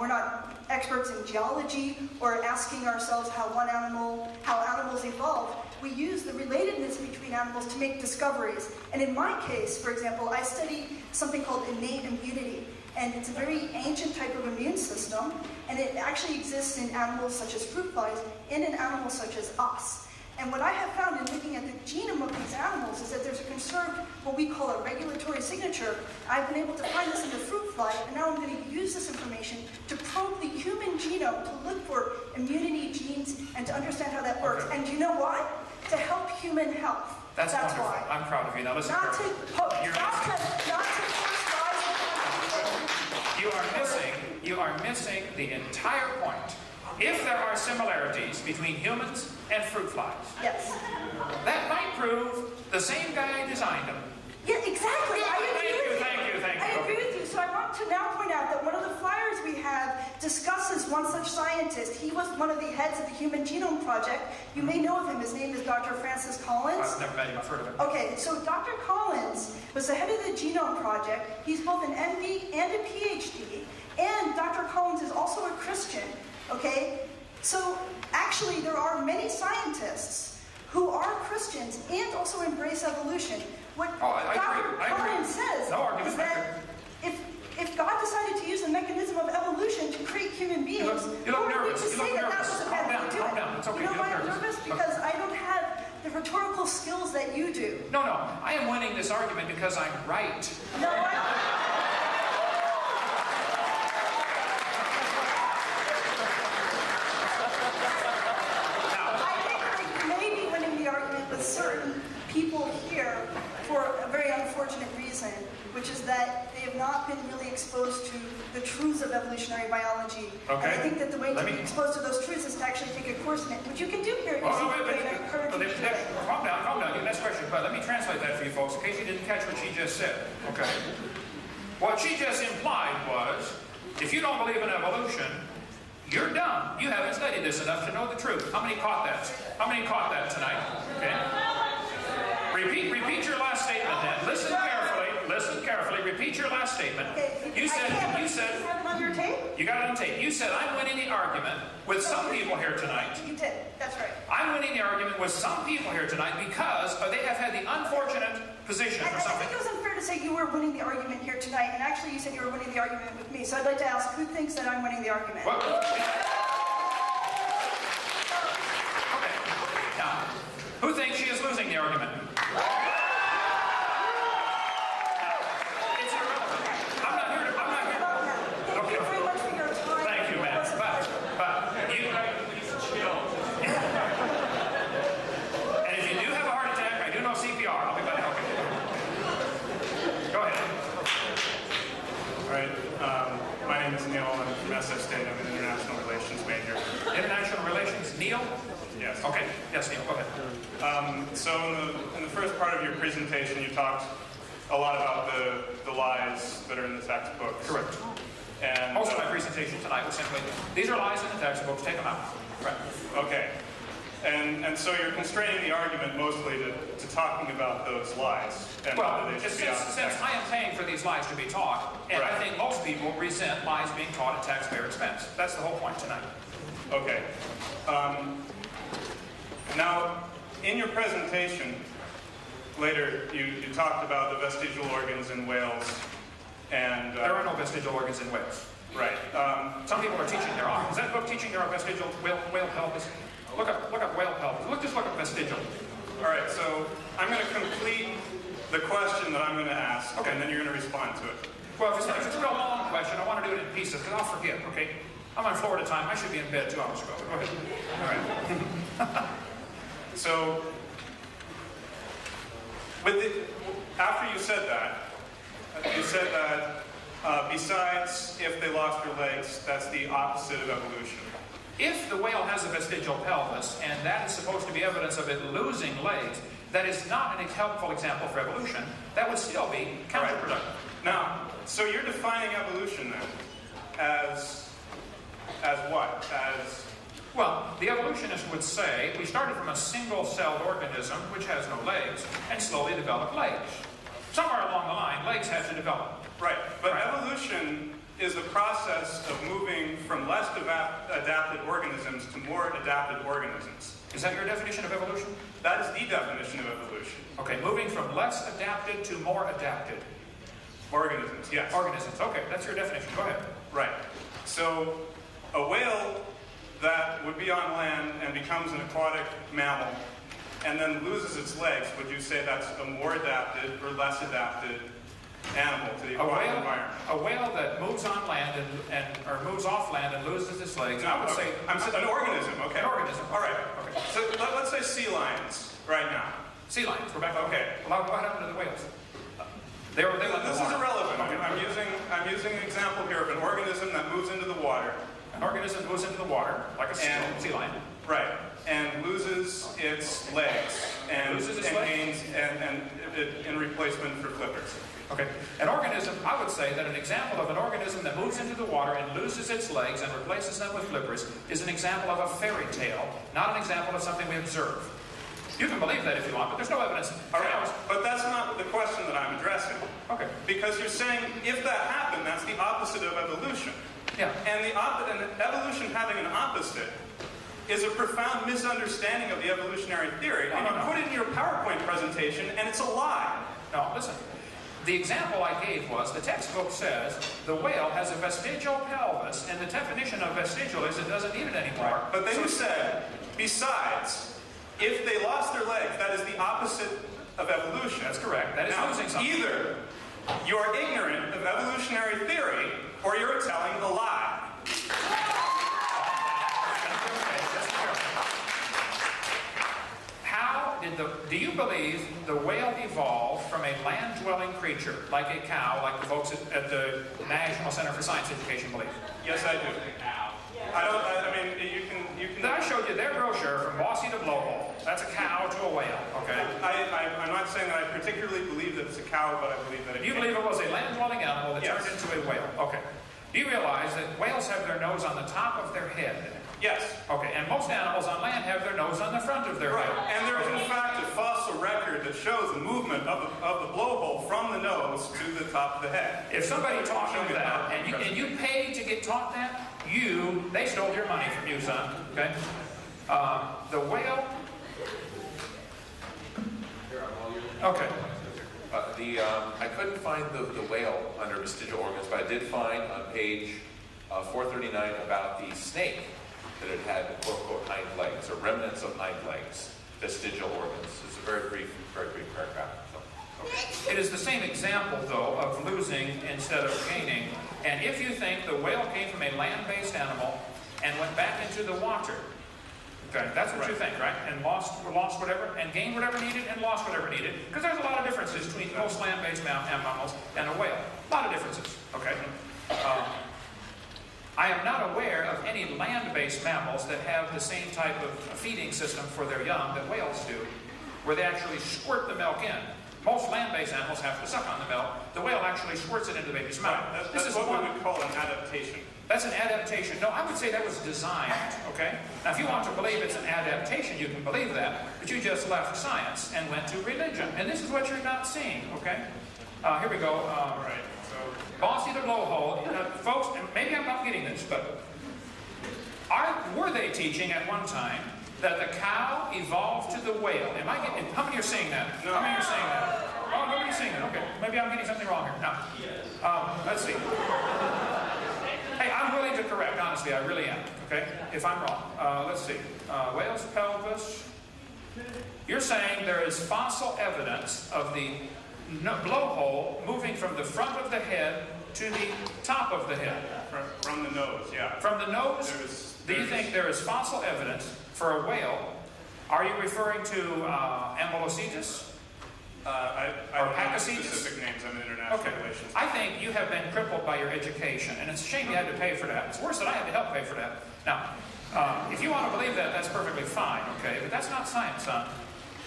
we're not experts in geology or asking ourselves how animals evolved, we use the relatedness between animals to make discoveries. And in my case, for example, I study something called innate immunity. And it's a very ancient type of immune system, and it actually exists in animals such as fruit flies and in animals such as us. And what I have found in looking at the genome of these animals is that there's a conserved, what we call a regulatory signature. I've been able to find this in the fruit fly, and now I'm going to use this information to probe the human genome to look for immunity genes and to understand how that works. And do you know why? To help human health. That's wonderful. Why. I'm proud of you. Now listen. You are missing the entire point. If there are similarities between humans and fruit flies, yes, that might prove the same guy designed them. Yeah, exactly. Thank you. I agree with you. So I want to now point out that one of the flyers we have discusses one such scientist. He was one of the heads of the Human Genome Project. You may know of him. His name is Dr. Francis Collins. I've never met him. I've heard of him. Okay, so Dr. Collins was the head of the Genome Project. He's both an MD and a PhD. And Dr. Collins is also a Christian. Okay? So actually, there are many scientists who are Christians and also embrace evolution. What Dr. Collins says is that if God decided to use the mechanism of evolution to create human beings, you look nervous. You look nervous. Calm down. It's okay. You know why I'm nervous? Because I don't have the rhetorical skills that you do. No, I am winning this argument because I'm right. No, I think that you may be winning the argument with certain people here for a very unfortunate reason, which is that they have not been really exposed to the truths of evolutionary biology. Okay. And I think that the way to be exposed to those truths is to actually take a course in it, which you can do here. Calm down. Next question. But let me translate that for you folks, in case you didn't catch what she just said. Okay. What she just implied was, if you don't believe in evolution, you're dumb. You haven't studied this enough to know the truth. How many caught that? How many caught that tonight? Okay. Repeat your last statement then. Listen carefully. Listen carefully. Repeat your last statement. You said. You have it on your tape? You got it on tape. You said, I'm winning the argument with some people here tonight. You did. That's right. I'm winning the argument with some people here tonight because they have had the unfortunate position I or something. think it was unfair to say you were winning the argument here tonight, and actually you said you were winning the argument with me. So I'd like to ask, who thinks that I'm winning the argument? What? Okay. Now, who thinks she is losing the argument? International relations. Neil? Yes. Okay. Yes, Neil, go ahead. So in the first part of your presentation, you talked a lot about the lies that are in the textbooks. Correct. And most of my presentation tonight was simply, these are lies in the textbooks, take them out. Right. Okay. And so you're constraining the argument mostly to talking about those lies. And well, they should since I am paying for these lies to be taught, and right. I think most people resent lies being taught at taxpayer expense. That's the whole point tonight. Okay. Now, in your presentation, later, you talked about the vestigial organs in whales, and... there are no vestigial organs in whales. Right. Some people are teaching there are. Is that book teaching there are vestigial whale pelvis? Look up whale pelvis. Just look up vestigial. All right, so I'm going to complete the question that I'm going to ask, okay, and then you're going to respond to it. Well, if it's a real long question, I want to do it in pieces, because I'll forget, okay? I'm on Florida time. I should be in bed 2 hours ago. Go ahead. All right. So, after you said that, besides if they lost their legs, that's the opposite of evolution. If the whale has a vestigial pelvis, and that is supposed to be evidence of it losing legs, that is not an helpful example for evolution. That would still be counterproductive. Right. Now, so you're defining evolution then as what? Well, the evolutionist would say we started from a single-celled organism which has no legs and slowly developed legs. Somewhere along the line, legs had to develop. Right, but evolution is the process of moving from less adapted organisms to more adapted organisms. Is that your definition of evolution? That is the definition of evolution. Okay, moving from less adapted to more adapted. Organisms, yes. Organisms, okay, that's your definition. Go ahead. Right. So, a whale that would be on land and becomes an aquatic mammal and then loses its legs, would you say that's a more adapted or less adapted animal to the aquatic environment? A whale that moves on land or moves off land and loses its legs, I would say... I'm saying an organism, okay. An organism. All right. Okay. So let's say sea lions right now. Sea lions, we're back. Okay. Well, what happened to the whales? This is irrelevant. Okay. I'm using an example here of an organism that moves into the water. An organism moves into the water, like a sea lion. Right. And loses its legs and gains in replacement for flippers. Okay. An organism, I would say that an example of an organism that moves into the water and loses its legs and replaces them with flippers is an example of a fairy tale, not an example of something we observe. You can believe that if you want, but there's no evidence. All right, but that's not the question that I'm addressing. Okay. Because you're saying if that happened, that's the opposite of evolution. Yeah. And evolution having an opposite is a profound misunderstanding of the evolutionary theory. And you put it in your PowerPoint presentation, and it's a lie. No, listen. The example I gave was, the textbook says, the whale has a vestigial pelvis, and the definition of vestigial is it doesn't need it anymore. But then you said, besides, If they lost their legs, that is the opposite of evolution. That's correct. That is now, losing something. Either you're ignorant of evolutionary theory, or you're telling a lie. Do you believe the whale evolved from a land-dwelling creature, like a cow, like the folks at the National Center for Science Education believe? Yes, I do. I mean, you can... I showed you their brochure from Bossy to Blowhole. That's a cow to a whale, okay? I'm not saying that I particularly believe that it's a cow, but I believe that it You believe it was a land-dwelling animal that Yes. turned into a whale, okay. Do you realize that whales have their nose on the top of their head? Yes. Okay, and most animals on land have their nose on the front of their head. And there is in fact a fossil record that shows the movement of the blowhole from the nose to the top of the head. If somebody taught you that, and you paid to get taught that, they stole your money from you, son. Okay? The whale. Okay. I couldn't find the whale under vestigial organs, but I did find on page 439 about the snake that it had quote-unquote hind legs, or remnants of hind legs, vestigial organs. It's a very brief paragraph. So, okay. It is the same example, though, of losing instead of gaining. And if you think the whale came from a land-based animal and went back into the water, okay, that's what you think, right? And lost whatever, and gained whatever needed, and lost whatever needed. Because there's a lot of differences between most land-based mammals and a whale. A lot of differences, okay? I am not aware of any land-based mammals that have the same type of feeding system for their young that whales do, where they actually squirt the milk in. Most land-based animals have to suck on the milk. The whale actually squirts it into the baby's mouth. That's what we would call an adaptation. That's an adaptation. No, I would say that was designed, okay? Now, if you want to believe it's an adaptation, you can believe that, but you just left science and went to religion. And this is what you're not seeing, okay? Here we go. Right. Bossy the Blowhole. Folks, and maybe I'm not getting this, but were they teaching at one time that the cow evolved to the whale? Am I getting? How many are saying that? No. How many are saying that? Oh, nobody's saying that. Okay, maybe I'm getting something wrong here. Now, let's see. Hey, I'm willing to correct. Honestly, I really am. Okay, if I'm wrong, let's see. Whale's pelvis. You're saying there is fossil evidence of the blowhole moving from the front of the head to the top of the head. From the nose, yeah. From the nose? Do you think there is fossil evidence for a whale? Are you referring to Ambulocetus? I don't have specific names. I'm in international relations. I think you have been crippled by your education, and it's a shame you had to pay for that. It's worse that I had to help pay for that. Now, if you want to believe that, that's perfectly fine, okay? But that's not science, son.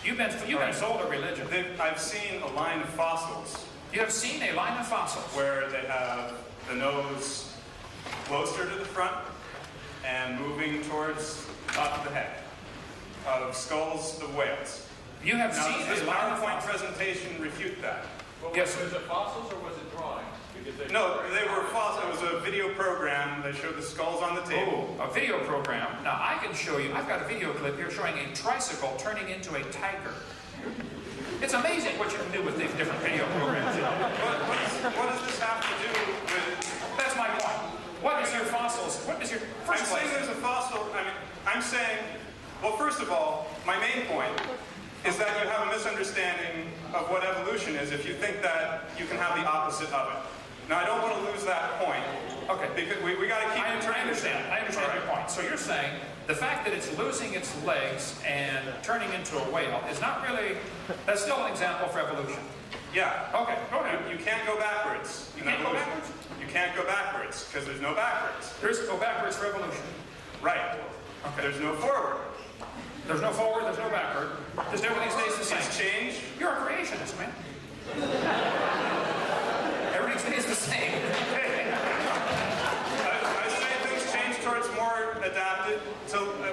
You've been sold a religion. I've seen a line of fossils. You have seen a line of fossils? Where they have the nose closer to the front and moving towards the top of the head of skulls of whales. You have seen this a line of PowerPoint fossils? presentation refute that. Well, yes. Was it fossils or was it drawings? No, they were fossils. It was a video program. They showed the skulls on the table. Oh, a video program. Now, I can show you, I've got a video clip here showing a tricycle turning into a tiger. It's amazing what you can do with these different video programs, you know. What does this have to do with... That's my point. What is your fossils? What is your... I'm saying there's a fossil... I'm saying... Well, first of all, my main point is that you have a misunderstanding of what evolution is if you think that you can have the opposite of it. Now, I don't want to lose that point. Okay. Because we got to keep... I understand your point. So you're saying the fact that it's losing its legs and turning into a whale is not really... That's still an example for evolution. Yeah. Okay, go ahead. You can't go backwards. You can't go backwards? You can't go backwards, because there's no backwards. There's go backwards for evolution. Right. Okay. There's no forward. There's no forward, there's no backward. Just everything stays the same. It's change. You're a creationist, man. Everything stays the same. I say things change towards more adapted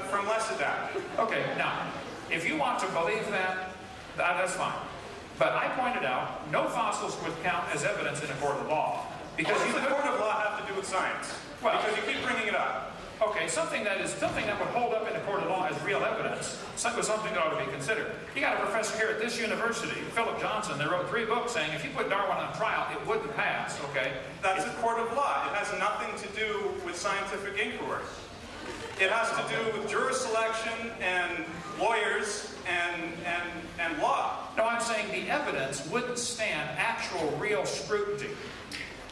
from less adapted. Okay, now, if you want to believe that, that's fine. But I pointed out, no fossils would count as evidence in a court of law. Because what does the court of law have to do with science? Well, because you keep bringing it up. Okay, something that would hold up in a court of law as real evidence was something that ought to be considered. You got a professor here at this university, Philip Johnson, that wrote 3 books saying if you put Darwin on trial, it wouldn't pass, okay? That's a court of law. It has nothing to do with scientific inquiry. It has to do with juror selection and lawyers and law. No, I'm saying the evidence wouldn't stand actual real scrutiny.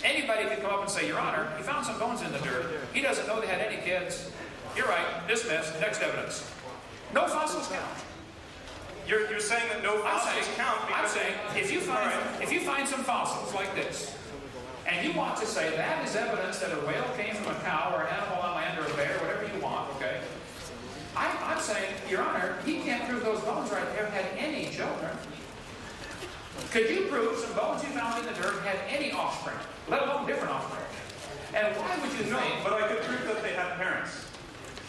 Anybody could come up and say, Your Honor, he found some bones in the dirt. He doesn't know they had any kids. You're right, dismissed, next evidence. No fossils count. You're saying that no fossils count because... I'm saying, if you find some fossils like this, and you want to say that is evidence that a whale came from a cow or an animal on land or a bear, whatever you want, okay? I'm saying, Your Honor, he can't prove those bones right there had any children. Could you prove some bones you found in the dirt had any offspring, let alone different offspring? And why would you No, think... but I could prove that they had parents.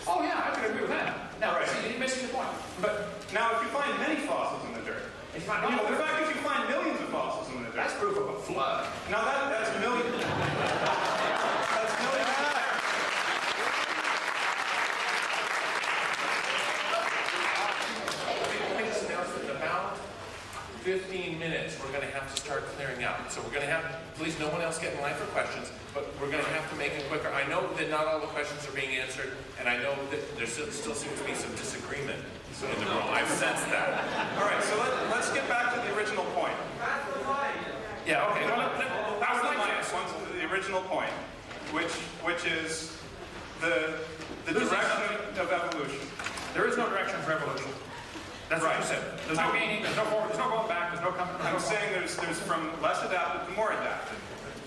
Oh yeah, I could agree with that. Now, see, you're missing the point. But now, if you find many fossils in the dirt, the fact that you find millions of fossils in the dirt, that's proof of a flood. Now that's millions. That's millions. Let me just announce that in about 15 minutes, we're going to have to start clearing out. So we're going to have, please, no one else get in line for questions, but we're going to have to make it quicker. I know that not all the questions are being answered, and I know that there still seems to be some disagreement in the room. I've sensed that. All right, so let's get back to the original point. Yeah, okay. Well, that was the original point, which is the direction of evolution. There is no direction for evolution. That's right. What you said. There's no gaining, there's no forward, there's no going back, there's no coming. I'm saying there's from less adapted to more adapted.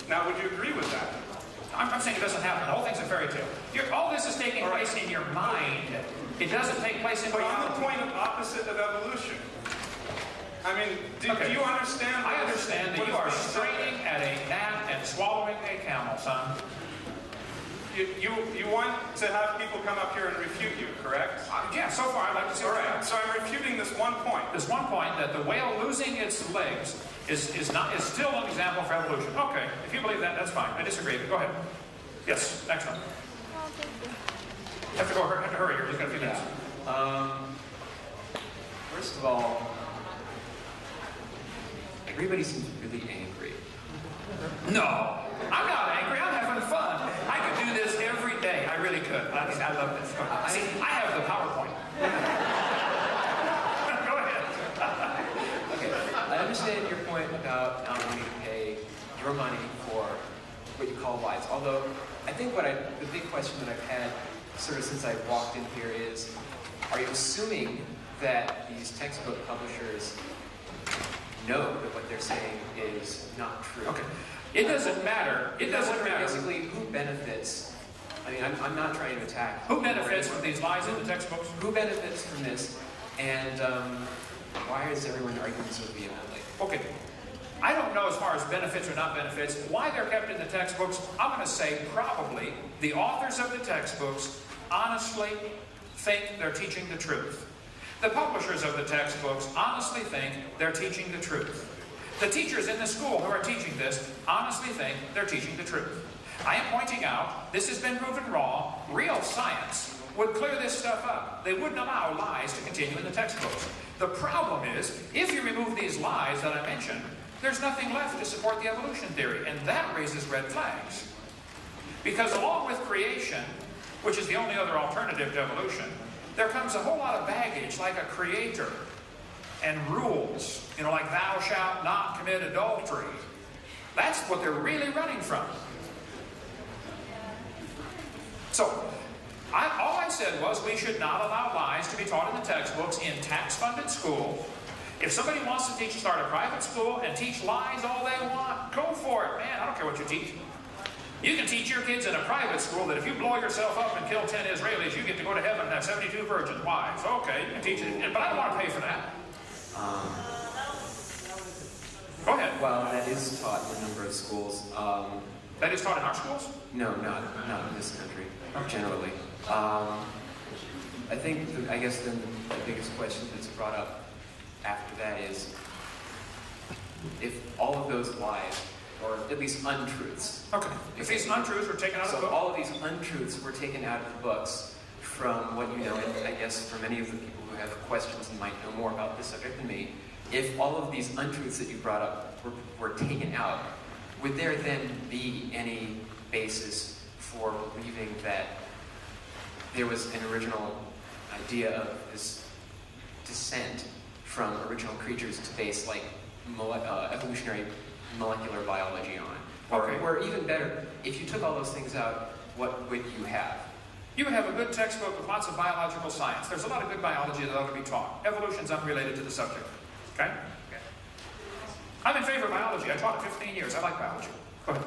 Now, would you agree with that? I'm saying it doesn't happen. The whole thing's a fairy tale. All this is taking place in your mind. It doesn't take place in reality. But reality. you're the point of opposite of evolution. I mean, do you understand? I understand that you are straining at a gnat and swallowing a camel, son. You want to have people come up here and refute you, correct? Yeah, so far I'd like to see. All right, so I'm refuting this one point. This one point that the whale losing its legs is still an example for evolution. Okay, if you believe that, that's fine. I disagree, but go ahead. Yes, next one. Have to hurry here. We've got a few minutes. First of all, everybody seems really angry. No, I'm not angry. I'm having fun. I could do this every day. I really could. I love this. I have the PowerPoint. Go ahead. Okay, I understand your point about not wanting to pay your money for what you call lies. Although, I think the big question that I've had sort of since I walked in here is, are you assuming that these textbook publishers know that what they're saying is not true? Okay. It doesn't matter. It doesn't matter. Basically, who benefits? I mean, I'm not trying to attack. Who benefits from these lies in the textbooks? Who benefits from this? And why is everyone arguing so vehemently? Okay. I don't know as far as benefits or not benefits, why they're kept in the textbooks. I'm going to say probably the authors of the textbooks honestly think they're teaching the truth. The publishers of the textbooks honestly think they're teaching the truth. The teachers in the school who are teaching this honestly think they're teaching the truth. I am pointing out, this has been proven wrong. Real science would clear this stuff up. They wouldn't allow lies to continue in the textbooks. The problem is, if you remove these lies that I mentioned, there's nothing left to support the evolution theory, and that raises red flags. Because along with creation, which is the only other alternative to evolution, there comes a whole lot of baggage, like a creator, and rules, like thou shalt not commit adultery. That's what they're really running from. So, all I said was we should not allow lies to be taught in the textbooks in tax-funded schools. If somebody wants to start a private school and teach lies all they want, go for it, man. I don't care what you teach. You can teach your kids in a private school that if you blow yourself up and kill 10 Israelis, you get to go to heaven and have 72 virgin wives. Okay, you can teach it, but I don't want to pay for that. Go ahead. Well, that is taught in a number of schools. That is taught in our schools? No, not in this country, generally. I guess then the biggest question that's brought up after that is, if all of those lies, or at least untruths. Okay. If these untruths were taken out of the book? So all of these untruths were taken out of the books from what you know, and I guess for many of the people who have questions and might know more about this subject than me, if all of these untruths that you brought up were taken out, would there then be any basis for believing that there was an original idea of this descent from original creatures to base like evolutionary molecular biology on? Or even better, if you took all those things out, what would you have? You would have a good textbook with lots of biological science. There's a lot of good biology that ought to be taught. Evolution's unrelated to the subject. Okay? I'm in favor of biology. I taught it 15 years. I like biology. Go ahead.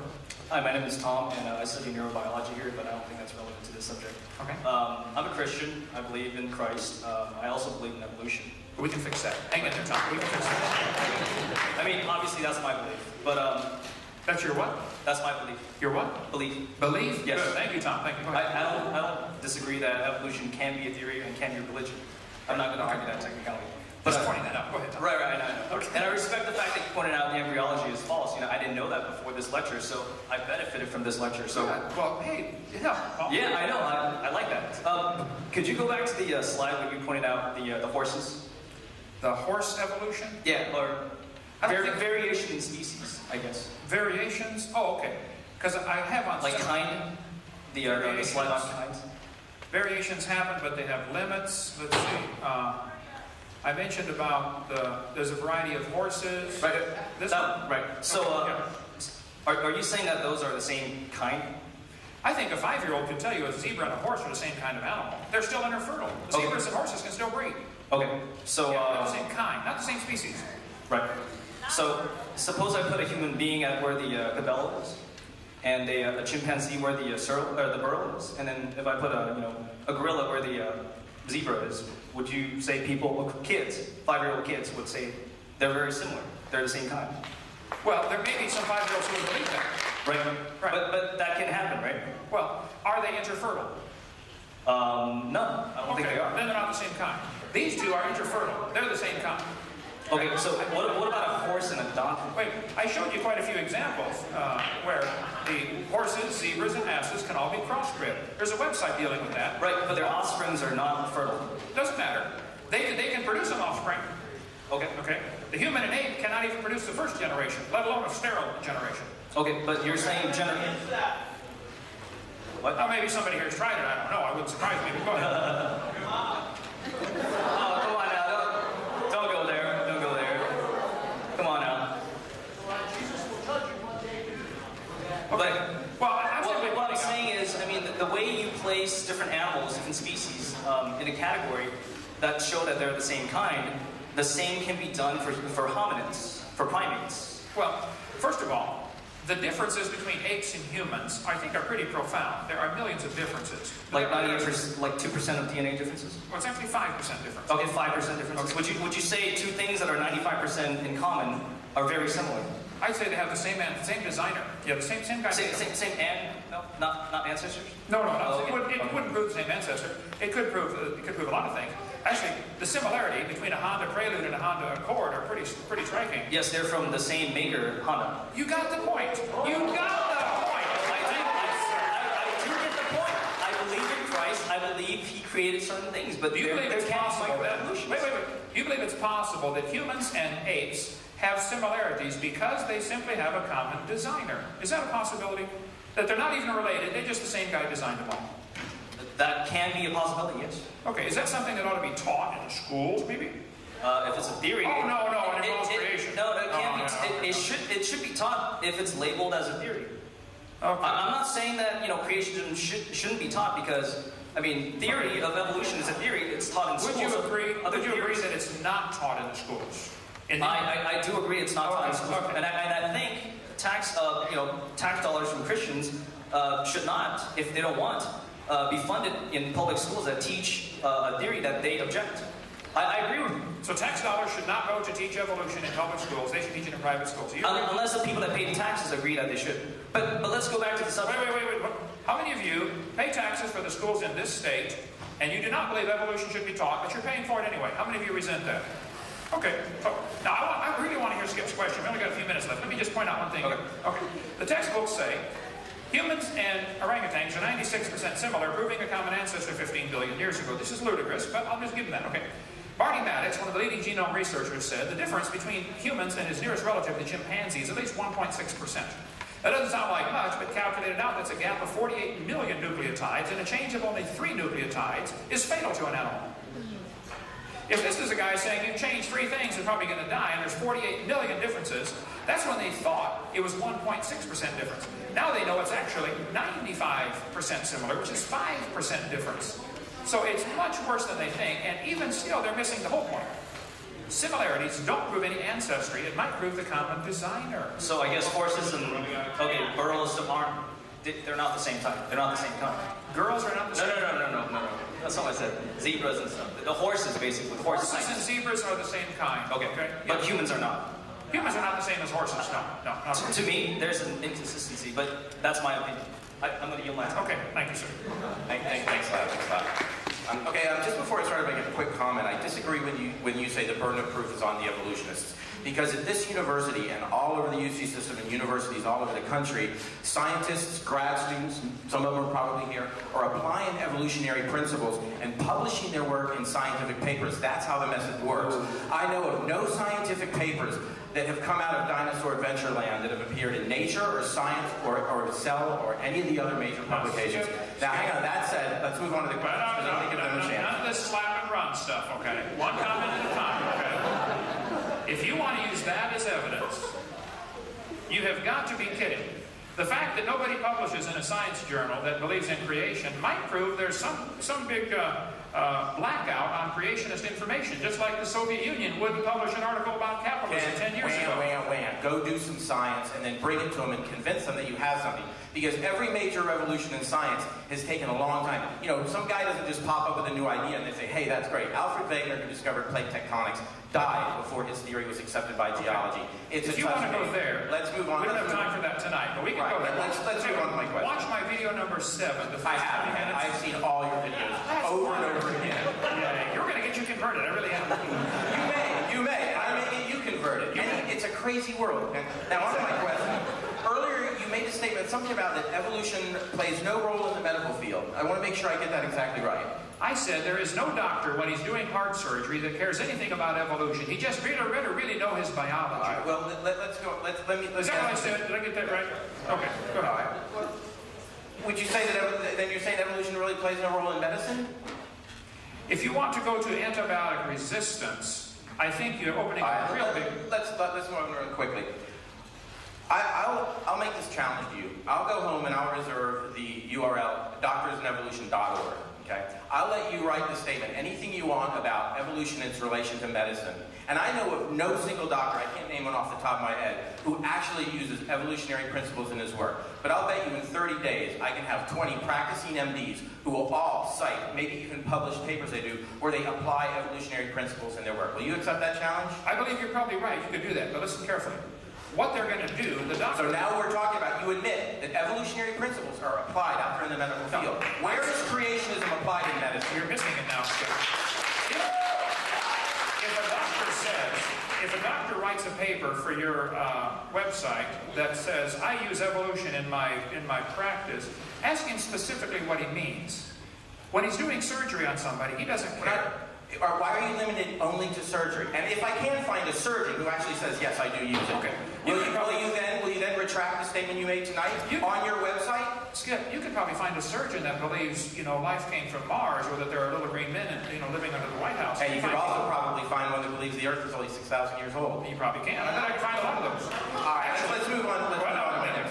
Hi, my name is Tom, and I study neurobiology here, but I don't think that's relevant to this subject. Okay. I'm a Christian. I believe in Christ. I also believe in evolution. We can fix that. Hang in there, Tom. We can fix that. I mean, obviously that's my belief, but that's your what? That's my belief. Your what? Belief. Belief? Yes. Good. Thank you, Tom. Thank you. I don't disagree that evolution can be a theory and can be a religion. I'm not going to argue that technicality. But just pointing that out. Go ahead, Tom. Right, I know. Okay. And I respect the fact that you pointed out the embryology is false. You know, I didn't know that before this lecture, so I benefited from this lecture. So, well, hey, yeah, I know. I like that. Could you go back to the slide where you pointed out the horses? The horse evolution? Yeah, or variation in species, I guess. Variations? Oh, okay. Because I have on like kind. The slide on kinds. Variations happen, but they have limits. Let's see. I mentioned about there's a variety of horses. Right. This one? Right. So, are you saying that those are the same kind? I think a 5-year-old could tell you a zebra and a horse are the same kind of animal. They're still interfertile. The zebras and horses can still breed. Okay. So, not the same kind, not the same species. Right. So, suppose I put a human being at where the gazelle is, and a chimpanzee where the burro is, and then if I put a gorilla where the zebra is, would you say kids, 5-year-old kids, would say they're very similar? They're the same kind? Well, there may be some 5-year-olds who would believe that. Right. But that can happen, right? Well, are they interfertile? No, I don't think they are. Then they're not the same kind. These two are interfertile. They're the same kind. Okay, so what about a horse and a donkey? Wait, I showed you quite a few examples where the horses, zebras, and asses can all be crossbred. There's a website dealing with that. Right, but their offsprings are not fertile. Doesn't matter. They can produce an offspring. Okay. Okay. The human and ape cannot even produce the first generation, let alone a sterile generation. Okay, but you're saying What? Now, maybe somebody here has tried it. I don't know. I wouldn't surprise me. But go ahead. Oh, come on now. Don't go there. Don't go there. Come on now. Okay. What I'm saying is, I mean, the way you place different animals, different species, in a category that show that they're the same kind, the same can be done for hominids, for primates. Well, first of all, the differences between apes and humans, I think, are pretty profound. There are millions of differences. Like 98%, like 2% of DNA differences? Well, it's actually 5% difference. Okay, 5% differences. Okay. Would you say two things that are 95% in common are very similar? I'd say they have the same designer. Yeah, the same guy. Same no, not ancestors. No. It wouldn't prove the same ancestor. It could prove a lot of things. Actually, the similarity between a Honda Prelude and a Honda Accord are pretty striking. Yes, they're from the same maker, Honda. You got the point. You got the point. I do get the point. I believe in Christ. I believe He created certain things, but do you believe it's possible that? Wait. Do you believe it's possible that humans and apes have similarities because they simply have a common designer? Is that a possibility? That they're not even related, they're just the same guy designed them all? That can be a possibility, yes. Okay, is that something that ought to be taught in the schools, maybe? If it's a theory. Oh, no, it involves creation. No, it can't be. It should be taught if it's labeled as a theory. Okay. I'm not saying that creation shouldn't be taught because theory of evolution is a theory. It's taught in schools. Would you agree that it's not taught in the schools? I do agree it's not taught in schools, okay. and I think tax dollars from Christians should not, if they don't want, be funded in public schools that teach a theory that they object. I agree with you. So tax dollars should not go to teach evolution in public schools. They should teach it in private schools. Unless the people that pay the taxes agree that they should. But let's go back to the subject. Wait. How many of you pay taxes for the schools in this state, and you do not believe evolution should be taught, but you're paying for it anyway? How many of you resent that? Okay. So, now, I really want to hear Skip's question. We only got a few minutes left. Let me just point out one thing. Okay. The textbooks say humans and orangutans are 96% similar, proving a common ancestor 15 billion years ago. This is ludicrous, but I'll just give them that. Okay. Barney Maddox, one of the leading genome researchers, said the difference between humans and his nearest relative, the chimpanzee, is at least 1.6%. That doesn't sound like much, but calculated out, that's a gap of 48 million nucleotides, and a change of only 3 nucleotides is fatal to an animal. If this is a guy saying you've changed 3 things and probably going to die, and there's 48 million differences, that's when they thought it was 1.6% difference. Now they know it's actually 95% similar, which is 5% difference. So it's much worse than they think, and even still, they're missing the whole point. Similarities don't prove any ancestry. It might prove the common designer. So I guess horses and, okay, burros aren't, they're not the same type. They're not the same kind. Girls are not the same. No. That's not what I said. Zebras and stuff. The horses, basically. Horses and zebras are the same kind. Okay. But humans are not. Humans are not the same as horses. No, not to me, there's an inconsistency, but that's my opinion. I'm going to yield my time. Okay, thank you, sir. Thanks a lot. Okay, just before I start, I make a quick comment. I disagree when you say the burden of proof is on the evolutionists. Because at this university and all over the UC system and universities all over the country, scientists, grad students, some of them are probably here, are applying evolutionary principles and publishing their work in scientific papers. That's how the method works. I know of no scientific papers that have come out of Dinosaur Adventureland that have appeared in Nature or Science or Cell or any of the other major publications. Now, hang on, that said, let's move on to the questions. None of this slap and run stuff, okay? One comment at a time, okay? If you want to use that as evidence, you have got to be kidding. The fact that nobody publishes in a science journal that believes in creation might prove there's some big blackout on creationist information, just like the Soviet Union wouldn't publish an article about capitalism 10 years ago. Go do some science and then bring it to them and convince them that you have something. Because every major revolution in science has taken a long time. You know, some guy doesn't just pop up with a new idea and they say, hey, that's great. Alfred Wegener, who discovered plate tectonics, died before his theory was accepted by geology. If you want to go there, let's move on. We don't have time for that tonight, but we can go there. Let's move on to my question. Watch my video number 7. I've seen all your videos over and over again. Yeah, you're going to get you converted. I really am. You may. I may get you converted. It's a crazy world. Now, on to my question. Earlier, you made a statement, something about that evolution plays no role in the medical field. I want to make sure I get that exactly right. I said there is no doctor when he's doing heart surgery that cares anything about evolution. He just really know his biology. All right, well, let's go. Let's Is that what I said? Did I get that right? Okay, go ahead. Would you say that then you're saying evolution really plays no role in medicine? If you want to go to antibiotic resistance, I think you're opening a real big... Let's move on real quickly. I'll make this challenge to you. I'll go home and I'll reserve the URL doctorsandevolution.org. Okay? I'll let you write the statement, anything you want about evolution and its relation to medicine. And I know of no single doctor, I can't name one off the top of my head, who actually uses evolutionary principles in his work. But I'll bet you in 30 days I can have 20 practicing MDs who will all cite, maybe even publish papers they do, where they apply evolutionary principles in their work. Will you accept that challenge? I believe you're probably right. You could do that, but listen carefully. What they're going to do, the doctor... So now we're talking about, you admit that evolutionary principles are applied out there in the medical field. Where is creationism applied in medicine? You're missing it now. If a doctor writes a paper for your website that says, I use evolution in my practice, ask him specifically what he means. When he's doing surgery on somebody, he doesn't care. Or why are you limited only to surgery? And if I can find a surgeon who actually says, yes, I do use it, okay. Will you then retract the statement you made tonight on your website? Skip, you could probably find a surgeon that believes, life came from Mars, or that there are little green men, living under the White House. And you could also probably find one that believes the Earth is only 6,000 years old. You probably can. I bet I can find a lot of those. All right, let's move on.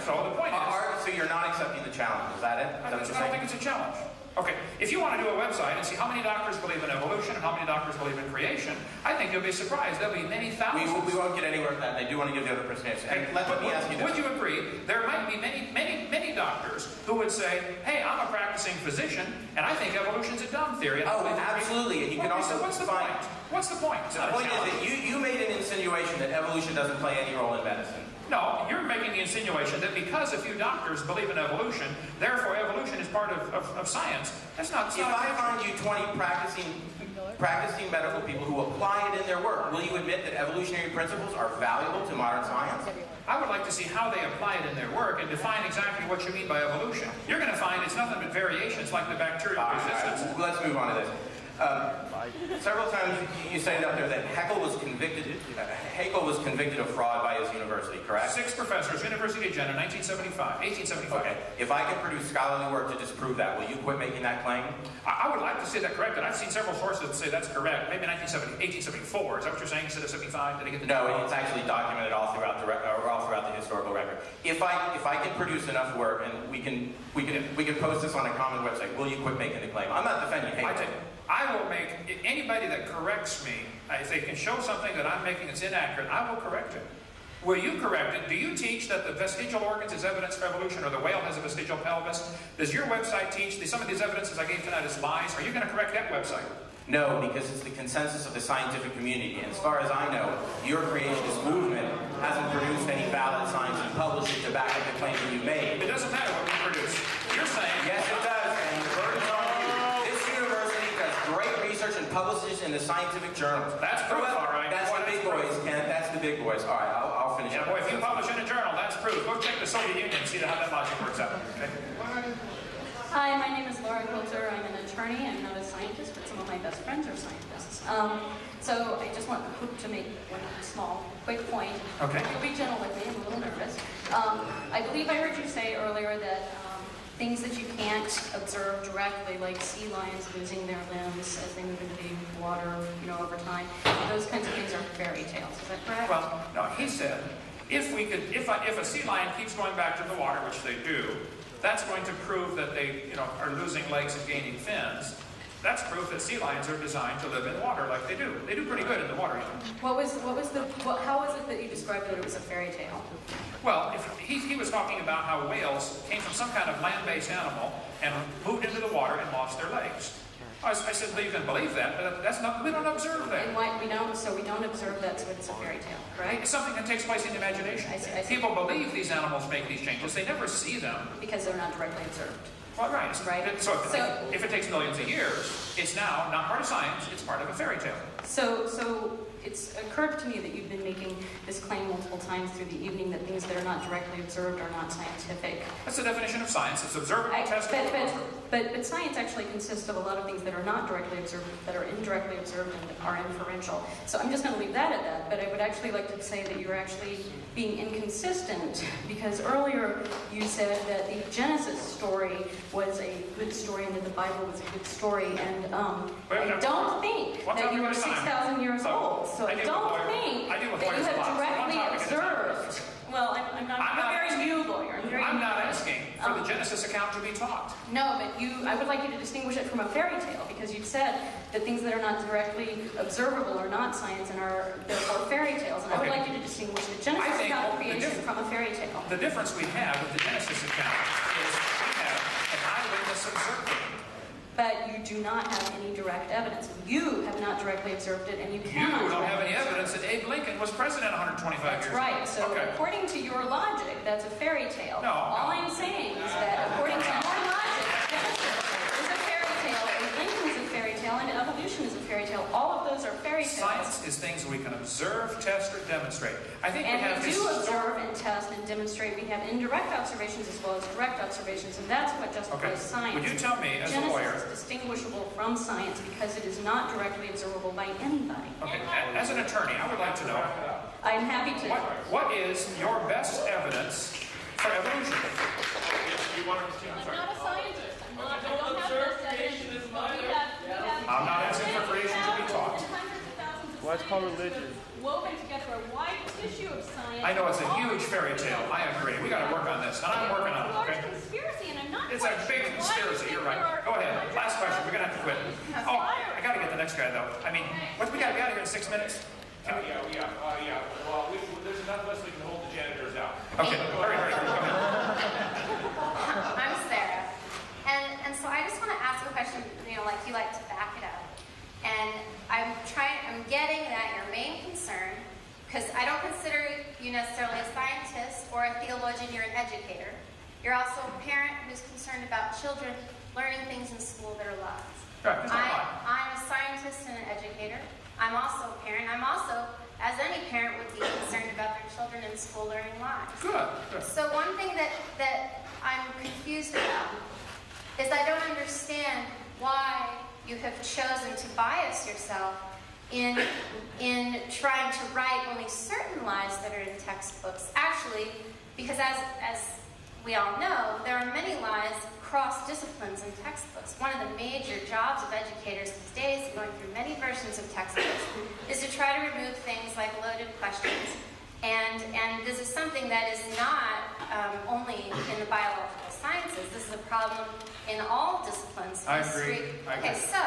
So the point is... So you're not accepting the challenge, is that it? I don't think it's a challenge. Okay, if you want to do a website and see how many doctors believe in evolution and how many doctors believe in creation, I think you'll be surprised. There'll be many thousands. We won't get anywhere with that. They do want to give the other person an answer. Okay. Let me ask you this. Would you agree there might be many doctors who would say, hey, I'm a practicing physician, and I think evolution's a dumb theory. Oh, absolutely. And you can also what's the point? What's the point? The point is that you made an insinuation that evolution doesn't play any role in medicine. No, you're making the insinuation that because a few doctors believe in evolution, therefore evolution is part of science. That's not. If I find you 20 practicing medical people who apply it in their work, will you admit that evolutionary principles are valuable to modern science? I would like to see how they apply it in their work and define exactly what you mean by evolution. You're going to find it's nothing but variations like the bacterial resistance. Let's move on to this. Several times you said up there that Haeckel was convicted of fraud by his university, correct? 6 professors, University of Jena, 1875. Okay. If I can produce scholarly work to disprove that, will you quit making that claim? I would like to say that corrected. I've seen several sources that say that's correct. Maybe 1874. Is that what you're saying instead of 75? Did I get the No, it's actually documented all throughout the historical record. If I can produce enough work and we can post this on a common website, will you quit making the claim? I'm not defending Haeckel. I will make anybody that corrects me, if they can show something that I'm making that's inaccurate, I will correct it. Will you correct it? Do you teach that the vestigial organs is evidence for evolution, or the whale has a vestigial pelvis? Does your website teach that some of these evidences I gave tonight is lies? Are you going to correct that website? No, because it's the consensus of the scientific community. And as far as I know, your creationist movement hasn't produced any valid science and published it to back up the claim that you made. It doesn't matter what we produce. You're saying... Yes, it does, and the burden's on you. This university does great research and publishes in the scientific journals. That's proof, all right. That's the big boys, Ken. That's the big boys. All right, I'll finish. Yeah, boy, if you publish in a journal, that's proof. Go check the Soviet Union and see how that logic works out. Okay? Hi, my name is Laura Coulter. I'm an attorney. I'm not a scientist, but some of my best friends are scientists. So I just want to make one small, quick point. Okay. You'll be gentle with me. I'm a little nervous. I believe I heard you say earlier that things that you can't observe directly, like sea lions losing their limbs as they move into the water, over time, those kinds of things are fairy tales. Is that correct? Well, no, he said, if a sea lion keeps going back to the water, which they do, that's going to prove that they, are losing legs and gaining fins. That's proof that sea lions are designed to live in water like they do. They do pretty good in the water. How was it that you described that it was a fairy tale? Well, he was talking about how whales came from some kind of land-based animal and moved into the water and lost their legs. I said, you can believe that, but that's not. We don't observe that. And why we don't observe that, so it's a fairy tale, right? It's something that takes place in the imagination. I see. People believe these animals make these changes. They never see them because they're not directly observed. Well, right. Right. So if it takes millions of years, it's now not part of science. It's part of a fairy tale. So it's occurred to me that you've been making this claim multiple times through the evening that things that are not directly observed are not scientific. That's the definition of science. It's observable, testable. But science actually consists of a lot of things that are not directly observed, that are indirectly observed and are inferential. So I'm just going to leave that at that, but I would actually like to say that you're actually being inconsistent, because earlier you said that the Genesis story was a good story and that the Bible was a good story, and I don't think that you are 6,000 years old. So I don't think that you have directly observed. Well, I'm a very new lawyer. I'm not asking for the Genesis account to be taught. No, but I would like you to distinguish it from a fairy tale, because you've said that things that are not directly observable are not science and are therefore fairy tales. And I would like you to distinguish the Genesis account of creation from a fairy tale. The difference we have with the Genesis account is we have an eyewitness observing. But you do not have any direct evidence. You have not directly observed it, and you cannot. You don't have any evidence that Abe Lincoln was president 125 years ago. That's right. So according to your logic, that's a fairy tale. No. All I'm saying is that according to your logic, Genesis is a fairy tale, and Lincoln is a fairy tale, and evolution is a fairy tale. All of those are fairy tales. Science is things we can observe, test, or demonstrate. I think we do observe and test and demonstrate. We have indirect observations as well as direct observations, and that's what justifies science. Would you tell me, as a lawyer, Genesis is distinguishable from science because it is not directly observable by anybody. Okay, as an attorney, I would like to know. I'm happy to. What is your best evidence for evolution? I'm not a scientist. I don't have best evidence. I'm not asking for creation to be taught. Why it's called religion? Woven together a wide tissue of science. I know it's a huge fairy tale. I agree. We got to work on this, and I'm working on it. Okay. Conspiracy, and I'm not. It's a big conspiracy. You're right. Go ahead. Last question. We're gonna have to quit. Oh, I got to get the next guy though. I mean, we got to be out of here in 6 minutes. Yeah. Well, there's enough of us we can hold the janitors out. Okay. Hurry. Go ahead. I'm Sarah, and so I just want to ask a question. Like you like to back it up. And I'm getting that your main concern, because I don't consider you necessarily a scientist or a theologian, you're an educator. You're also a parent who's concerned about children learning things in school that are lost. Right, I'm a scientist and an educator. I'm also a parent. I'm also, as any parent would be, concerned about their children in school learning lies. Good. So one thing that I'm confused about is I don't understand why you have chosen to bias yourself in trying to write only certain lies that are in textbooks. Actually, because as we all know, there are many lies cross disciplines in textbooks. One of the major jobs of educators these days, going through many versions of textbooks, is to try to remove things like loaded questions. And this is something that is not only in the biological sciences. This is a problem in all disciplines. I agree. Okay, so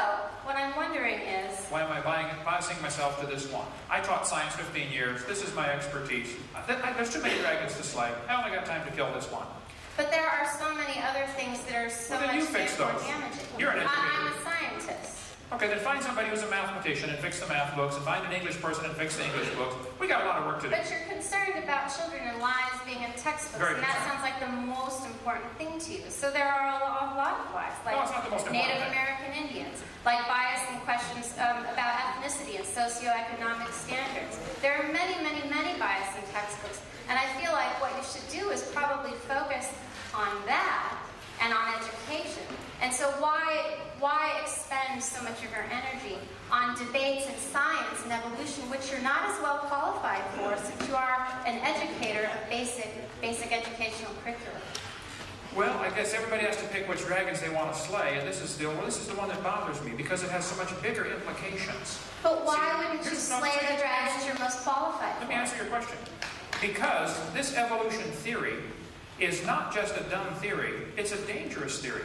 what I'm wondering is... Why am I biasing myself to this one? I taught science 15 years. This is my expertise. There's too many dragons to slay. I only got time to kill this one. But there are so many other things that are so much more damaging. You're an educator. I'm a scientist. Okay, then find somebody who's a mathematician and fix the math books, and find an English person and fix the English books. We got a lot of work to do. But you're concerned about children and lies being in textbooks, and that sounds like the most important thing to you. So there are a lot of lies, like it's not the most Native important thing. American Indians, like bias in questions about ethnicity and socioeconomic standards. There are many, many, many bias in textbooks, and I feel like what you should do is probably focus on that and on education. And so why expend so much of your energy on debates in science and evolution, which you're not as well qualified for, since you are an educator of basic educational curriculum? Well, I guess everybody has to pick which dragons they want to slay, and this is the one that bothers me, because it has so much bigger implications. But why wouldn't you slay the dragons you're most qualified for? Let me answer your question. Because this evolution theory is not just a dumb theory, it's a dangerous theory.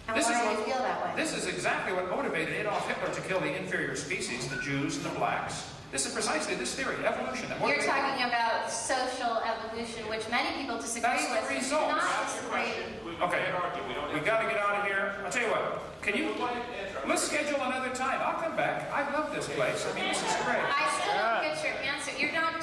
And why do you feel that way? This is exactly what motivated Adolf Hitler to kill the inferior species, the Jews and the blacks. This is precisely this theory, evolution. You're talking about social evolution, which many people disagree with. That's the result. Okay, we got to get out of here. I'll tell you what, let's schedule another time. I'll come back. I love this place. I mean, this is great. I still don't get your answer. You're not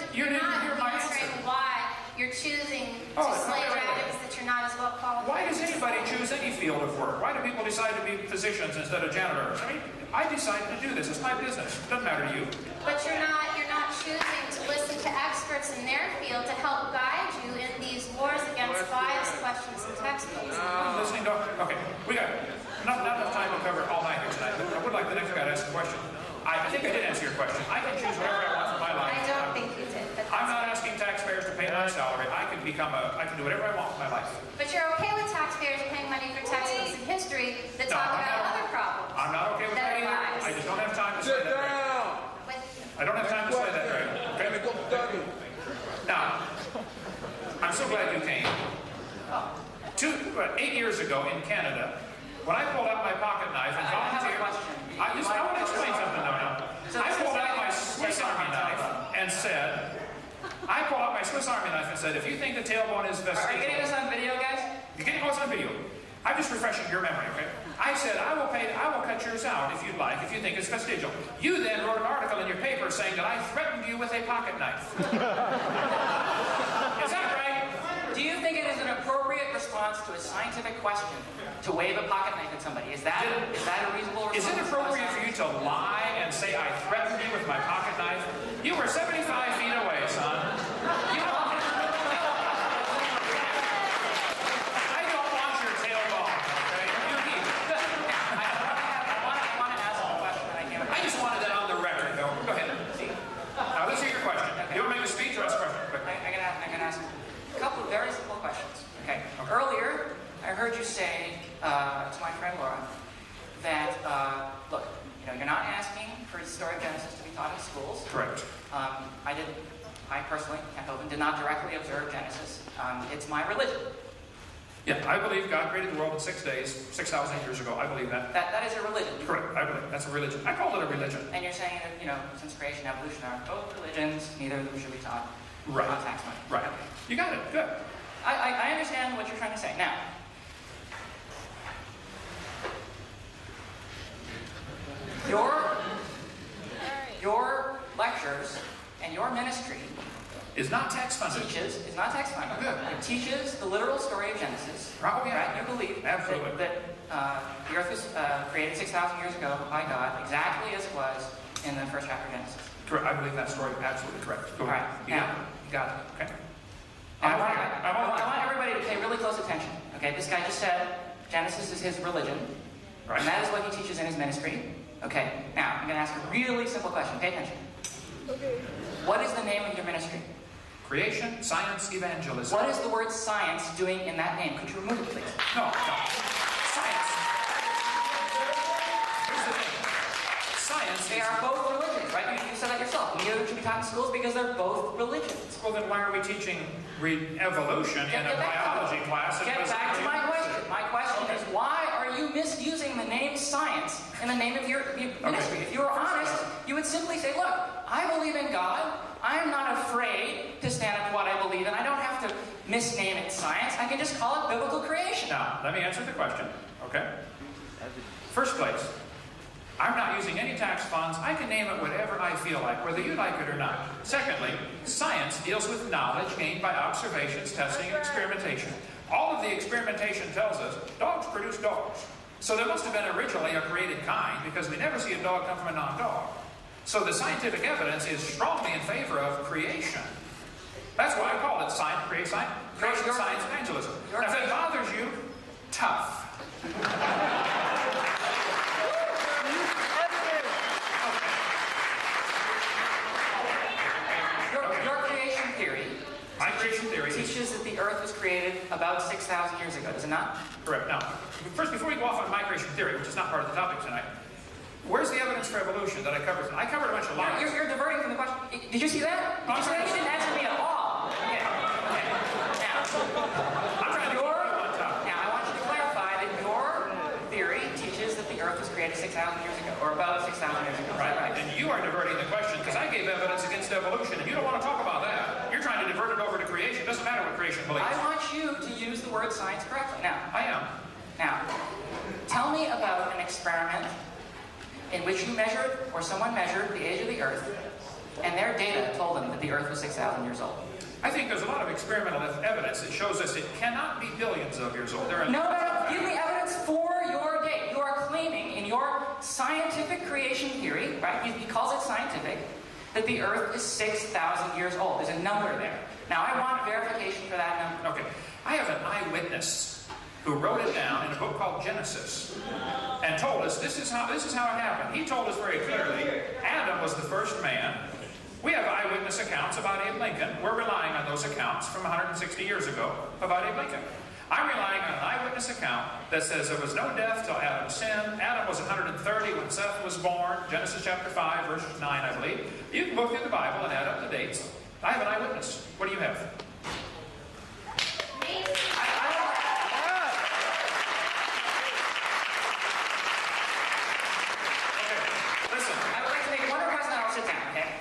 answering why you're choosing to slay dragons that you're not as well qualified. Why does anybody choose any field of work? Why do people decide to be physicians instead of janitors? I mean, I decided to do this. It's my business. It doesn't matter to you. But you're not choosing to listen to experts in their field to help guide you in these wars against biased questions in textbooks. I'm listening to... Okay, we got not enough time to cover all night here tonight, but I would like the next guy to ask a question. I think I did answer your question. I can choose whatever I want for my life. I don't think you did. I'm not asking taxpayers to pay my salary. I can do whatever I want with my life. But you're okay with taxpayers paying money for textbooks in history that talk about other problems. I'm not okay with that either. I just don't have time to say that right. I don't have time to say that right. Okay? Now, I'm so glad you came. 8 years ago in Canada, when I pulled out my pocket knife and volunteered... I want to explain something now. I pulled out my Swiss Army knife and said... if you think the tailbone is vestigial... Are you getting this on video, guys? You're getting this on video. I'm just refreshing your memory, okay? I said, I will cut yours out if you'd like, if you think it's vestigial. You then wrote an article in your paper saying that I threatened you with a pocket knife. Is that right? Do you think it is an appropriate response to a scientific question to wave a pocket knife at somebody? Is that a reasonable response? Is it appropriate for you to lie and say I threatened you with my pocket knife? You were 75 feet away, son. You know, I don't want your tailbone, okay? You need it. I want to ask a question that I can't... I just wanted that on the record. Go ahead. Now, let's hear your question. Okay. You want to make a speech or ask a question? I'm going to ask a couple of very simple questions. Okay. Earlier, I heard you say to my friend Laura that, look, you're not asking for the story of Genesis to be taught in schools. Correct. I personally, Kent Hovind, did not directly observe Genesis. It's my religion. Yeah, I believe God created the world in 6 days, 6,000 years ago. I believe that. That is a religion. Correct. I believe that's a religion. I call it a religion. And you're saying that, since creation and evolution are both religions, neither of them should be taught. Right. Not tax money. Right. You got it. Good. I understand what you're trying to say. Now, your lectures and your ministry is not tax funded. Is not tax funded. Good. It teaches the literal story of Genesis. Oh, yeah. Right? You believe absolutely that the earth was created 6,000 years ago by God, exactly as it was in the first chapter of Genesis. Correct. I believe that story is absolutely correct. Go ahead. You got it. Okay. I want everybody to pay really close attention. Okay, this guy just said Genesis is his religion, Right. And that is what he teaches in his ministry. Okay, now I'm going to ask a really simple question. Pay attention. Okay. What is the name of your ministry? Creation, science, evangelism. What is the word science doing in that name? Could you remove it, please? No. Science. Here's the thing. Science. They are both religions, right? You said that yourself. Neither should be taught in schools because they're both religions. Well, then why are we teaching evolution in a biology class? Get back to my question. My question is, why are you misusing the name science in the name of your ministry? If you were honest, you would simply say, look, I believe in God. I'm not afraid to stand up for what I believe in. I don't have to misname it science. I can just call it biblical creation. Now, let me answer the question, okay? First place, I'm not using any tax funds. I can name it whatever I feel like, whether you like it or not. Secondly, science deals with knowledge gained by observations, testing, and experimentation. All of the experimentation tells us dogs produce dogs. So there must have been originally a created kind, because we never see a dog come from a non-dog. So the scientific evidence is strongly in favor of creation. That's why I call it creation, science, evangelism. Now, if it bothers you, tough. Your creation theory. My creation theory teaches that the earth was created about 6,000 years ago, does it not? Correct. Now, first, before we go off on my creation theory, which is not part of the topic tonight, where's the evidence for evolution that I covered? I covered a bunch of lies. You're diverting from the question. Did you see that? Did you see that? You didn't answer me at all. Okay. Now, I want you to clarify that your theory teaches that the earth was created 6,000 years ago, or about 6,000 years ago. Right. And you are diverting the question, because I gave evidence against evolution, and you don't want to talk about that. You're trying to divert it over to creation. It doesn't matter what creation believes. I want you to use the word science correctly. Now, I am. Now, tell me about an experiment in which you measured, or someone measured, the age of the earth, and their data told them that the earth was 6,000 years old. I think there's a lot of experimental evidence that shows us it cannot be billions of years old. No, give me evidence for your date. You are claiming in your scientific creation theory, right, he calls it scientific, that the earth is 6,000 years old. There's a number there. Now, I want verification for that number. Okay. I have an eyewitness who wrote it down in a book called Genesis and told us this is how it happened. He told us very clearly Adam was the first man. We have eyewitness accounts about Abe Lincoln. We're relying on those accounts from 160 years ago about Abe Lincoln. I'm relying on an eyewitness account that says there was no death till Adam sinned. Adam was 130 when Seth was born. Genesis chapter 5, verse 9, I believe. You can go through the Bible and add up the dates. I have an eyewitness. What do you have?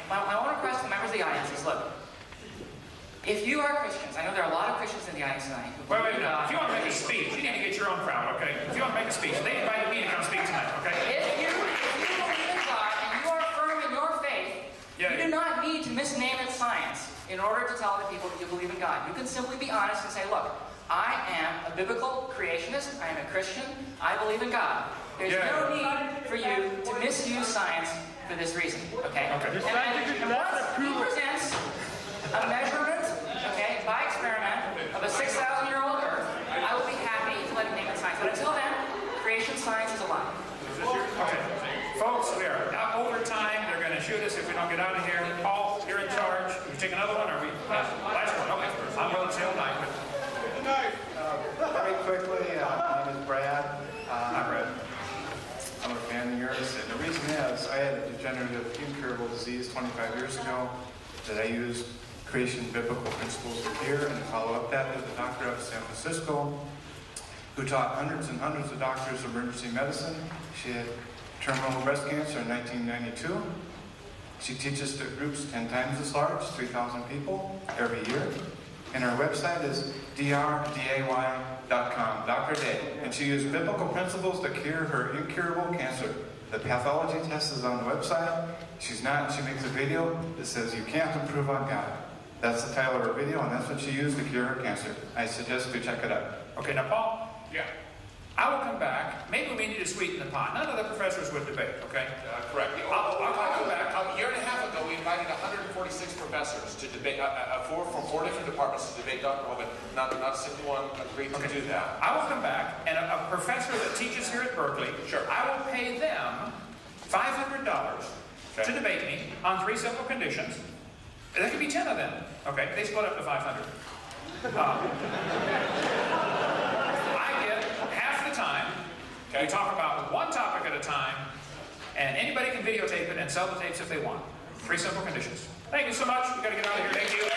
My one request to members of the audience is, look, if you are Christians, I know there are a lot of Christians in the audience tonight. Wait a minute. If you want to make a speech, you need to get your own crowd, okay? If you want to make a speech, they invited me to come speak tonight, okay? If you believe in God and you are firm in your faith, you do not need to misname it science in order to tell the people that you believe in God. You can simply be honest and say, look, I am a biblical creationist, I am a Christian, I believe in God. There's no need for you to misuse science for this reason, okay? And once he presents a measurement, okay, by experiment of a 6,000-year-old Earth, I will be happy to let him name it science. But until then, creation science is a lie. Okay. Folks, we are over time. They're going to shoot us if we don't get out of here. Paul, you're in charge. We take another one, or we? Last one. Okay. I'm willing to say all night. Good night. Very quickly, my name is Brad. Hi, Brad. I'm a fan of yours, and the reason is I had a degenerative incurable disease 25 years ago that I used creation biblical principles to cure and follow up that with a doctor out of San Francisco who taught hundreds and hundreds of doctors emergency medicine. She had terminal breast cancer in 1992. She teaches to groups 10 times as large, 3,000 people every year. And her website is drday.com, Dr. Day. And she used biblical principles to cure her incurable cancer. The pathology test is on the website. She makes a video that says you can't improve on God. That's the title of her video, and that's what she used to cure her cancer. I suggest you check it out. Okay, now Paul? Yeah. I will come back. Maybe we need to sweeten the pot. None of the professors would debate, okay? Correct. I'll come back. A year and a half ago, we invited 146 professors professors to debate, from 4 different departments to debate Dr. Hovind. Not a single one agreed to do that. I will come back, and a professor that teaches here at Berkeley, I will pay them $500 to debate me on 3 simple conditions. There could be 10 of them. Okay, they split up to 500. I get half the time. We talk about one topic at a time, and anybody can videotape it and sell the tapes if they want. 3 simple conditions. Thank you so much. We've got to get out of here. Thank you.